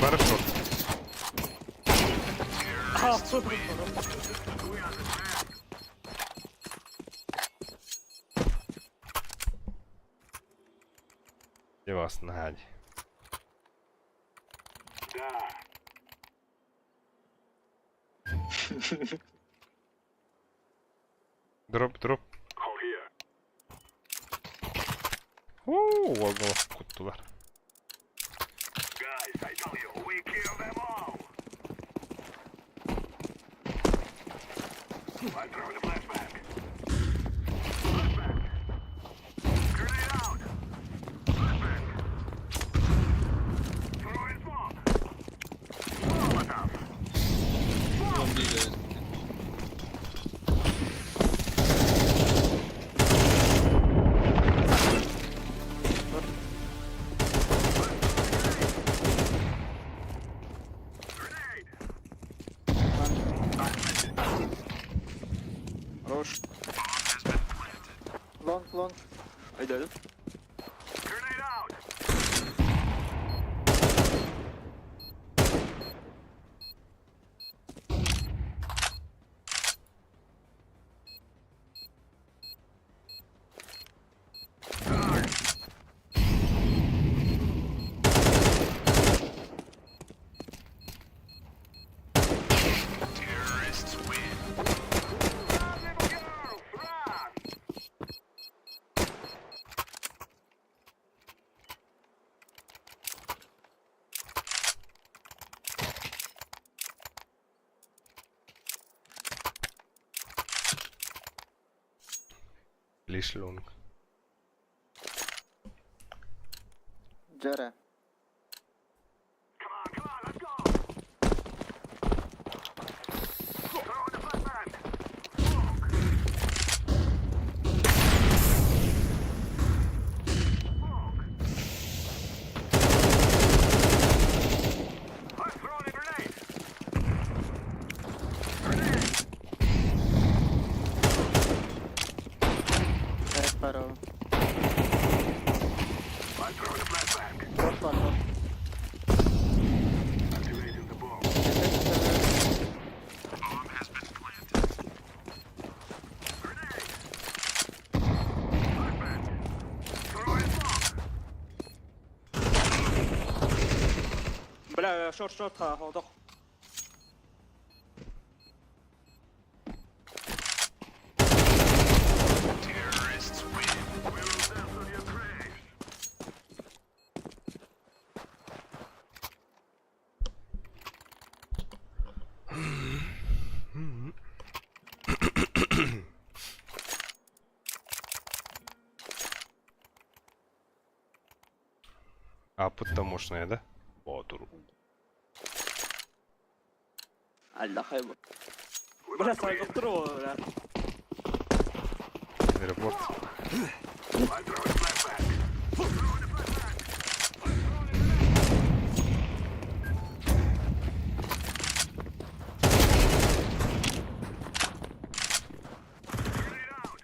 Barı short. Devasına hadi. Drop. Oh, here. Vallahi kuttular. Guys, I tell you, we kill them all. I'm throwing a flashbang. Flashbang. Grenade out. Flashbang. Throwing smoke. Molotov. Grenade. Roş. Long. Haydi oğlum. Grenade out. ليش لونك؟ جرى. Come on, let's go. Throwing the flashbang. I'm throwing a grenade. Evet para. I'm throwing a flashbang. Bot var bot. Activating the bomb. Bomb has been planted. Grenade. Flashbang. Throwing bomb. بلا شورت ها هو ضخ. Terrorists win. We'll settle your graves. А потому да? Бодур. الله خيبه. بلا صار دكتور ولا. Репорт. I'm throwing a flashbang. Throwing a flashbang. Grenade out.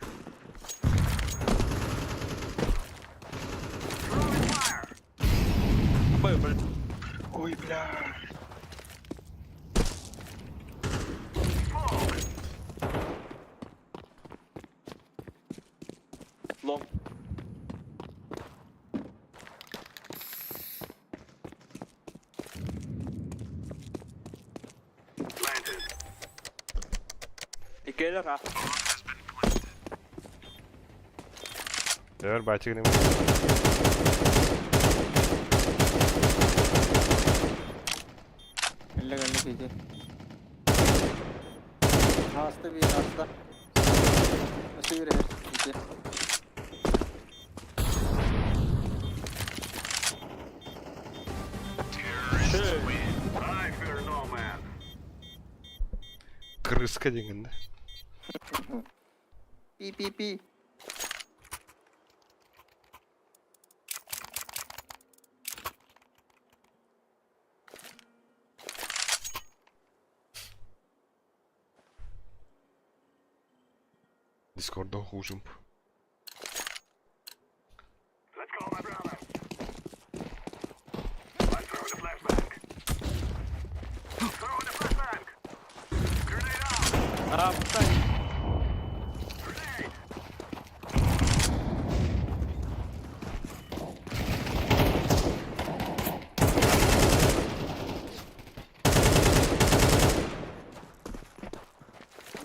Throwing fire. بلا. Ой, бля. Smoke. Long. Planted. İkeler ha. Ver bahçe gidelim. Elle geldi kıydı. Hasta bir hasta. Nasıl yürü her kıydı. I fear no man. Крыска дегенде. Pi pi pi. Discord'da hücum. Let's go, my brother. I'm throwing a flashbang. Throwing a flashbang. Grenade out. Ha bu say. Grenade.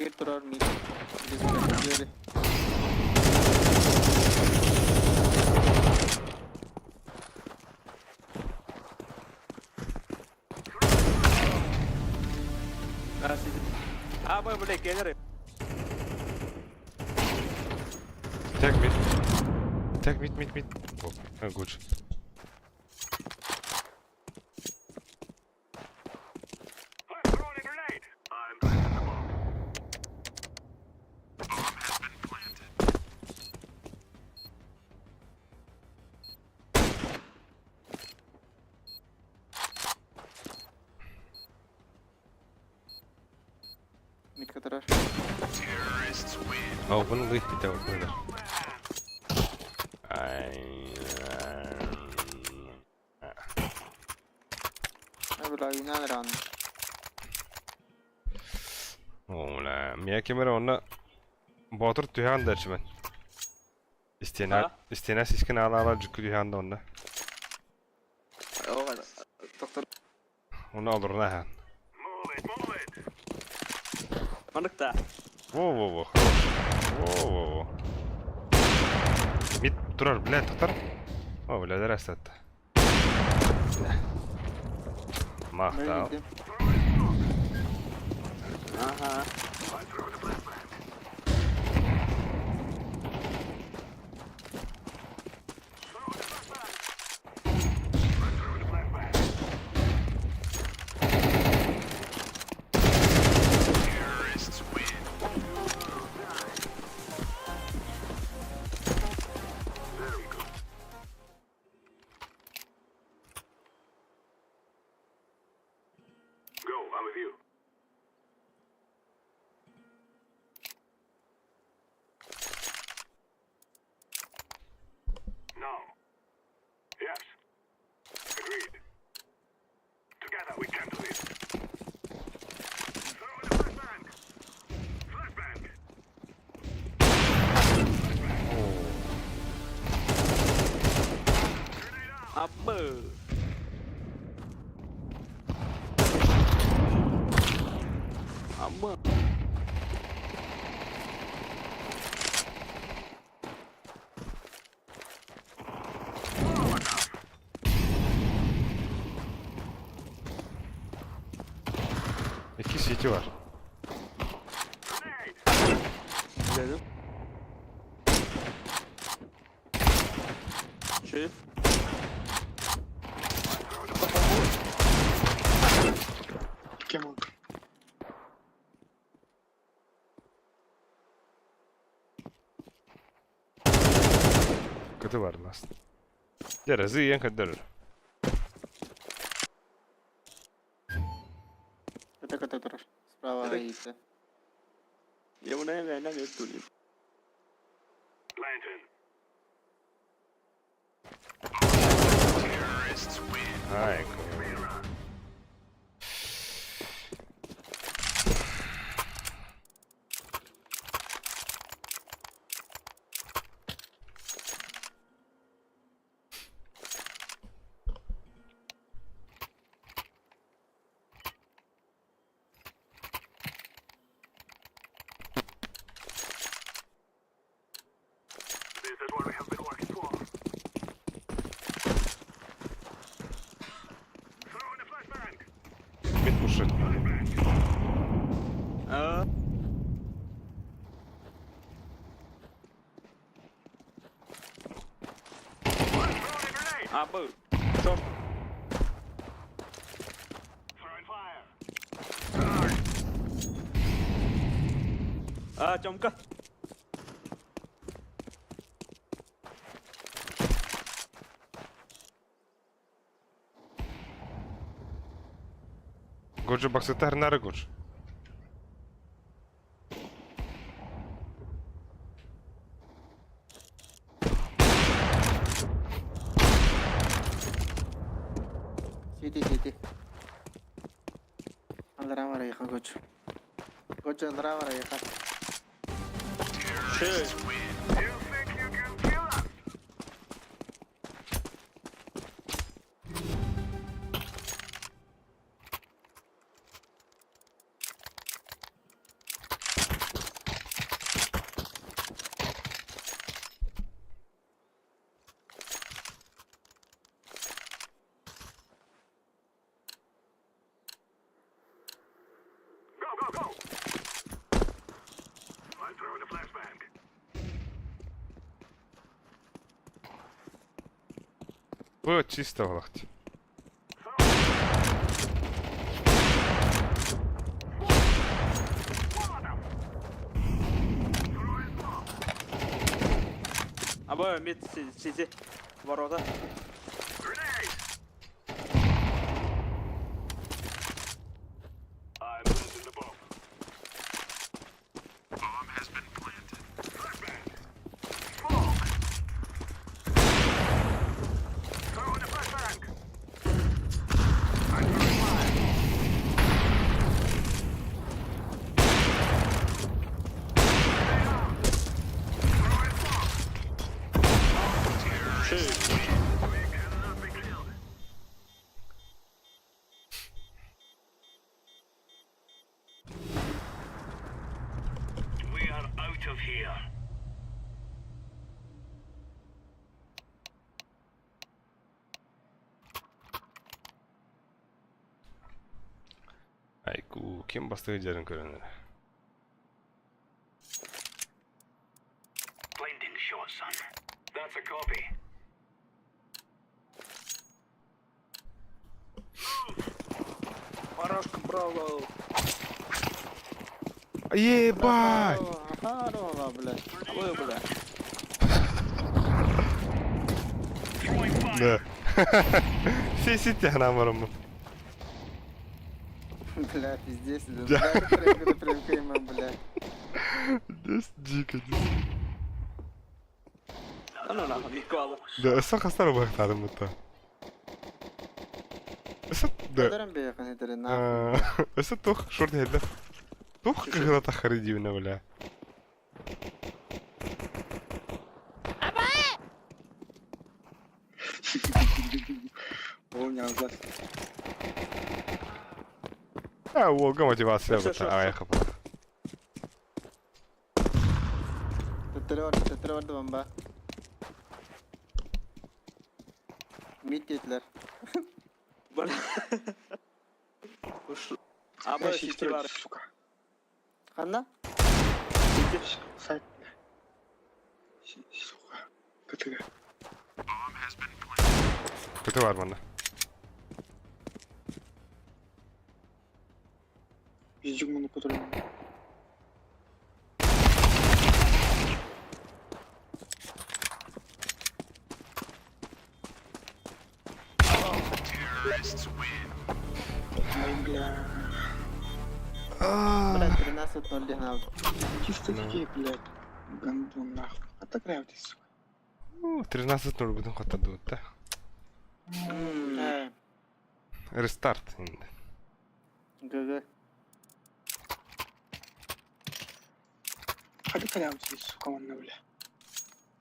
Bir durar mıydı? Birisi yürü. Ha siz. Ha böyle gelir. Tek mid. Tek mid. Oh, ha, gut. I'm throwing a grenade. I'm planting the bomb. Bomb has been planted. Mid katarar. Terrorists win. Oh, bunun gıyık bir tane böyle. Ay. Ne böyle oynar an. Ola, miye kamera onna Batur tüyan derçi ben. Ha? İsteyene siskin ağlarlar cükkü tüyan da onna. O kadar. Doktor. Onu alır ne han. Move it. Manık da. Wo. Mid durar bile tutar. O bile der esnette. Mahta. Böyle gittim. Aha. I'm throwing a flashbang. No. Yes. Agreed. Together we can do this. Throw in the flashbang. Flashbang.อัปเบอร์อัปเบอร์ İki CT var. Dedim. Şey. Кем? Kötü var lan. Yarası yiyen kadar. Ката траш. Справа и се. Я му не вена не тули. Lantern. Ay, This is what we have been working for. Throw in the flashbang. mid push'ı. Aa. Throwing a grenade. อัปเบอร์ช็อต Throwing fire. จอมกัน Gocu baksa ternare goç. Сити. Андра раиха гоч. Гоч андра раиха. Şey. You think you can kill us? Go. I'm throwing a flashbang. Bu чисто вахт. Або мид сиди. Ворота. Grenade! I'm planting the bomb. Bomb has been planted. Flashbang! Smoke! Throw in the flashbang! I'm throwing fire! Grenade out! Throwing smoke! Şey. We cannot be killed. We are out of here. Ayku kim bastı jarın körünü. Blinding shot, son. That's a copy. Порошка, браво. Ебать! Здорово, блядь. Або, бля. Throwing fire. Да. Все сети набором. Бля, пиздец. Да. Бля, прям кайма, бля. Здесь дико. انا ناخذ الكوادر. ده اسا خسر وقت هذا متى اسا ده Ederim be yakın ederim. Ne yapayım? اسا توخ شورت هيدا توخ كده تخرج يجيبنا ولا هو نازل. هو قام motivacija بتاع اي خبر Tetre vardı bomba. Mid dediler. وش ابا ماشي شي اشتري تبارك السكر. Kanla? سايد. سكر. كتير. كنت بعرف منه يجيك من كتير. Блядь, 13-0 догнав. كيف تجي بلاد гандон нахуй. Отогревайте, сука. 13-0 بدون خط الدود ده He. ريستارت هند GG. Отогревайте, сука, وانا ولا.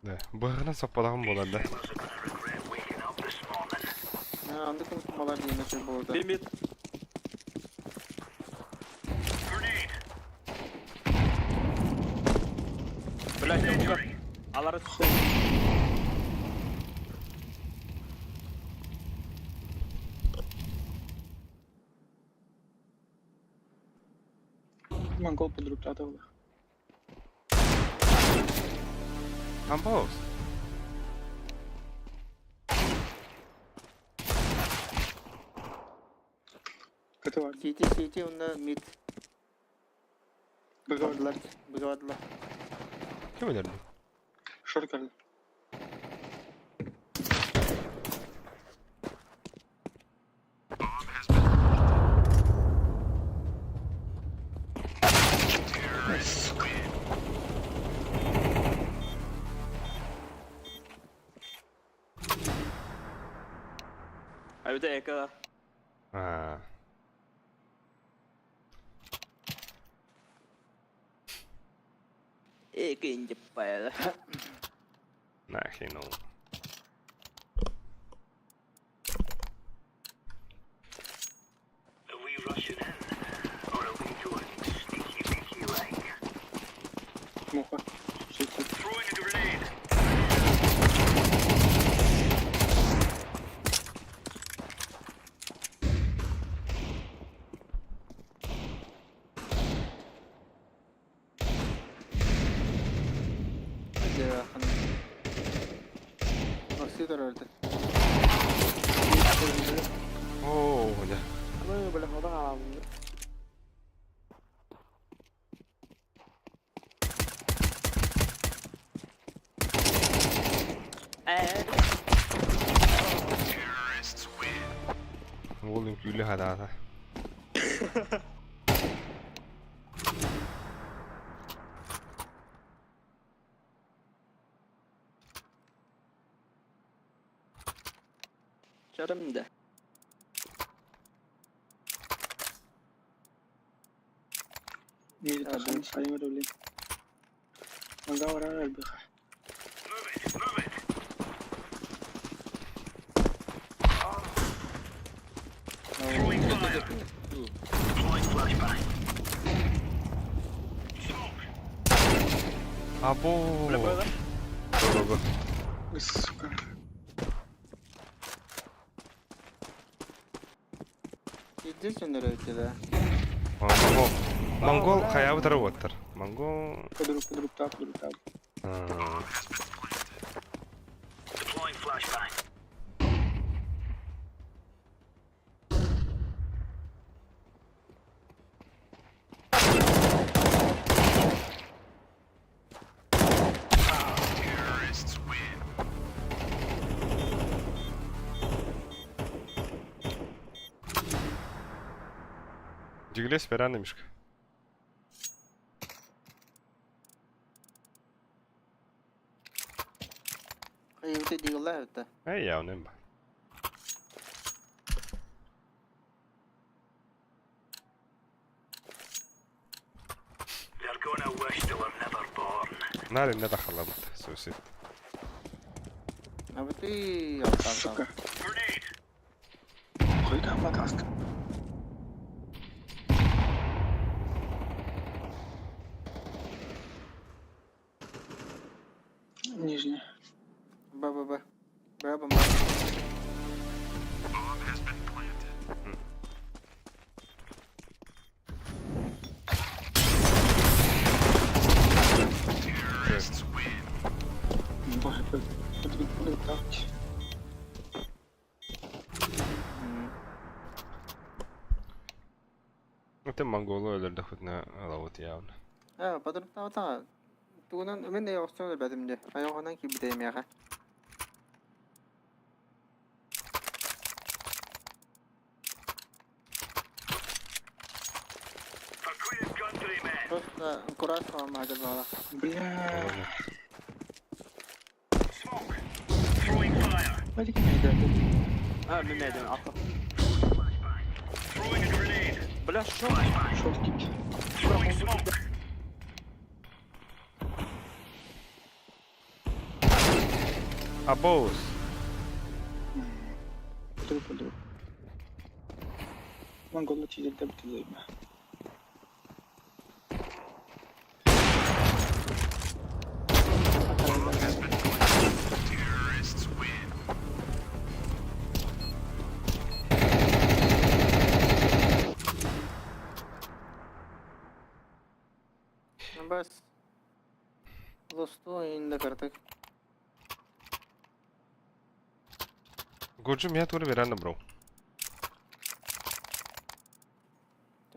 ده بغنا صبرهم ولا ده Regret waking up this morning. Ha, andık unutmalar yine şey burada. Bir mid. Black yok. Alara tuttu. Монгол подруг татал. Ambos Kötü var. CT onda mid. Bıgavadılar. Bıgavadılar. kim öldürdü? Şort geldi. Abi de yakala. Ha. İkinci payla. Nah, no. Are we rushing in? Or are we going sneaky beaky like? Муха. Шейти. Throwing a grenade! Hadi yakın. Oksidir öldü. Oh, ده Ama böyle moda aldı. نقول كل هذا Canım da. ميري تخلص عليه مدولين. ندور على البخة. Throwing fire! Deploying flashbang. ابو Böyle. ضربه السكر. Ciddi sündür öldü de. مونغول خيابة ترى وتر مونغول подруг тап. Deploying flashbang. Dzigle esperando miška. Ei, mutta ei läytä. Ei jää on enemmän. They're gonna wish they were never born. Näin ne takalla, mutta se olisi sitten. No, mutta ei ottaa. Сука. Grenade! Hoitaa matasta. Нижняя. Б. Б. Боже, подвигать. Miten Mongolia öldürdü ne alavut ya. بدر بتاع تقولون من ده يوصلون بعد من ده أيوة هنا كي بدأ يميها For Queen's country, men! بس كراس ما جزاها Бля. Smoke! Throwing fire! Hadi gidelim. من ميدان عطف. Throwing a grenade! بلا شو Шорт кит. Throwing smoke! Abos. Друг. Монголы чизик де битиyor. बस दोस्तों इन करते Gurcum ya turu veren bro.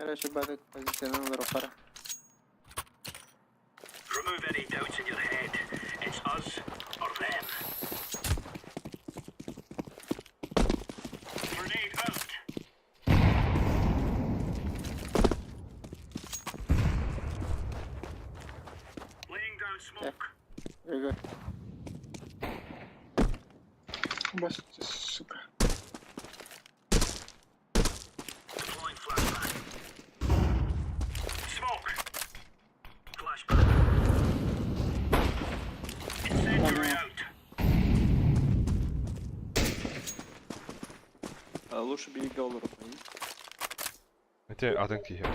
أنا شبابك позиционно ضربة Remove any doubts in your head. It's us or them. Grenade out! Laying down smoke. very good Бas, сука. Deploying flashbang. Smoke! Flashbang. Incendiary out. лучше бери долларов. Mete adın ki ya.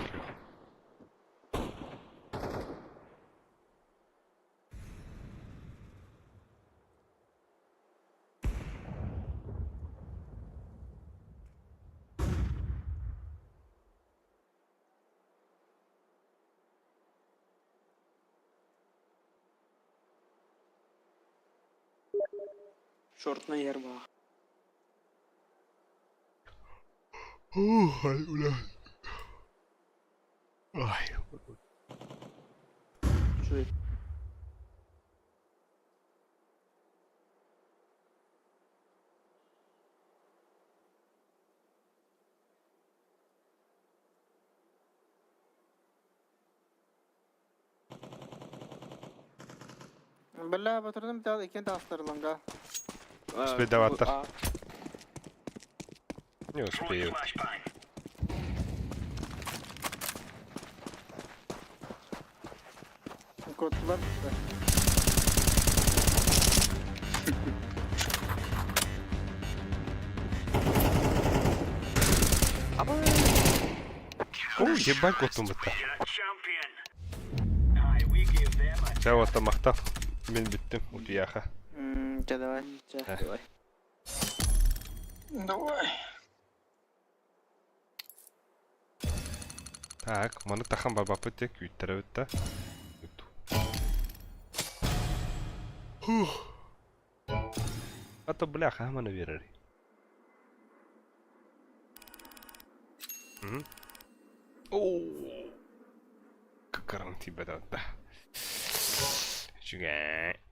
شورت نير بقى. Ay ulan. Ay. شوي. بالله بتردم بتاع كنت أستر لونجا Speed avatar. Nie Throwing uspieję. flashbang. كنت برد Ебать котумutta. You're a champion. Aye, we gave them a Se ottamahta. Min bittim. Utiaha. давай Давай. Давай. Так, mana tahan babapet ja kyyttäröyttä. Juttu. Ото бляха, ама не вирари. Ооо. Какаранти бедата. Чугай.